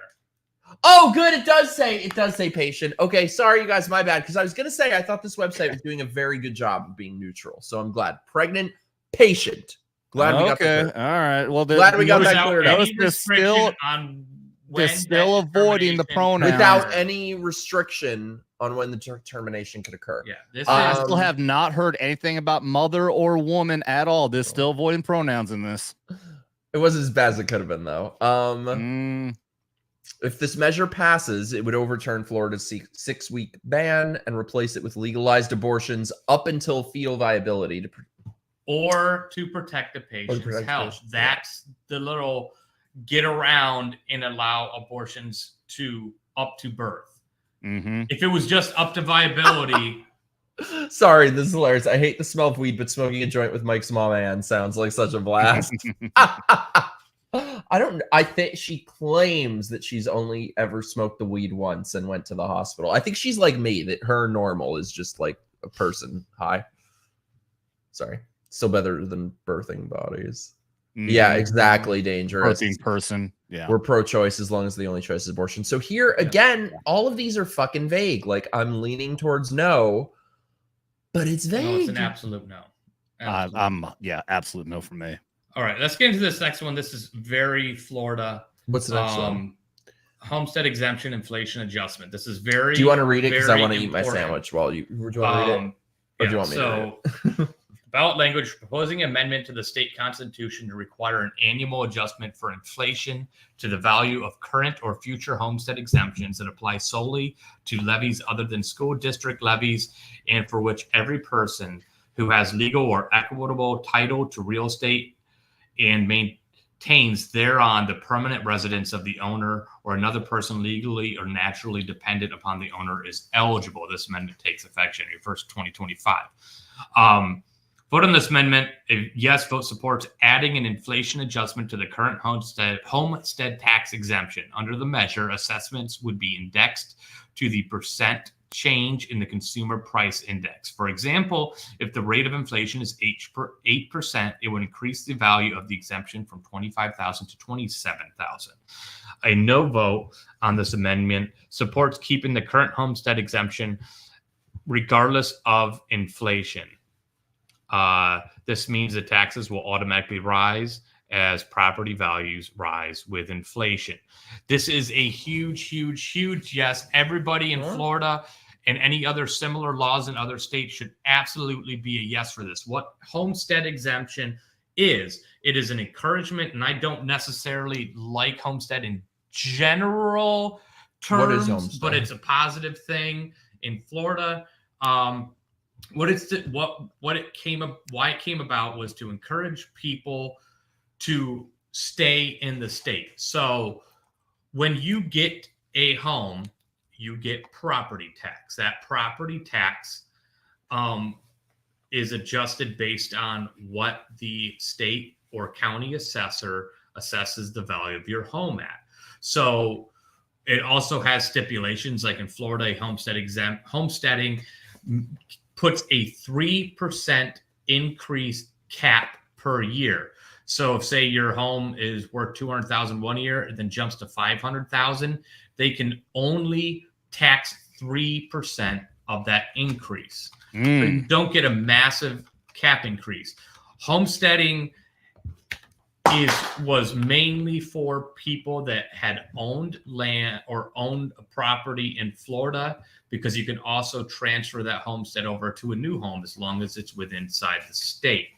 Oh, good. It does say patient. Okay, sorry, you guys. My bad. Because I was gonna say I thought this website was doing a very good job of being neutral. So I'm glad. Pregnant patient. Glad we got that. Okay, all right. Well, Glad we got that Without cleared any up. They're restriction still- on They're when still that avoiding the determination- pronouns. Without any restriction on when the termination could occur. Yeah, this I is still have not heard anything about mother or woman at all. They're still avoiding pronouns in this. It wasn't as bad as it could have been, though. If this measure passes, it would overturn Florida's 6-week ban and replace it with legalized abortions up until fetal viability. or to protect the patient's protect the health. patient, That's the little get around and allow abortions to up to birth. Mm-hmm. If it was just up to viability, Sorry, this is hilarious. I hate the smell of weed, but smoking a joint with Mike's mom and sounds like such a blast. I think she claims that she's only ever smoked the weed once and went to the hospital. I think she's like me, that her normal is just like a person high. Sorry. Still better than birthing bodies. Yeah, exactly. Dangerous. Birthing person. Yeah. We're pro-choice as long as the only choice is abortion. So here again, all of these are fucking vague. Like I'm leaning towards no, but it's vague. no, it's an absolute no. Absolute no for me. All right, let's get into this next one. This is very Florida. What's the next one? Homestead exemption inflation adjustment. This is very. Do you want to read it? Because I very want to eat my important. sandwich while you. Do you want to read it? Or do you want me to read it? Ballot language proposing amendment to the state constitution to require an annual adjustment for inflation to the value of current or future homestead exemptions that apply solely to levies other than school district levies, and for which every person who has legal or equitable title to real estate and maintains thereon the permanent residence of the owner or another person legally or naturally dependent upon the owner is eligible. This amendment takes effect January 1st, 2025. Vote on this amendment. If yes, vote supports adding an inflation adjustment to the current homestead tax exemption. Under the measure, assessments would be indexed to the percent change in the consumer price index. For example, if the rate of inflation is 8%, it would increase the value of the exemption from $25,000 to $27,000. A no vote on this amendment supports keeping the current homestead exemption regardless of inflation. This means that taxes will automatically rise as property values rise with inflation. This is a huge, huge, huge yes. Everybody in Florida and any other similar laws in other states should absolutely be a yes for this. What homestead exemption is, it is an encouragement, and I don't necessarily like homestead in general terms, but it's a positive thing in Florida. Why it came about was to encourage people to stay in the state. So when you get a home, you get property tax. That property tax is adjusted based on what the state or county assessor assesses the value of your home at. So it also has stipulations, like in Florida, homesteading puts a 3% increase cap per year. So if, say, your home is worth $200,000 one year and then jumps to $500,000, they can only tax 3% of that increase. So you don't get a massive cap increase. Homesteading was mainly for people that had owned land or owned a property in Florida, because you can also transfer that homestead over to a new home as long as it's inside the state.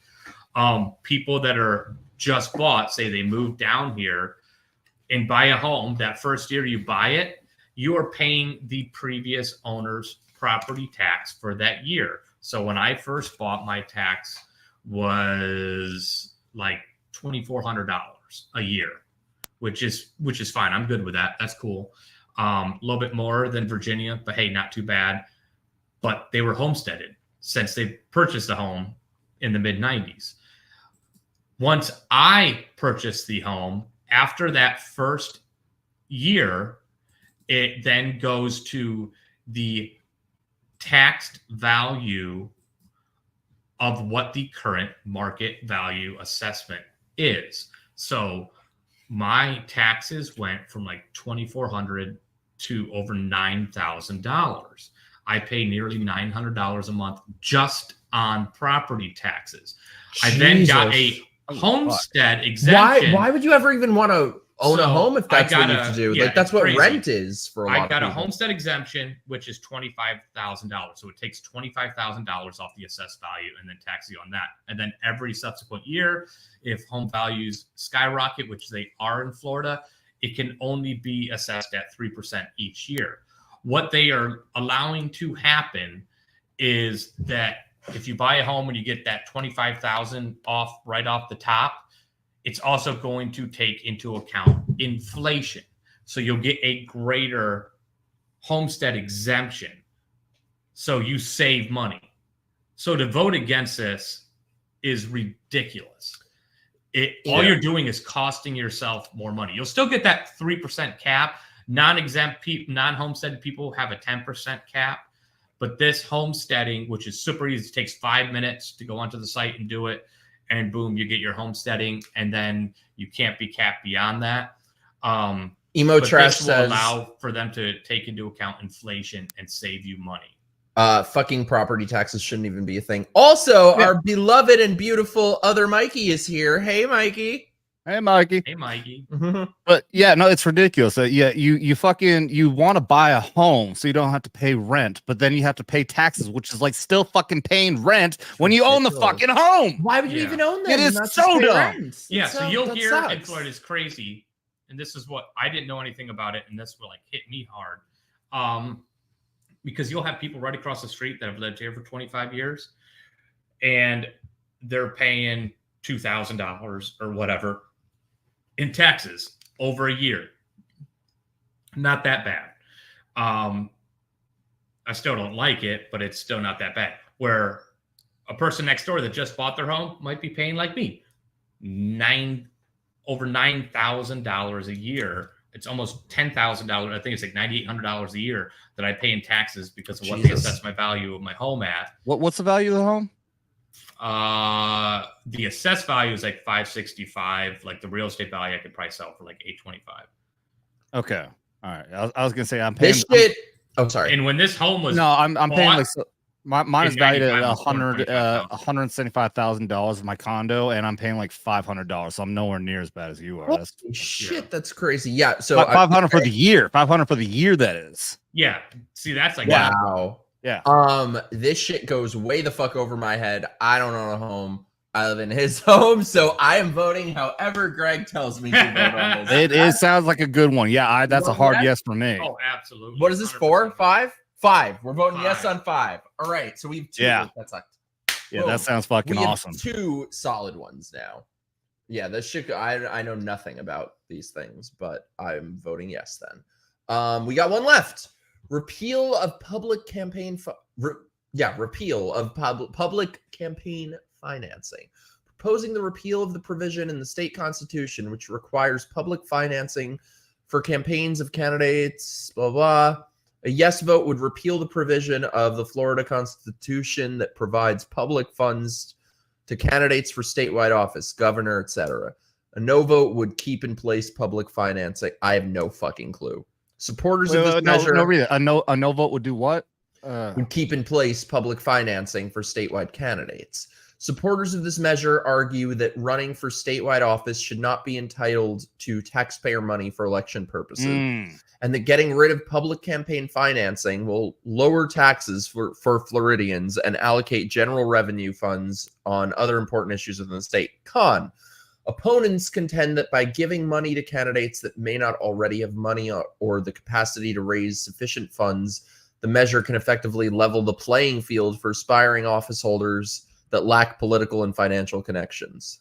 People that are just bought, say they moved down here and buy a home, that first year you buy it, you are paying the previous owner's property tax for that year. So when I first bought, my tax was like $2,400 a year, which is fine. I'm good with that. That's cool. A little bit more than Virginia, but hey, not too bad. But they were homesteaded since they purchased the home in the mid-90s. Once I purchased the home after that first year, it then goes to the taxed value of what the current market value assessment is. So my taxes went from like $2,400 to over $9,000. I pay nearly $900 a month just on property taxes. I then got a homestead exemption. Why would you ever even want to own a home if that's what you have to do? Yeah, like that's what crazy. rent is for a lot of people. I got a homestead exemption, which is $25,000. So it takes $25,000 off the assessed value and then tax you on that. And then every subsequent year, if home values skyrocket, which they are in Florida, it can only be assessed at 3% each year. What they are allowing to happen is that if you buy a home and you get that $25,000 off right off the top, it's also going to take into account inflation. So you'll get a greater homestead exemption. So you save money. So to vote against this is ridiculous. All you're doing is costing yourself more money. You'll still get that 3% cap. Non-exempt people, non-homestead people have a 10% cap. But this homesteading, which is super easy, it takes 5 minutes to go onto the site and do it. And boom, you get your homesteading, and then you can't be capped beyond that. Emo Trash will says allow for them to take into account inflation and save you money. Fucking property taxes shouldn't even be a thing. Also, our beloved and beautiful other Mikey is here. Hey, Mikey. Hey, Mikey. Hey, Mikey. But yeah, no, it's ridiculous. Yeah, you want to buy a home so you don't have to pay rent, but then you have to pay taxes, which is like still fucking paying rent when you own the fucking home. Why would you even own them? It is so dumb. Yeah, so you'll hear in sucks. Florida is crazy, and this is what I didn't know anything about it, and this will like hit me hard, because you'll have people right across the street that have lived here for 25 years, and they're paying $2,000 or whatever in taxes over a year. Not that bad. I still don't like it, but it's still not that bad. Where a person next door that just bought their home might be paying like me, over $9,000 a year. It's almost $10,000. I think it's like $9,800 a year that I pay in taxes because of what they assess my value of my home at. What's the value of the home? The assessed value is like $565. Like the real estate value, I could probably sell for like $825. Okay, all right. I was gonna say I'm paying. This shit. Oh, sorry. And when this home was I'm paying like mine is valued at $175,000. $175,000 for my condo, and I'm paying like $500. So I'm nowhere near as bad as you are. That's shit. That's crazy. Yeah. So 500 for the year. 500 for the year. That is. Yeah. See, that's like wow. Yeah. This shit goes way the fuck over my head. I don't own a home. I live in his home, so I am voting however Greg tells me to vote on this. It sounds like a good one. Yeah, that's a hard yes for me. Oh, absolutely. What is this? 4? 5? 5. We're voting yes on 5. All right, so we have 2. Yeah. That sucked. Yeah, Boom. that sounds fucking we awesome. Have 2 solid ones now. Yeah, this shit. I know nothing about these things, but I'm voting yes then. We got one left. Repeal of public campaign. Repeal of public campaign financing. Proposing the repeal of the provision in the state constitution which requires public financing for campaigns of candidates. Blah blah. A yes vote would repeal the provision of the Florida Constitution that provides public funds to candidates for statewide office, governor, etc. A no vote would keep in place public financing. I have no fucking clue. Supporters of this measure. A no vote would do what? Would keep in place public financing for statewide candidates. Supporters of this measure argue that running for statewide office should not be entitled to taxpayer money for election purposes, and that getting rid of public campaign financing will lower taxes for Floridians and allocate general revenue funds on other important issues within the state. Con. Opponents contend that by giving money to candidates that may not already have money or the capacity to raise sufficient funds, the measure can effectively level the playing field for aspiring office holders that lack political and financial connections.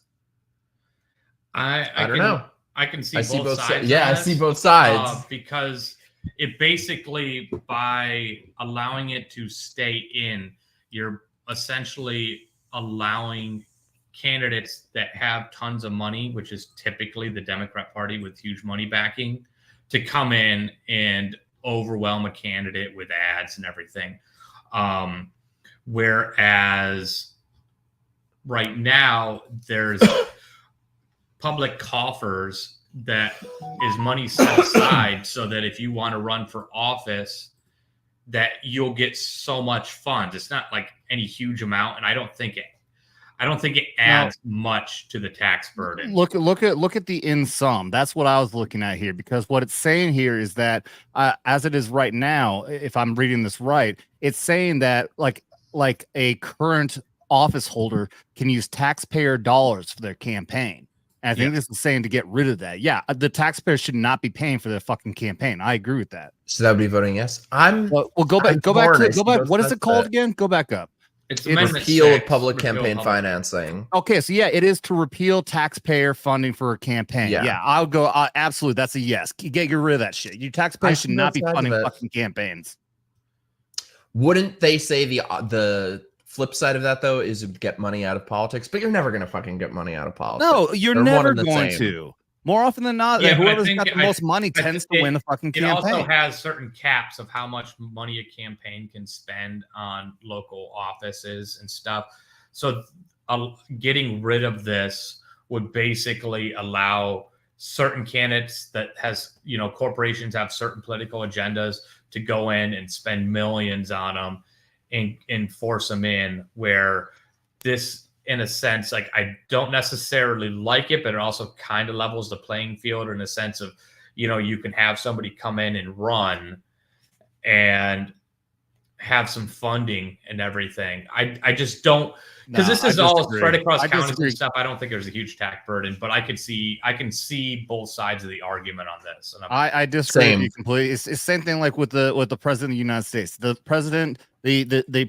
I don't know. I can see both sides. Yeah, I see both sides. Because it basically, by allowing it to stay in, you're essentially allowing candidates that have tons of money, which is typically the Democrat Party with huge money backing, to come in and overwhelm a candidate with ads and everything. Whereas right now there's public coffers that is money set aside so that if you want to run for office, that you'll get so much funds. It's not like any huge amount, and I don't think it adds much to the tax burden. Look at the in sum. That's what I was looking at here, because what it's saying here is that as it is right now, if I'm reading this right, it's saying that like a current office holder can use taxpayer dollars for their campaign. And I think this is saying to get rid of that. Yeah, the taxpayers should not be paying for their fucking campaign. I agree with that. So that would be voting yes. Well, go back. What is it called again? Go back up. It's repeal of public campaign financing. Okay, so yeah, it is to repeal taxpayer funding for a campaign. Yeah, I'll go. Absolutely, that's a yes. Get rid of that shit. You taxpayers should not be funding fucking campaigns. Wouldn't they say the flip side of that though is to get money out of politics? But you're never gonna fucking get money out of politics. No, you're never going to. More often than not, whoever's got the most money tends to win the fucking campaign. It also has certain caps of how much money a campaign can spend on local offices and stuff. So getting rid of this would basically allow certain candidates that has, corporations have certain political agendas to go in and spend millions on them and force them in, where this, in a sense, like, I don't necessarily like it, but it also kind of levels the playing field in a sense of, you can have somebody come in and run and have some funding and everything. I just don't, because this is all spread across counties and stuff. I don't think there's a huge tax burden, but I can see both sides of the argument on this. And I disagree with you completely. It's the same thing like with the president of the United States. The president, the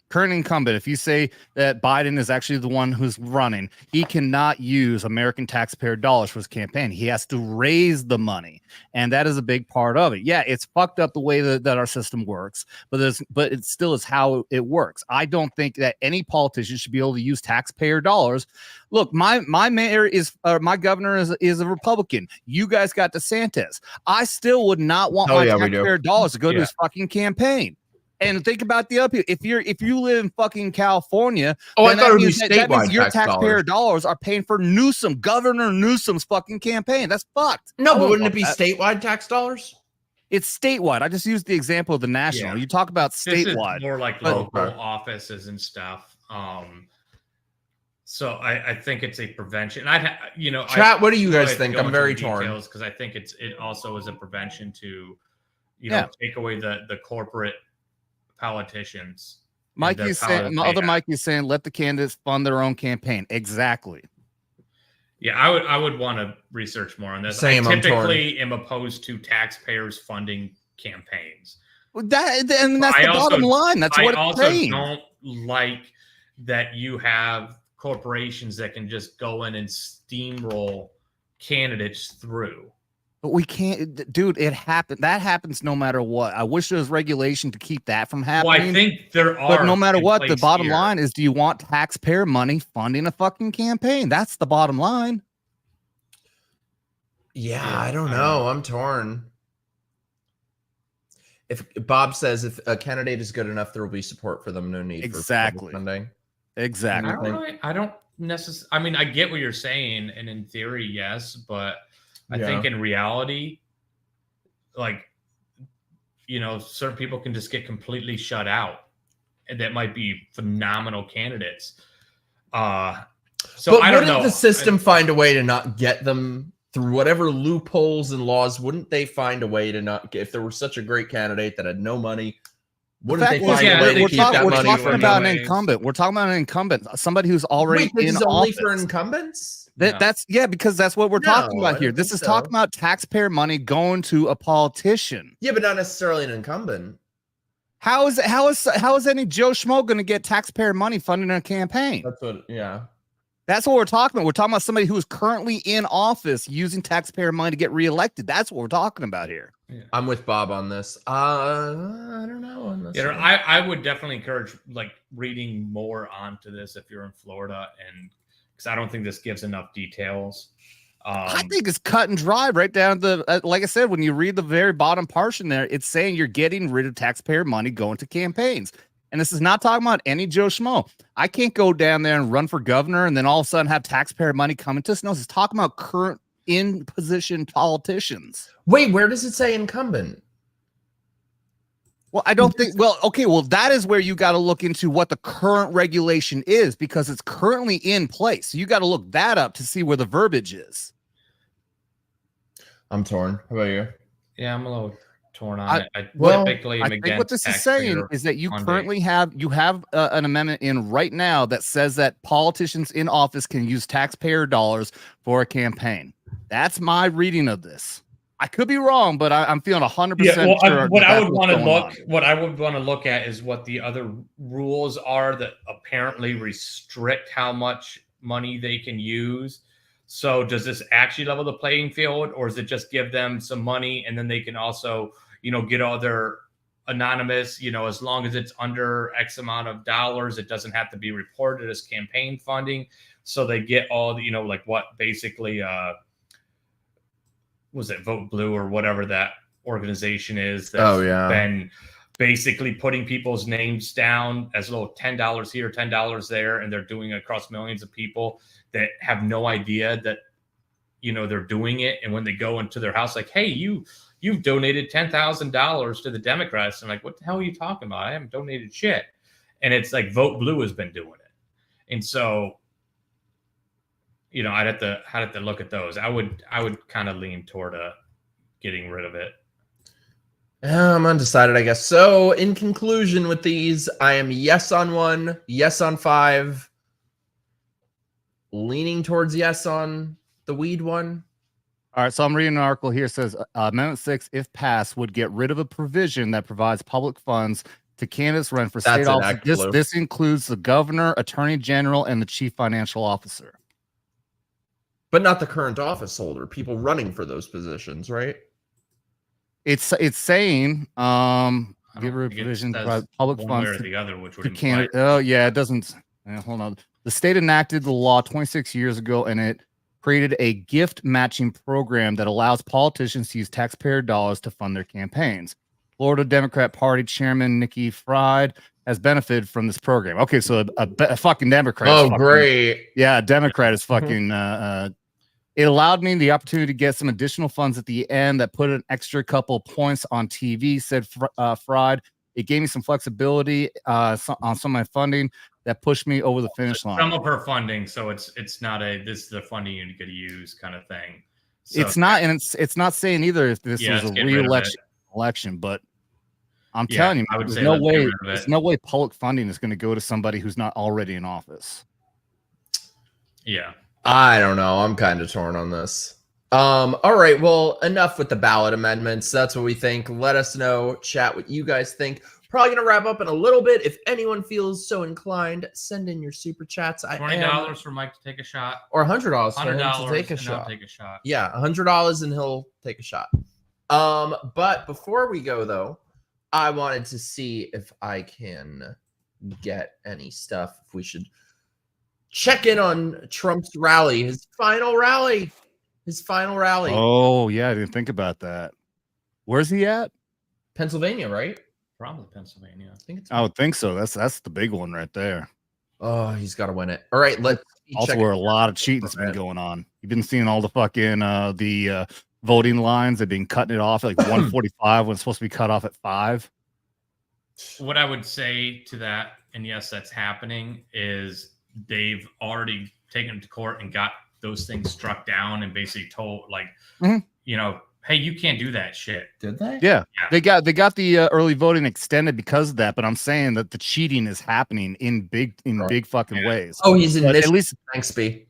current incumbent, if you say that Biden is actually the one who's running, he cannot use American taxpayer dollars for his campaign. He has to raise the money, and that is a big part of it. Yeah, it's fucked up the way that our system works, but it still is how it works. I don't think that any politician should be able to use taxpayer dollars. Look, my mayor is my governor is a Republican. You guys got DeSantis. I still would not want my taxpayer dollars to go to his fucking campaign. And think about the other people. If you live in fucking California, I thought it would be statewide. That means your taxpayer dollars are paying for Governor Newsom's fucking campaign. That's fucked. No, but wouldn't it be statewide tax dollars? It's statewide. I just used the example of the national. You talk about statewide. This is more like local offices and stuff. So I think it's a prevention. Chat, what do you guys think? I'm very torn because I think it also is a prevention to, take away the corporate politicians. Mikey's saying, let the candidates fund their own campaign. Exactly. Yeah, I would want to research more on this. I typically am opposed to taxpayers funding campaigns. That's the bottom line. That's what it's saying. I also don't like that you have corporations that can just go in and steamroll candidates through. But we can't, dude. It happened. That happens no matter what. I wish there was regulation to keep that from happening. Well, I think there are. But no matter what, the bottom line is: do you want taxpayer money funding a fucking campaign? That's the bottom line. Yeah, I don't know. I'm torn. If Bob says if a candidate is good enough, there will be support for them. No need for funding. Exactly. I don't necessarily. I mean, I get what you're saying, and in theory, yes, but I think in reality, like, certain people can just get completely shut out, and that might be phenomenal candidates. So I don't know. Wouldn't the system find a way to not get them through whatever loopholes and laws? Wouldn't they find a way to not get, if there were such a great candidate that had no money? Wouldn't they find a way to keep that money? We're talking about an incumbent. We're talking about an incumbent, somebody who's already in office. Only for incumbents? That's because that's what we're talking about here. This is talking about taxpayer money going to a politician. Yeah, but not necessarily an incumbent. How is any Joe Schmo going to get taxpayer money funding a campaign? That's what we're talking about. We're talking about somebody who is currently in office using taxpayer money to get reelected. That's what we're talking about here. Yeah. I'm with Bob on this. I don't know on this. I would definitely encourage reading more onto this if you're in Florida, and because I don't think this gives enough details. I think it's cut and dry right down to the like I said, when you read the very bottom portion there, it's saying you're getting rid of taxpayer money going to campaigns. And this is not talking about any Joe Schmo. I can't go down there and run for governor and then all of a sudden have taxpayer money coming to us. No, it's talking about current in position politicians. Wait, where does it say incumbent? Well, I don't think, well, okay, well, that is where you got to look into what the current regulation is because it's currently in place. So you got to look that up to see where the verbiage is. I'm torn. How about you? Yeah, I'm a little torn on it. I think what this is saying is that you currently have an amendment in right now that says that politicians in office can use taxpayer dollars for a campaign. That's my reading of this. I could be wrong, but I'm feeling 100% sure. What I would want to look at is what the other rules are that apparently restrict how much money they can use. So does this actually level the playing field, or does it just give them some money and then they can also, get all their anonymous, as long as it's under X amount of dollars, it doesn't have to be reported as campaign funding. So they get all the, like what basically, was it Vote Blue or whatever that organization is that's been basically putting people's names down as little $10 here, $10 there, and they're doing it across millions of people that have no idea that they're doing it. And when they go into their house, like, hey, you've donated $10,000 to the Democrats. And like, what the hell are you talking about? I haven't donated shit. And it's like Vote Blue has been doing it. And so I'd have to look at those. I would kind of lean toward getting rid of it. I'm undecided, I guess. So in conclusion with these, I am yes on 1, yes on 5, leaning towards yes on the weed one. All right, so I'm reading an article here. It says Amendment 6, if passed, would get rid of a provision that provides public funds to candidates run for state office. This includes the governor, attorney general, and the chief financial officer. But not the current office holder, people running for those positions, right? It's saying give her a provision to provide public funds or the other, which would candidate. Oh yeah, it doesn't. Hold on. The state enacted the law 26 years ago, and it created a gift matching program that allows politicians to use taxpayer dollars to fund their campaigns. Florida Democrat Party Chairman Nikki Fried has benefited from this program. Okay, so a fucking Democrat. Oh, great. Yeah, a Democrat is fucking. It allowed me the opportunity to get some additional funds at the end that put an extra couple points on TV, said Fried. It gave me some flexibility on some of my funding that pushed me over the finish line. Some of her funding, so it's not this is the funding you're going to use kind of thing. So, it's not, and it's not saying either if this was a re-election, but I'm telling you, there's no way public funding is going to go to somebody who's not already in office. Yeah. I don't know. I'm kind of torn on this. All right. Well, enough with the ballot amendments. That's what we think. Let us know. Chat what you guys think. Probably going to wrap up in a little bit. If anyone feels so inclined, send in your super chats. $20 for Mike to take a shot. Or $100 for him to take a shot. Yeah, $100 and he'll take a shot. But before we go, though, I wanted to see if I can get any stuff. If we should check in on Trump's rally, his final rally. Oh, yeah, I didn't think about that. Where's he at? Pennsylvania, right? Probably Pennsylvania. I would think so. That's the big one right there. Oh, he's got to win it. All right, let's also where a lot of cheating's been going on. You've been seeing all the fucking the voting lines. They've been cutting it off at like 1:45 when it's supposed to be cut off at 5. What I would say to that, and yes, that's happening, is they've already taken it to court and got those things struck down and basically told, like, hey, you can't do that shit. Did they? Yeah. They got the early voting extended because of that, but I'm saying that the cheating is happening in big fucking ways. Oh, he's in Michigan. At least, thanks, B.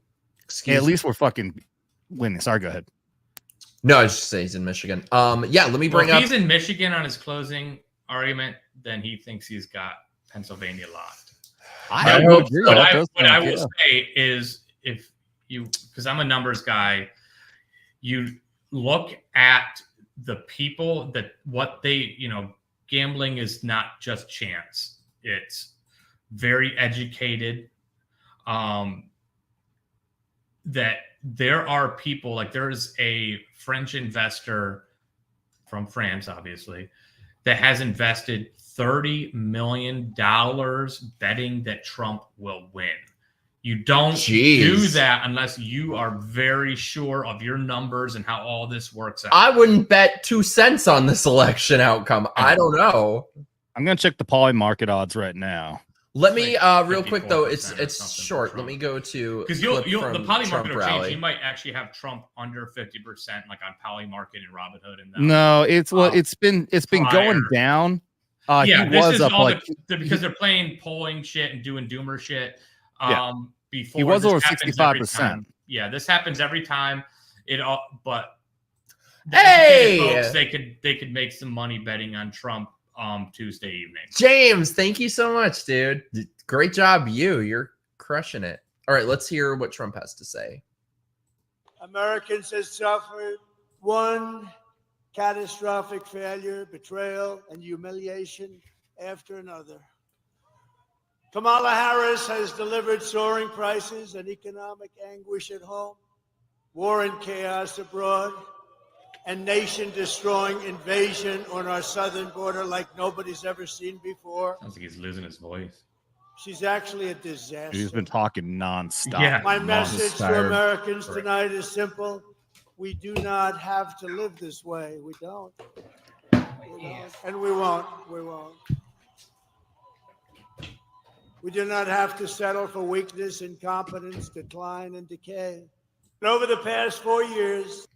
At least we're fucking winning. Sorry, go ahead. No, I was just saying he's in Michigan. Yeah, let me bring up. If he's in Michigan on his closing argument, then he thinks he's got Pennsylvania locked. I hope so. What I will say is, if you, because I'm a numbers guy, you look at the people that what they, gambling is not just chance. It's very educated. that there are people, like there's a French investor from France, obviously, that has invested $30 million betting that Trump will win. You don't do that unless you are very sure of your numbers and how all this works out. I wouldn't bet 2 cents on this election outcome. I don't know. I'm gonna check the poly market odds right now. Let me real quick though. It's short. Let me go to because the poly market will change. rally. You might actually have Trump under 50%, like on poly market and Robinhood and that. No, it's been going down. Yeah, he this was is up all like because they're playing polling shit and doing doomer shit. Before he was this over happens every 65%. time. Yeah, this happens every time. But hey, folks, they could make some money betting on Trump Tuesday evening. James, thank you so much, dude. Great job, you're crushing it. All right, let's hear what Trump has to say. Americans have suffered one catastrophic failure, betrayal, and humiliation after another. Kamala Harris has delivered soaring prices and economic anguish at home, war and chaos abroad, and nation-destroying invasion on our southern border like nobody's ever seen before. Sounds like he's losing his voice. She's actually a disaster. He's been talking nonstop. Yeah. My message to Americans tonight is simple. We do not have to live this way. We don't. And we won't. We won't. We do not have to settle for weakness, incompetence, decline, and decay. And over the past 4 years,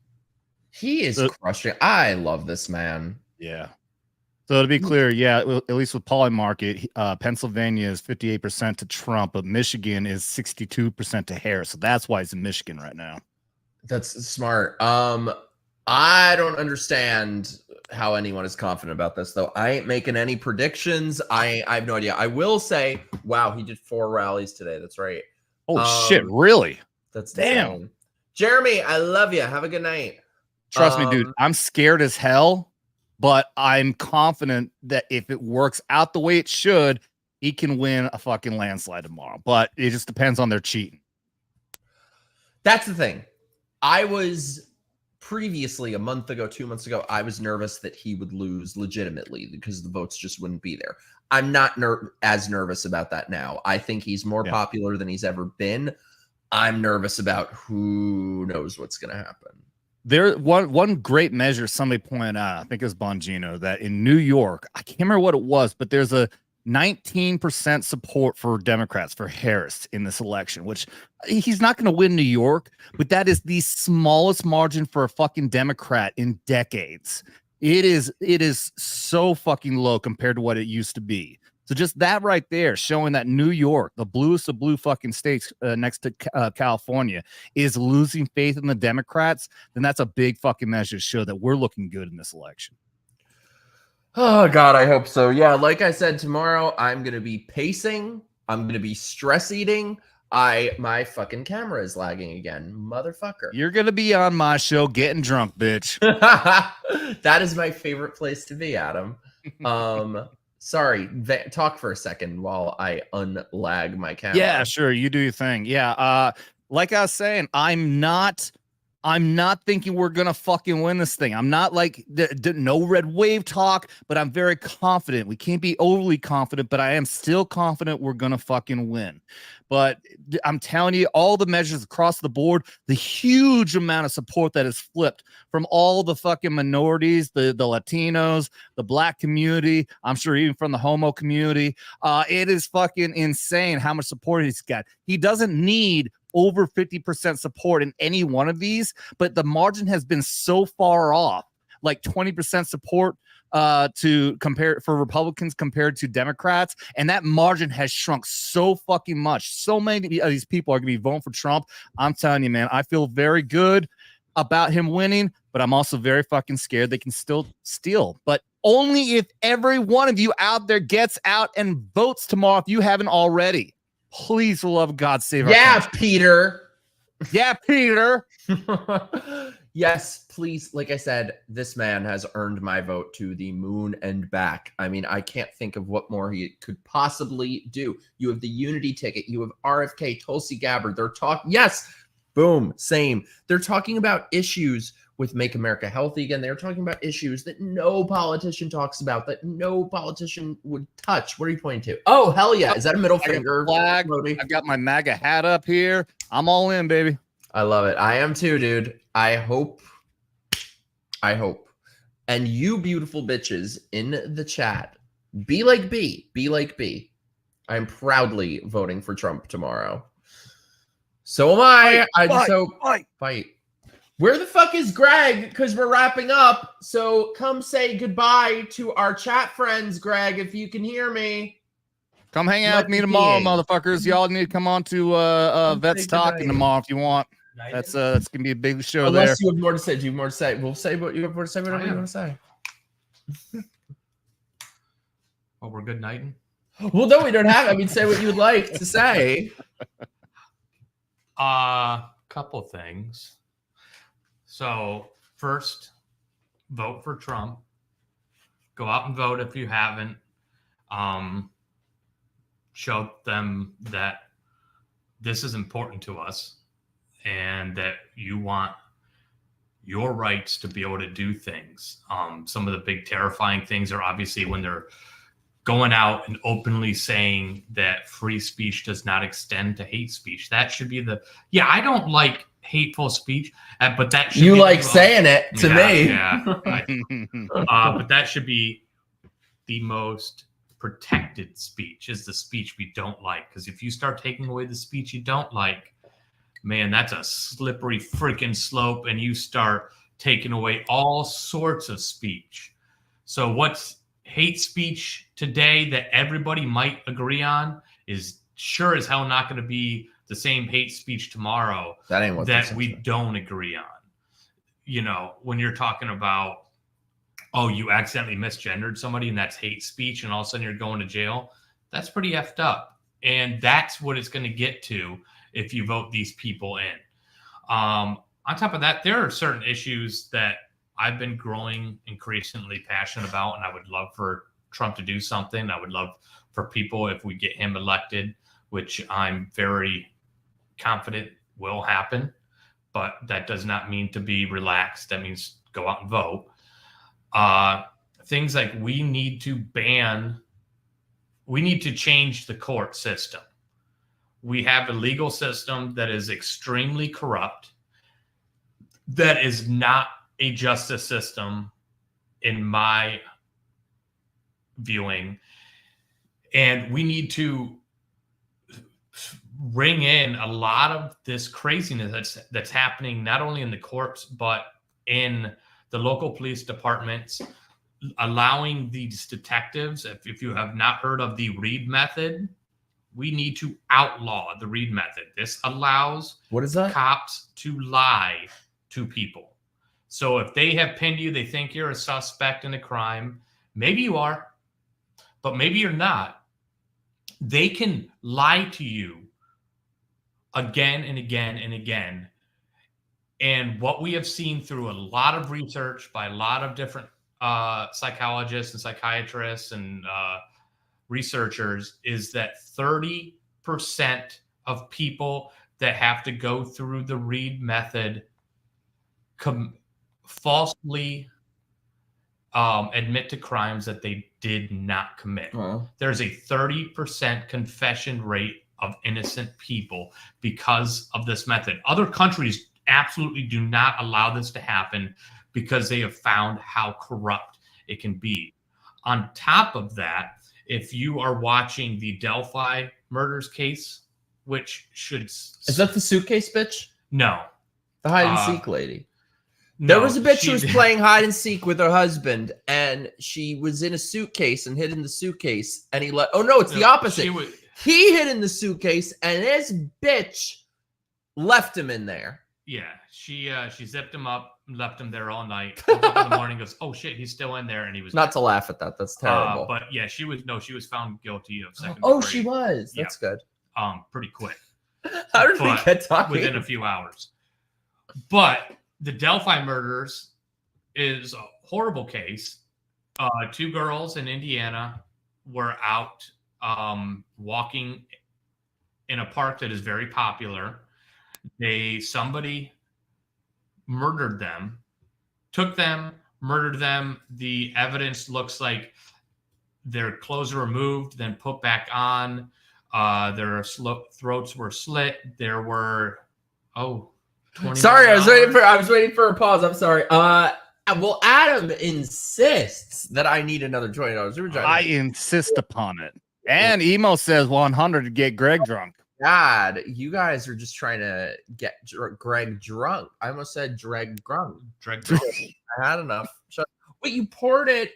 he is crushing. I love this man. Yeah. So to be clear, yeah, at least with poly market, Pennsylvania is 58% to Trump, but Michigan is 62% to Harris. So that's why he's in Michigan right now. That's smart. I don't understand how anyone is confident about this, though. I ain't making any predictions. I have no idea. I will say, wow, he did 4 rallies today. That's right. Oh, shit. Really? That's damn. insane. Jeremy, I love you. Have a good night. Trust me, dude. I'm scared as hell, but I'm confident that if it works out the way it should, he can win a fucking landslide tomorrow. But it just depends on their cheating. That's the thing. I was previously, a month ago, 2 months ago, I was nervous that he would lose legitimately because the votes just wouldn't be there. I'm not as nervous about that now. I think he's more popular than he's ever been. I'm nervous about who knows what's going to happen. There, one great measure somebody pointed out, I think it was Bongino, that in New York, I can't remember what it was, but there's a 19% support for Democrats for Harris in this election, which he's not going to win New York, but that is the smallest margin for a fucking Democrat in decades. It is so fucking low compared to what it used to be. So just that right there, showing that New York, the bluest of blue fucking states next to California, is losing faith in the Democrats, then that's a big fucking measure to show that we're looking good in this election. Oh, God, I hope so. Yeah, like I said, tomorrow I'm going to be pacing. I'm going to be stress eating. My fucking camera is lagging again. Motherfucker. You're going to be on my show getting drunk, bitch. That is my favorite place to be, Adam. Sorry, talk for a second while I unlag my camera. Yeah, sure. You do your thing. Yeah. Like I was saying, I'm not thinking we're going to fucking win this thing. I'm not like no red wave talk, but I'm very confident. We can't be overly confident, but I am still confident we're going to fucking win. But I'm telling you, all the measures across the board, the huge amount of support that is flipped from all the fucking minorities, the Latinos, the black community, I'm sure even from the homo community. It is fucking insane how much support he's got. He doesn't need over 50% support in any one of these, but the margin has been so far off, like 20% support to compare for Republicans compared to Democrats, and that margin has shrunk so fucking much. So many of these people are going to be voting for Trump. I'm telling you, man, I feel very good about him winning, but I'm also very fucking scared they can still steal. But only if every one of you out there gets out and votes tomorrow, if you haven't already. Please, for the love of God, save our country. Peter. Yeah, Peter. Yes, please. Like I said, this man has earned my vote to the moon and back. I mean, I can't think of what more he could possibly do. You have the unity ticket. You have RFK, Tulsi Gabbard. They're talking. Yes, Boom. Same. They're talking about issues with Make America Healthy Again. They're talking about issues that no politician talks about, that no politician would touch. What are you pointing to? Oh, hell yeah. Is that a middle finger? Flag. I've got my MAGA hat up here. I'm all in, baby. I love it. I am too, dude. I hope. And you beautiful bitches in the chat, be like B. Be like B. I'm proudly voting for Trump tomorrow. So am I. I just hope. Fight. Where the fuck is Greg? Because we're wrapping up. So come say goodbye to our chat friends, Greg, if you can hear me. Come hang out with me tomorrow, motherfuckers. Y'all need to come on to Vets Talking tomorrow if you want. That's gonna be a big show. Unless you have more to say. Do you have more to say? We'll say what you have more to say, whatever you want to say. Well, we're good nighting. Well, no, we don't have. I mean, say what you would like to say. Couple things. So first, vote for Trump. Go out and vote if you haven't. Show them that this is important to us and that you want your rights to be able to do things. Some of the big terrifying things are obviously when they're going out and openly saying that free speech does not extend to hate speech. That should be I don't like hateful speech, but that should you like saying it to me. Yeah. But that should be the most protected speech, is the speech we don't like. Because if you start taking away the speech you don't like, man, that's a slippery freaking slope, and you start taking away all sorts of speech. So what's hate speech today that everybody might agree on is sure as hell not going to be the same hate speech tomorrow that we don't agree on. You know, when you're talking about, oh, you accidentally misgendered somebody and that's hate speech, and all of a sudden you're going to jail, that's pretty effed up. And that's what it's going to get to if you vote these people in. On top of that, there are certain issues that I've been growing increasingly passionate about, and I would love for Trump to do something. I would love for people, if we get him elected, which I'm very confident will happen, but that does not mean to be relaxed. That means go out and vote. Things like we need to change the court system. We have a legal system that is extremely corrupt, that is not a justice system in my viewing. And we need to bring in a lot of this craziness that's happening, not only in the courts, but in the local police departments, allowing these detectives, if you have not heard of the Reed method, we need to outlaw the Reed method. This allows cops to lie to people. So if they have pinned you, they think you're a suspect in a crime. Maybe you are, but maybe you're not. They can lie to you again and again and again. And what we have seen through a lot of research by a lot of different psychologists and psychiatrists and researchers is that 30% of people that have to go through the Reed method falsely admit to crimes that they did not commit. There's a 30% confession rate of innocent people because of this method. Other countries absolutely do not allow this to happen because they have found how corrupt it can be. On top of that, if you are watching the Delphi murders case, which should... Is that the suitcase bitch? No. The hide and seek lady. There was a bitch who was playing hide and seek with her husband, and she was in a suitcase and hid in the suitcase, and he let... Oh, no, it's the opposite. He hid in the suitcase, and this bitch left him in there. Yeah, she zipped him up, left him there all night. Woke up in the morning, goes, oh shit, he's still in there, and he was not to laugh at that. That's terrible. But yeah, she was found guilty of second degree. Oh, she was. That's good. Pretty quick. How did we get talking? Within a few hours. But the Delphi murders is a horrible case. 2 girls in Indiana were out walking in a park that is very popular. Somebody murdered them, took them, murdered them. The evidence looks like their clothes were removed, then put back on. Their throats were slit. There were, sorry, I was waiting for a pause. I'm sorry. Well, Adam insists that I need another $20. I insist upon it. And Emo says 100 to get Greg drunk. God, you guys are just trying to get Greg drunk. I almost said Greg drunk. I had enough. Wait, you poured it,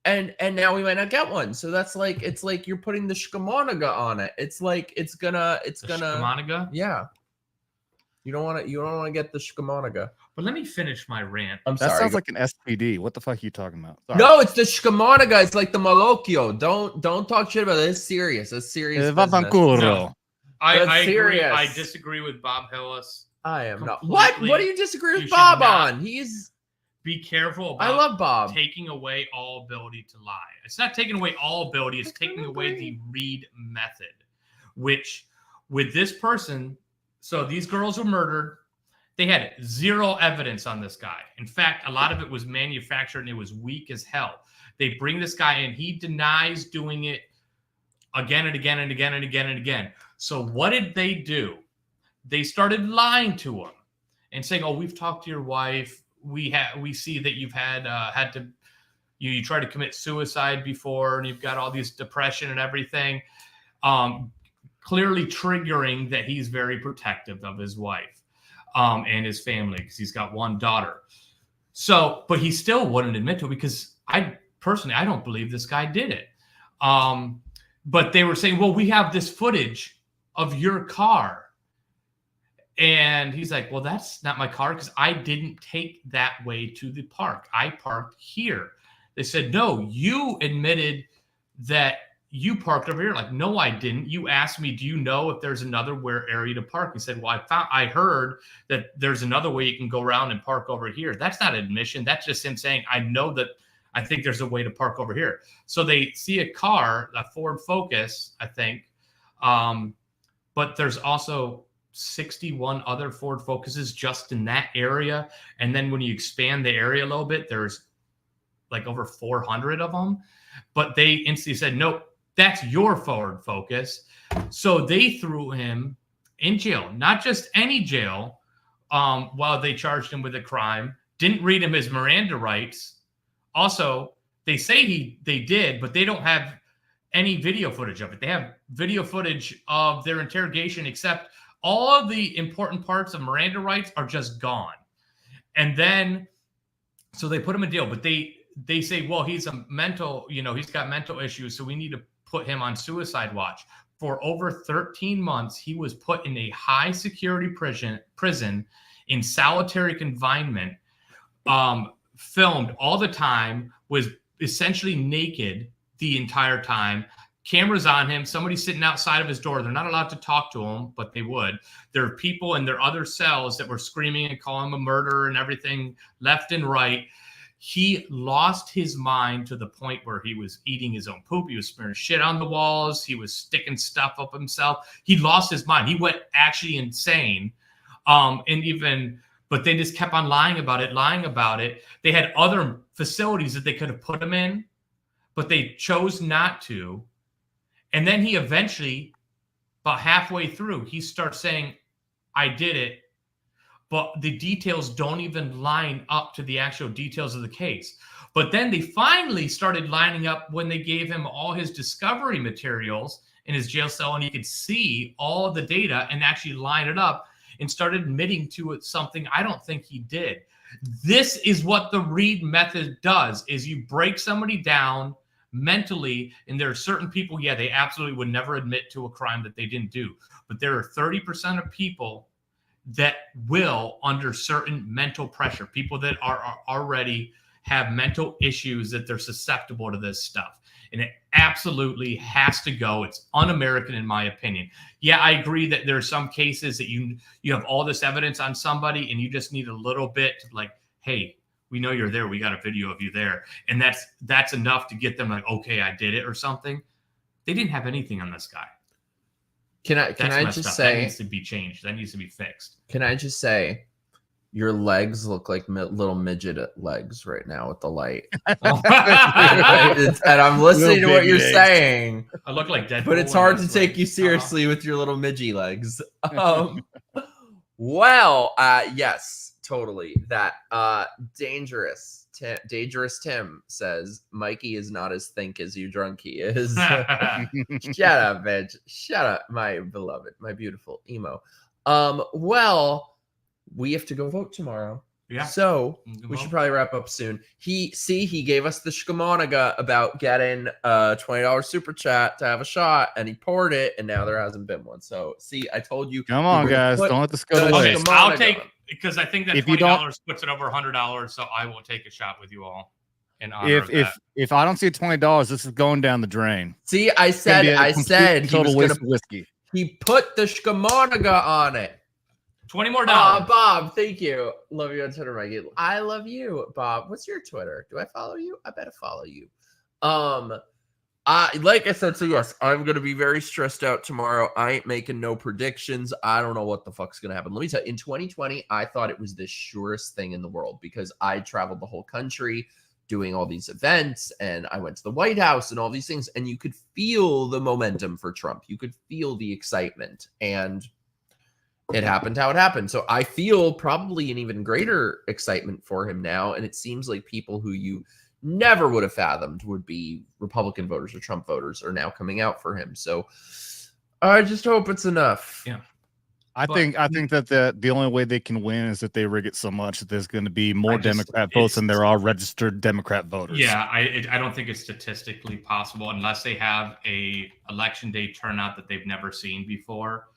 and now we might not get one. So that's like, it's like you're putting the shkamanaga on it. It's like it's gonna shkamanaga. Yeah. You don't want to get the shkamanaga. But let me finish my rant. I'm sorry. That sounds like an SPD. What the fuck are you talking about? Sorry. No, it's the shkamanaga. It's like the malocchio. Don't talk shit about it. It's serious. It's serious. No. I agree. I disagree with Bob Hillis. I am not. What do you disagree with Bob on? Be careful about I love Bob. Taking away all ability to lie. It's not taking away all ability. It's taking away the read method, which with this person, so these girls were murdered. They had zero evidence on this guy. In fact, a lot of it was manufactured and it was weak as hell. They bring this guy in. He denies doing it again and again and again and again and again. So what did they do? They started lying to him and saying, "Oh, we've talked to your wife. We see that you've had to you tried to commit suicide before, and you've got all this depression and everything." Clearly triggering that he's very protective of his wife and his family because he's got one daughter. So, but he still wouldn't admit to it because I don't believe this guy did it. But they were saying, "Well, we have this footage of your car." And he's like, "Well, that's not my car because I didn't take that way to the park. I parked here." They said, "No, you admitted that you parked over here." Like, "No, I didn't. You asked me, do you know if there's another area to park?" He said, "Well, I heard that there's another way you can go around and park over here." That's not admission. That's just him saying, "I know that I think there's a way to park over here." So they see a car, a Ford Focus, I think. But there's also 61 other Ford Focuses just in that area. And then when you expand the area a little bit, there's like over 400 of them. But they instantly said, "Nope, that's your Ford Focus." So they threw him in jail, not just any jail, while they charged him with a crime, didn't read him his Miranda rights. Also, they say they did, but they don't have any video footage of it. They have video footage of their interrogation, except all of the important parts of Miranda rights are just gone. And then, so they put him in jail, but they say, "Well, he's a mental, he's got mental issues, so we need to put him on suicide watch." For over 13 months, he was put in a high security prison in solitary confinement, filmed all the time, was essentially naked the entire time. Cameras on him, somebody sitting outside of his door. They're not allowed to talk to him, but they would. There are people in their other cells that were screaming and calling him a murderer and everything left and right. He lost his mind to the point where he was eating his own poop. He was smearing shit on the walls. He was sticking stuff up himself. He lost his mind. He went actually insane. But they just kept on lying about it. They had other facilities that they could have put him in, but they chose not to. And then he eventually, about halfway through, he starts saying, "I did it," but the details don't even line up to the actual details of the case. But then they finally started lining up when they gave him all his discovery materials in his jail cell, and he could see all of the data and actually line it up and started admitting to it something I don't think he did. This is what the Reed method does, is you break somebody down mentally, and there are certain people, they absolutely would never admit to a crime that they didn't do. But there are 30% of people that will, under certain mental pressure, people that are already have mental issues, that they're susceptible to this stuff. And it absolutely has to go. It's un-American in my opinion. Yeah, I agree that there are some cases that you have all this evidence on somebody and you just need a little bit to like, "Hey, we know you're there. We got a video of you there." And that's enough to get them like, "Okay, I did it," or something. They didn't have anything on this guy. Can I That's just messed up. say that needs to be changed. That needs to be fixed. Can I just say, your legs look like little midget legs right now with the light. And I'm listening to what you're saying. I look like Deadpool. But it's hard to take you seriously with your little midgy legs. Well, yes, totally. That Dangerous Tim says Mikey is not as think as you drunky is. Shut up, bitch. Shut up, my beloved, my beautiful emo. Well, we have to go vote tomorrow. Yeah. So we should probably wrap up soon. He gave us the shkamonaga about getting a $20 super chat to have a shot, and he poured it, and now there hasn't been one. So see, I told you. Come on, guys, don't let this go to Okay, waste. I'll take, because I think that If you don't- $20 puts it over $100, so I will take a shot with you all. In honor of that. If I don't see $20, this is going down the drain. See, I said he total was waste gonna, of whiskey. He put the shkamonaga on it. 20 more dollars. Bob, thank you. Love you on Twitter, Mikey. I love you, Bob. What's your Twitter? Do I follow you? I better follow you. Like I said, so yes, I'm gonna be very stressed out tomorrow. I ain't making no predictions. I don't know what the fuck's gonna happen. Let me tell you, in 2020, I thought it was the surest thing in the world because I traveled the whole country doing all these events, and I went to the White House and all these things, and you could feel the momentum for Trump. You could feel the excitement, and it happened how it happened. So I feel probably an even greater excitement for him now. And it seems like people who you never would have fathomed would be Republican voters or Trump voters are now coming out for him. So I just hope it's enough. Yeah. I think that the only way they can win is if they rig it so much that there's going to be more Democrat votes than there are registered Democrat voters. Yeah, I don't think it's statistically possible unless they have a election day turnout that they've never seen before.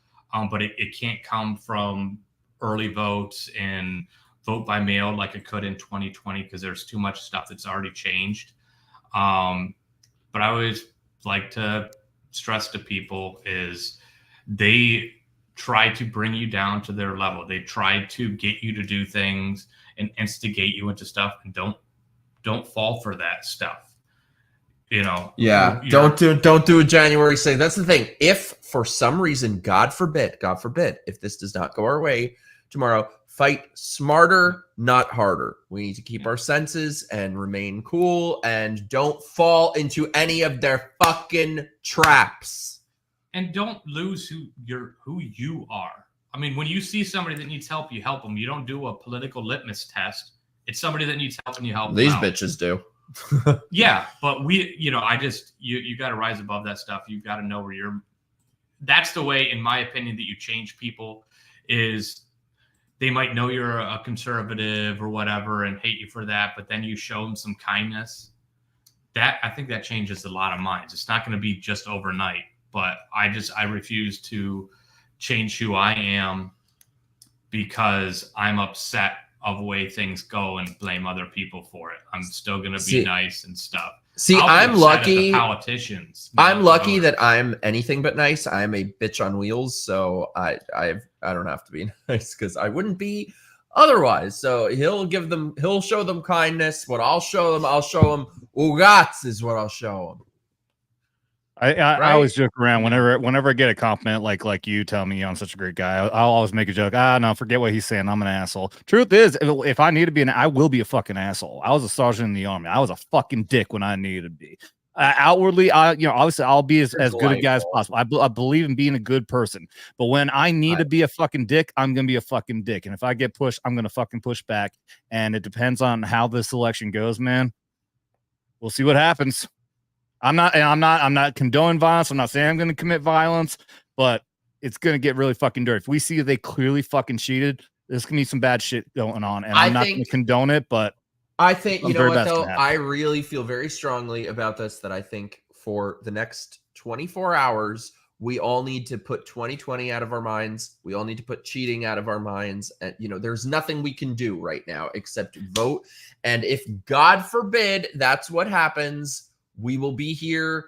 But it can't come from early votes and vote by mail like it could in 2020 because there's too much stuff that's already changed. But I always like to stress to people is they try to bring you down to their level. They try to get you to do things and instigate you into stuff, and don't fall for that stuff. You know, yeah, don't do a January 6th. That's the thing. If for some reason, God forbid, if this does not go our way tomorrow, fight smarter, not harder. We need to keep our senses and remain cool and don't fall into any of their fucking traps. And don't lose who you are. I mean, when you see somebody that needs help, you help them. You don't do a political litmus test. It's somebody that needs help and you help them. These bitches do. Yeah, but you got to rise above that stuff. You got to know where you're. That's the way, in my opinion, that you change people. Is they might know you're a conservative or whatever and hate you for that, but then you show them some kindness. I think that changes a lot of minds. It's not going to be just overnight, but I refuse to change who I am because I'm upset of the way things go and blame other people for it. I'm still going to be nice and stuff. See, I'm lucky. Politicians. I'm lucky that I'm anything but nice. I'm a bitch on wheels, so I don't have to be nice because I wouldn't be otherwise. So he'll show them kindness. What I'll show them Ugats is what I'll show them. I always joke around whenever I get a compliment like you tell me I'm such a great guy. I'll always make a joke. No, forget what he's saying. I'm an asshole. Truth is, if I need to be I will be a fucking asshole. I was a sergeant in the army. I was a fucking dick when I needed to be. Outwardly, obviously I'll be as good a guy as possible. I believe in being a good person. But when I need to be a fucking dick, I'm gonna be a fucking dick. And if I get pushed, I'm gonna fucking push back. And it depends on how this election goes, man. We'll see what happens. I'm not condoning violence. I'm not saying I'm going to commit violence, but it's going to get really fucking dirty. If we see they clearly fucking cheated, there's going to be some bad shit going on. And I'm not going to condone it, but I think, you know what, though? I really feel very strongly about this, that I think for the next 24 hours, we all need to put 2020 out of our minds. We all need to put cheating out of our minds. And, there's nothing we can do right now except vote. And if, God forbid, that's what happens, we will be here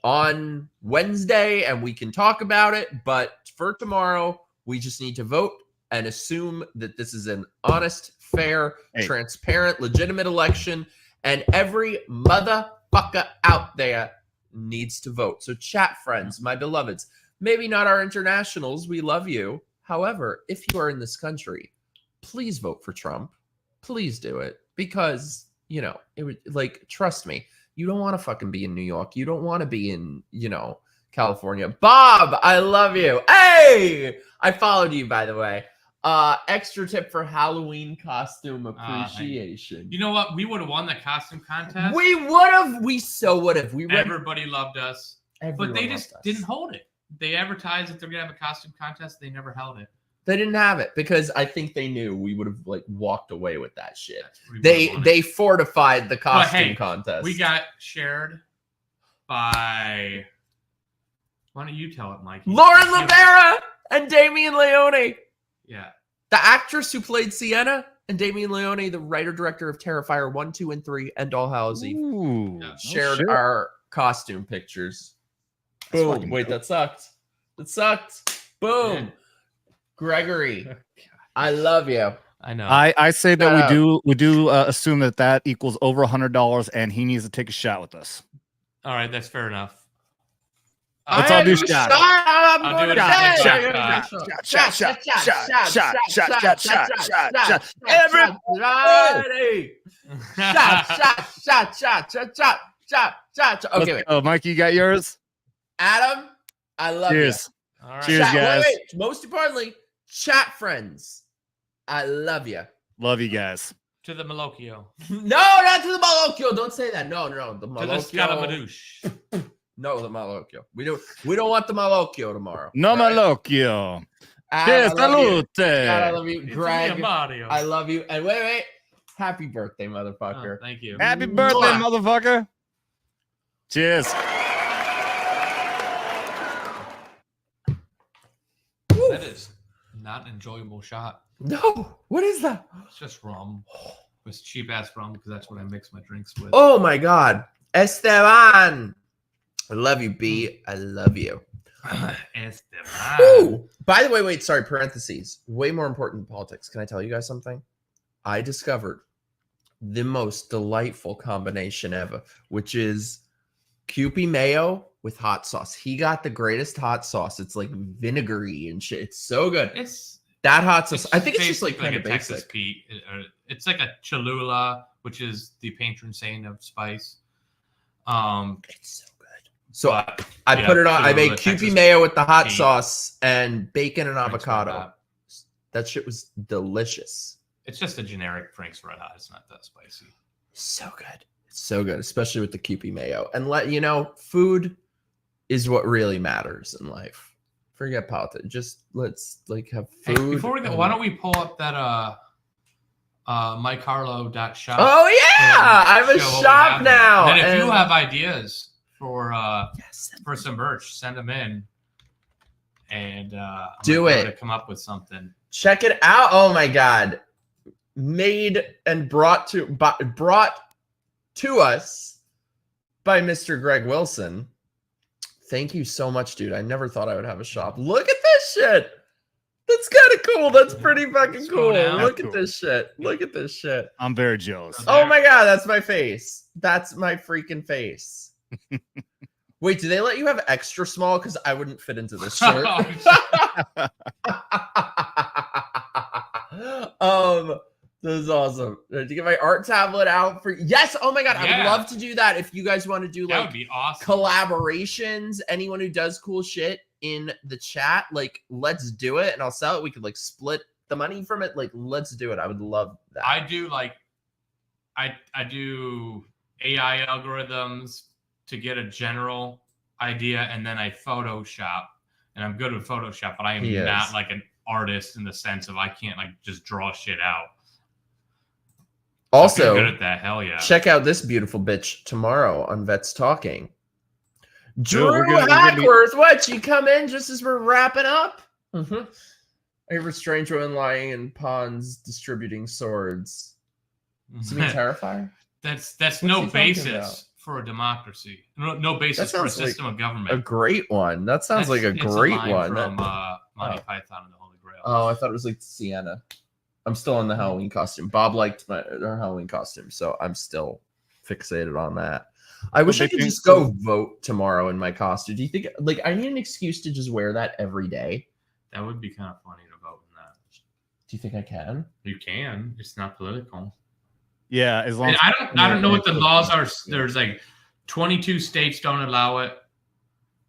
on Wednesday and we can talk about it. But for tomorrow, we just need to vote and assume that this is an honest, fair, transparent, legitimate election. And every motherfucker out there needs to vote. So chat friends, my beloveds, maybe not our internationals. We love you. However, if you are in this country, please vote for Trump. Please do it because, you know, it would like, trust me, you don't want to fucking be in New York. You don't want to be in, you know, California. Bob, I love you. Hey, I followed you, by the way. Extra tip for Halloween costume appreciation. You know what? We would have won the costume contest. We would have. We so would have. Everybody loved us. Everyone but they loved just us. didn't hold it. They advertised that they're gonna have a costume contest. They never held it. They didn't have it because I think they knew we would have like walked away with that shit. They fortified the costume contest. We got shared by. Why don't you tell it, Mike? Lauren Rivera and Damian Leone. Yeah. The actress who played Sienna and Damian Leone, the writer-director of Terrifier 1, 2, and 3, and All Hallows Eve, shared our costume pictures. Boom. Wait, that sucked. That sucked. Boom. Yeah. Gregory, I love you. I know. I say that we do assume that equals over $100, and he needs to take a shot with us. All right, that's fair enough. Let's all do shots. I'll do it. Shot. Everybody. Shot. Okay, wait. Oh, Mike, you got yours? Adam, I love you. Cheers. All right. Cheers, guys. Wait. Most importantly, chat friends. I love you. Love you guys. To the Malocchio. No, not to the Malocchio. Don't say that. No. The Malocchio. To the Scaramadouche. No, the Malocchio. We don't want the Malocchio tomorrow. No Malocchio. Cheers, salute. God, I love you. Greg, I love you. And wait. Happy birthday, motherfucker. Oh, thank you. Happy birthday, motherfucker. Cheers. That is not an enjoyable shot. No. What is that? It's just rum. It's cheap ass rum because that's what I mix my drinks with. Oh my God. Esteban. I love you, B. I love you. Esteban. Ooh. By the way, wait, sorry, parentheses. Way more important than politics. Can I tell you guys something? I discovered the most delightful combination ever, which is Kewpie mayo with hot sauce. He got the greatest hot sauce. It's like vinegary and shit. It's so good. It's that hot sauce. I think it's just like kind of basic. Texas Pete. It's like a Cholula, which is the patron saint of spice. It's so good. So I put it on. I made Kewpie mayo with the hot sauce and bacon and avocado. That shit was delicious. It's just a generic Frank's Red Hot. It's not that spicy. So good. It's so good, especially with the Kewpie mayo. And food is what really matters in life. Forget politics. Just let's have food. Hey, before we go, why don't we pull up that MIKERoaggress'd.shop? Oh yeah, I have a shop now. And if you have ideas for some merch, send them in, and do it. To come up with something. Check it out. Oh my God, made and brought to us by Mr. Greg Wilson. Thank you so much, dude. I never thought I would have a shop. Look at this shit. That's kind of cool. That's pretty fucking cool. Look at this shit. Look at this shit. I'm very jealous. Oh my God, that's my face. That's my freaking face. Wait, do they let you have extra small? Because I wouldn't fit into this shirt. This is awesome. To get my art tablet out for yes. Oh my God, I would love to do that. If you guys want to do that would be awesome. Collaborations, anyone who does cool shit in the chat, let's do it, and I'll sell it. We could split the money from it. Let's do it. I would love that. I do I do AI algorithms to get a general idea, and then I Photoshop, and I'm good with Photoshop, but I am not like an artist in the sense of I can't just draw shit out. Also, good at that. Hell yeah. Check out this beautiful bitch tomorrow on Vets Talking. Drew Hackworth, what? You come in just as we're wrapping up? I hear a strange woman lying in ponds distributing swords. Does it mean Terrifier? That's no basis for a democracy. No basis for a system of government. A great one. That sounds like a great one. From Monty Python and the Holy Grail. Oh, I thought it was like Sienna. I'm still in the Halloween costume. Bob liked our Halloween costume, so I'm still fixated on that. I wish I big could thing- just go vote tomorrow in my costume. Do you think like I need an excuse to just wear that every day? That would be kind of funny to vote in that. Do you think I can? You can. It's not political. Yeah, as long And as I don't know what the laws are. There's like 22 states don't allow it.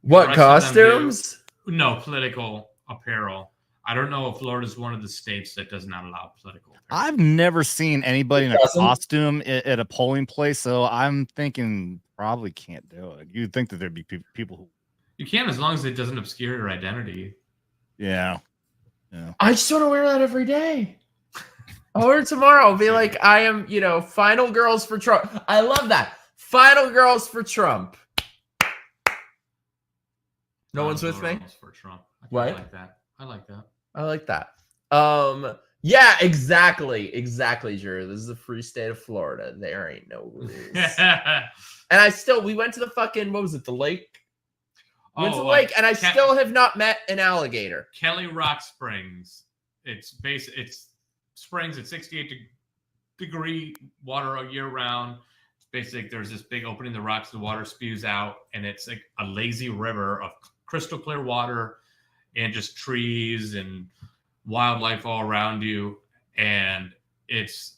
What The rest of them do. costumes? No, political apparel. I don't know if Florida's one of the states that does not allow political apparel. I've never seen anybody in a doesn't? costume at a polling place, so I'm thinking probably can't do it. You'd think that there'd be people who. You can, as long as it doesn't obscure your identity. Yeah. I just want to wear that every day. I'll wear it tomorrow. I'll be like, I am, final girls for Trump. I love that. Final girls for Trump. No one's with me? Girls for Trump. I What? like that. I like that. I like that. Yeah, exactly, Drew. This is the free state of Florida. There ain't no rules. And we went to the fucking, what was it, the lake? We went to the lake, and I still have not met an alligator. Kelly Rock Springs. It's springs at 68 degree water year round. It's basically there's this big opening in the rocks, the water spews out, and it's like a lazy river of crystal clear water and just trees and wildlife all around you, and it's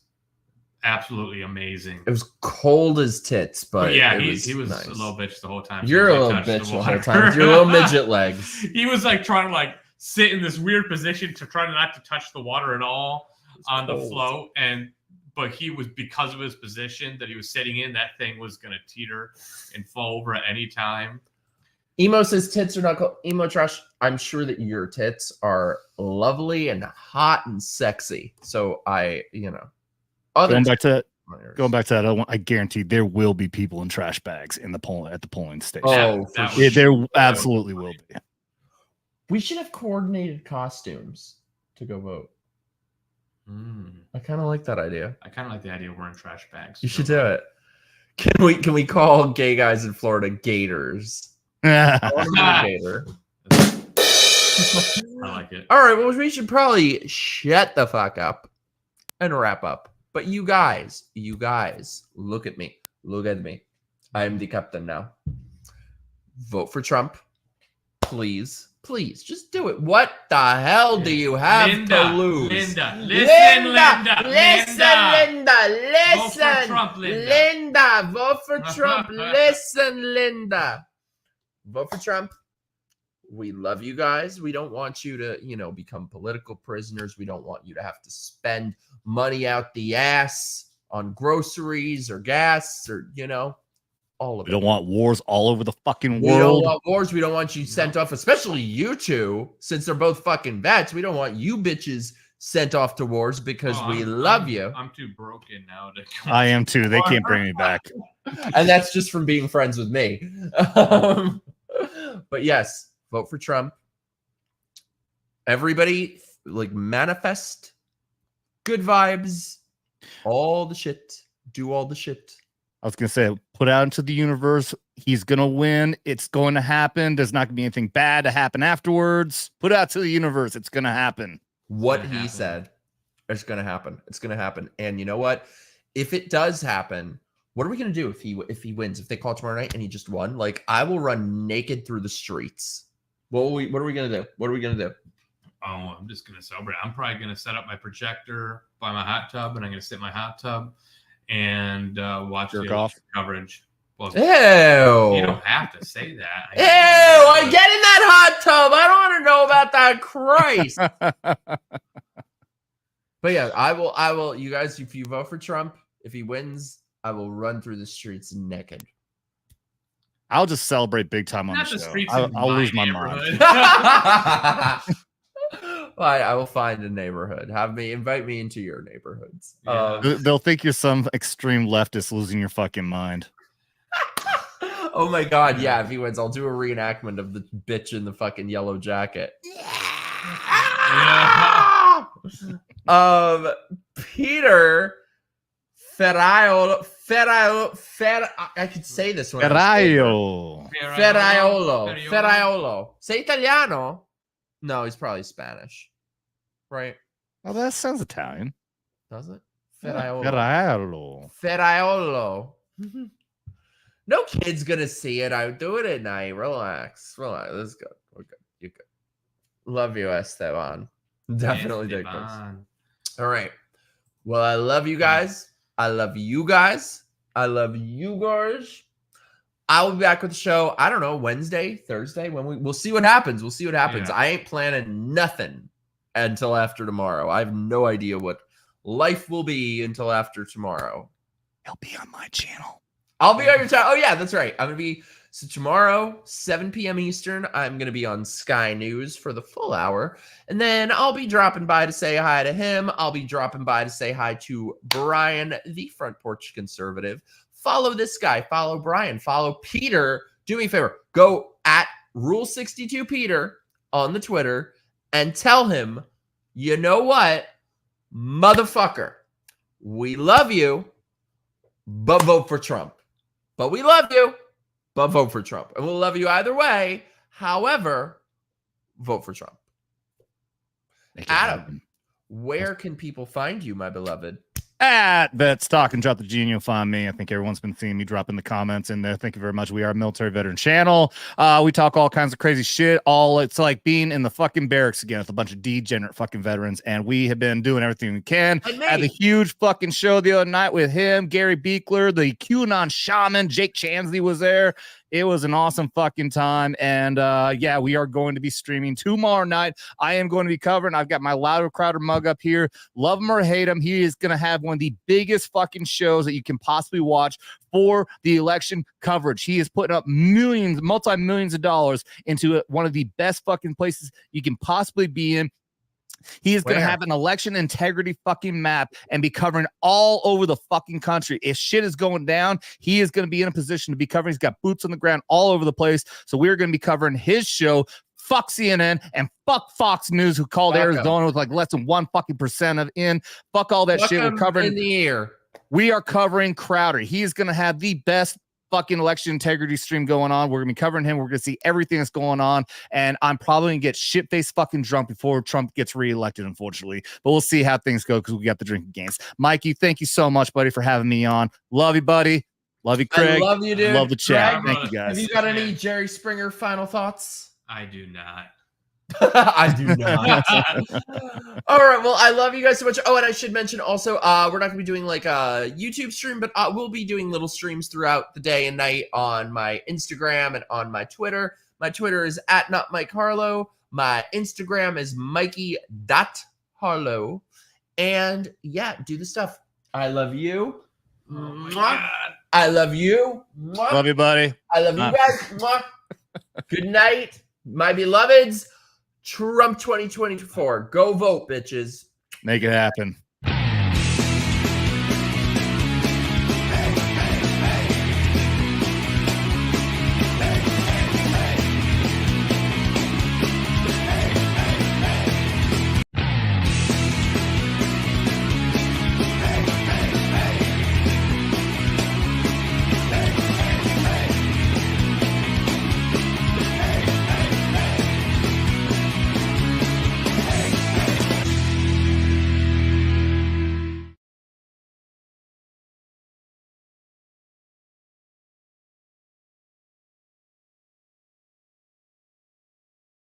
absolutely amazing. It was cold as tits, but yeah, it he was nice. a little bitch the whole time. You're a little bitch the whole time with your little midget legs. He was like trying to like sit in this weird position to try not to touch the water at all on the float, but he was, because of his position that he was sitting in, that thing was gonna teeter and fall over at any time. Emo says tits are not cool. Emo Trash, I'm sure that your tits are lovely and hot and sexy. So Going back to that, I guarantee there will be people in trash bags at the polling station. Oh, there absolutely will be. We should have coordinated costumes to go vote. I kind of like that idea. I kind of like the idea of wearing trash bags. You should do it. Can we call gay guys in Florida gators? I want to be a gator. I like it. All right, well, we should probably shut the fuck up and wrap up. But you guys, look at me. Look at me. I am the captain now. Vote for Trump. Please. Please, just do it. What the hell do you have to lose? Linda, listen, Linda. Listen. Vote for Trump, Linda. Linda, vote for Trump. Listen, Linda. Vote for Trump. We love you guys. We don't want you to, become political prisoners. We don't want you to have to spend money out the ass on groceries or gas or, all of it. We don't want wars all over the fucking world. We don't want wars. We don't want you sent off, especially you two, since they're both fucking vets. We don't want you bitches sent off to wars because we love you. I'm too broken now to. I am too. They can't bring me back. And that's just from being friends with me. But yes, vote for Trump. Everybody, manifest good vibes. All the shit. Do all the shit. I was going to say, put out into the universe. He's going to win. It's going to happen. There's not going to be anything bad to happen afterwards. Put out to the universe. It's going to happen. What he said. It's going to happen. It's going to happen. And you know what? If it does happen, what are we going to do if he wins? If they call tomorrow night and he just won? I will run naked through the streets. What are we going to do? What are we going to do? Oh, I'm just going to celebrate. I'm probably going to set up my projector by my hot tub, and I'm going to sit in my hot tub and watch the coverage. Well, ew! You don't have to say that. Ew! I get in that hot tub. I don't want to know about that. Christ. But yeah, I will. You guys, if you vote for Trump, if he wins, I will run through the streets naked. I'll just celebrate big time on the show. I'll lose my mind. I will find a neighborhood. Invite me into your neighborhoods. Yeah. They'll think you're some extreme leftist losing your fucking mind. Oh my god, yeah, if he wins, I'll do a reenactment of the bitch in the fucking yellow jacket. Yeah. Peter Ferraiolo, I could say this one. Ferraiolo. Say Italiano? No, he's probably Spanish. Right? Oh, that sounds Italian. Does it? Ferraiolo. Ferraiolo. No kid's gonna see it. I do it at night. Relax. Let's go. We're good. You good. Love you, Esteban. Definitely dig this. All right. Well, I love you guys. I love you guys. I love you guys. I will be back with the show. I don't know, Wednesday, Thursday, when we'll see what happens. We'll see what happens. Yeah. I ain't planning nothing until after tomorrow. I have no idea what life will be until after tomorrow. It'll be on my channel. I'll be on your channel. Oh yeah, that's right. I'm gonna be tomorrow, 7 p.m. Eastern. I'm gonna be on Sky News for the full hour, and then I'll be dropping by to say hi to him. I'll be dropping by to say hi to Brian, the Front Porch Conservative. Follow this guy. Follow Brian. Follow Peter. Do me a favor. Go at Rule62Peter on the Twitter and tell him, you know what, motherfucker, we love you, but vote for Trump. But we love you, but vote for Trump. And we'll love you either way. However, vote for Trump. Adam, where can people find you, my beloved? At Vets Talk and Drop the Gene, you'll find me. I think everyone's been seeing me drop in the comments in there. Thank you very much. We are a military veteran channel. We talk all kinds of crazy shit. It's like being in the fucking barracks again with a bunch of degenerate fucking veterans, and we have been doing everything we can. Had a huge fucking show the other night with him, Gary Beekler, the QAnon shaman, Jake Chansey was there. It was an awesome fucking time. And yeah, we are going to be streaming tomorrow night. I am going to be covering. I've got my Louder Crowder mug up here. Love him or hate him, he is going to have one of the biggest fucking shows that you can possibly watch for the election coverage. He is putting up millions, multi-millions of dollars into one of the best fucking places you can possibly be in. He is going to have an election integrity fucking map and be covering all over the fucking country. If shit is going down, he is going to be in a position to be covering. He's got boots on the ground all over the place. So we're going to be covering his show. Fuck CNN and fuck Fox News, who called Arizona with like less than 1% of in. Fuck all that shit. We're covering in the air. We are covering Crowder. He is going to have the best fucking election integrity stream going on. We're gonna be covering him. We're gonna see everything that's going on, and I'm probably gonna get shit-faced fucking drunk before Trump gets reelected, unfortunately. But we'll see how things go because we got the drinking games. Mikey, thank you so much, buddy, for having me on. Love you, buddy. Love you, Craig. I love you, dude. Love the chat. Craig, thank you, guys. Have you got any Jerry Springer final thoughts? I do not. I do not. All right. Well, I love you guys so much. Oh, and I should mention also, we're not gonna be doing like a YouTube stream, but we'll be doing little streams throughout the day and night on my Instagram and on my Twitter. My Twitter is @NotMikeHarlow. My Instagram is Mikey.Harlow. And yeah, do the stuff. I love you. I love you. Love you, buddy. I love you guys. Good night, my beloveds. Trump 2024. Go vote, bitches. Make it happen.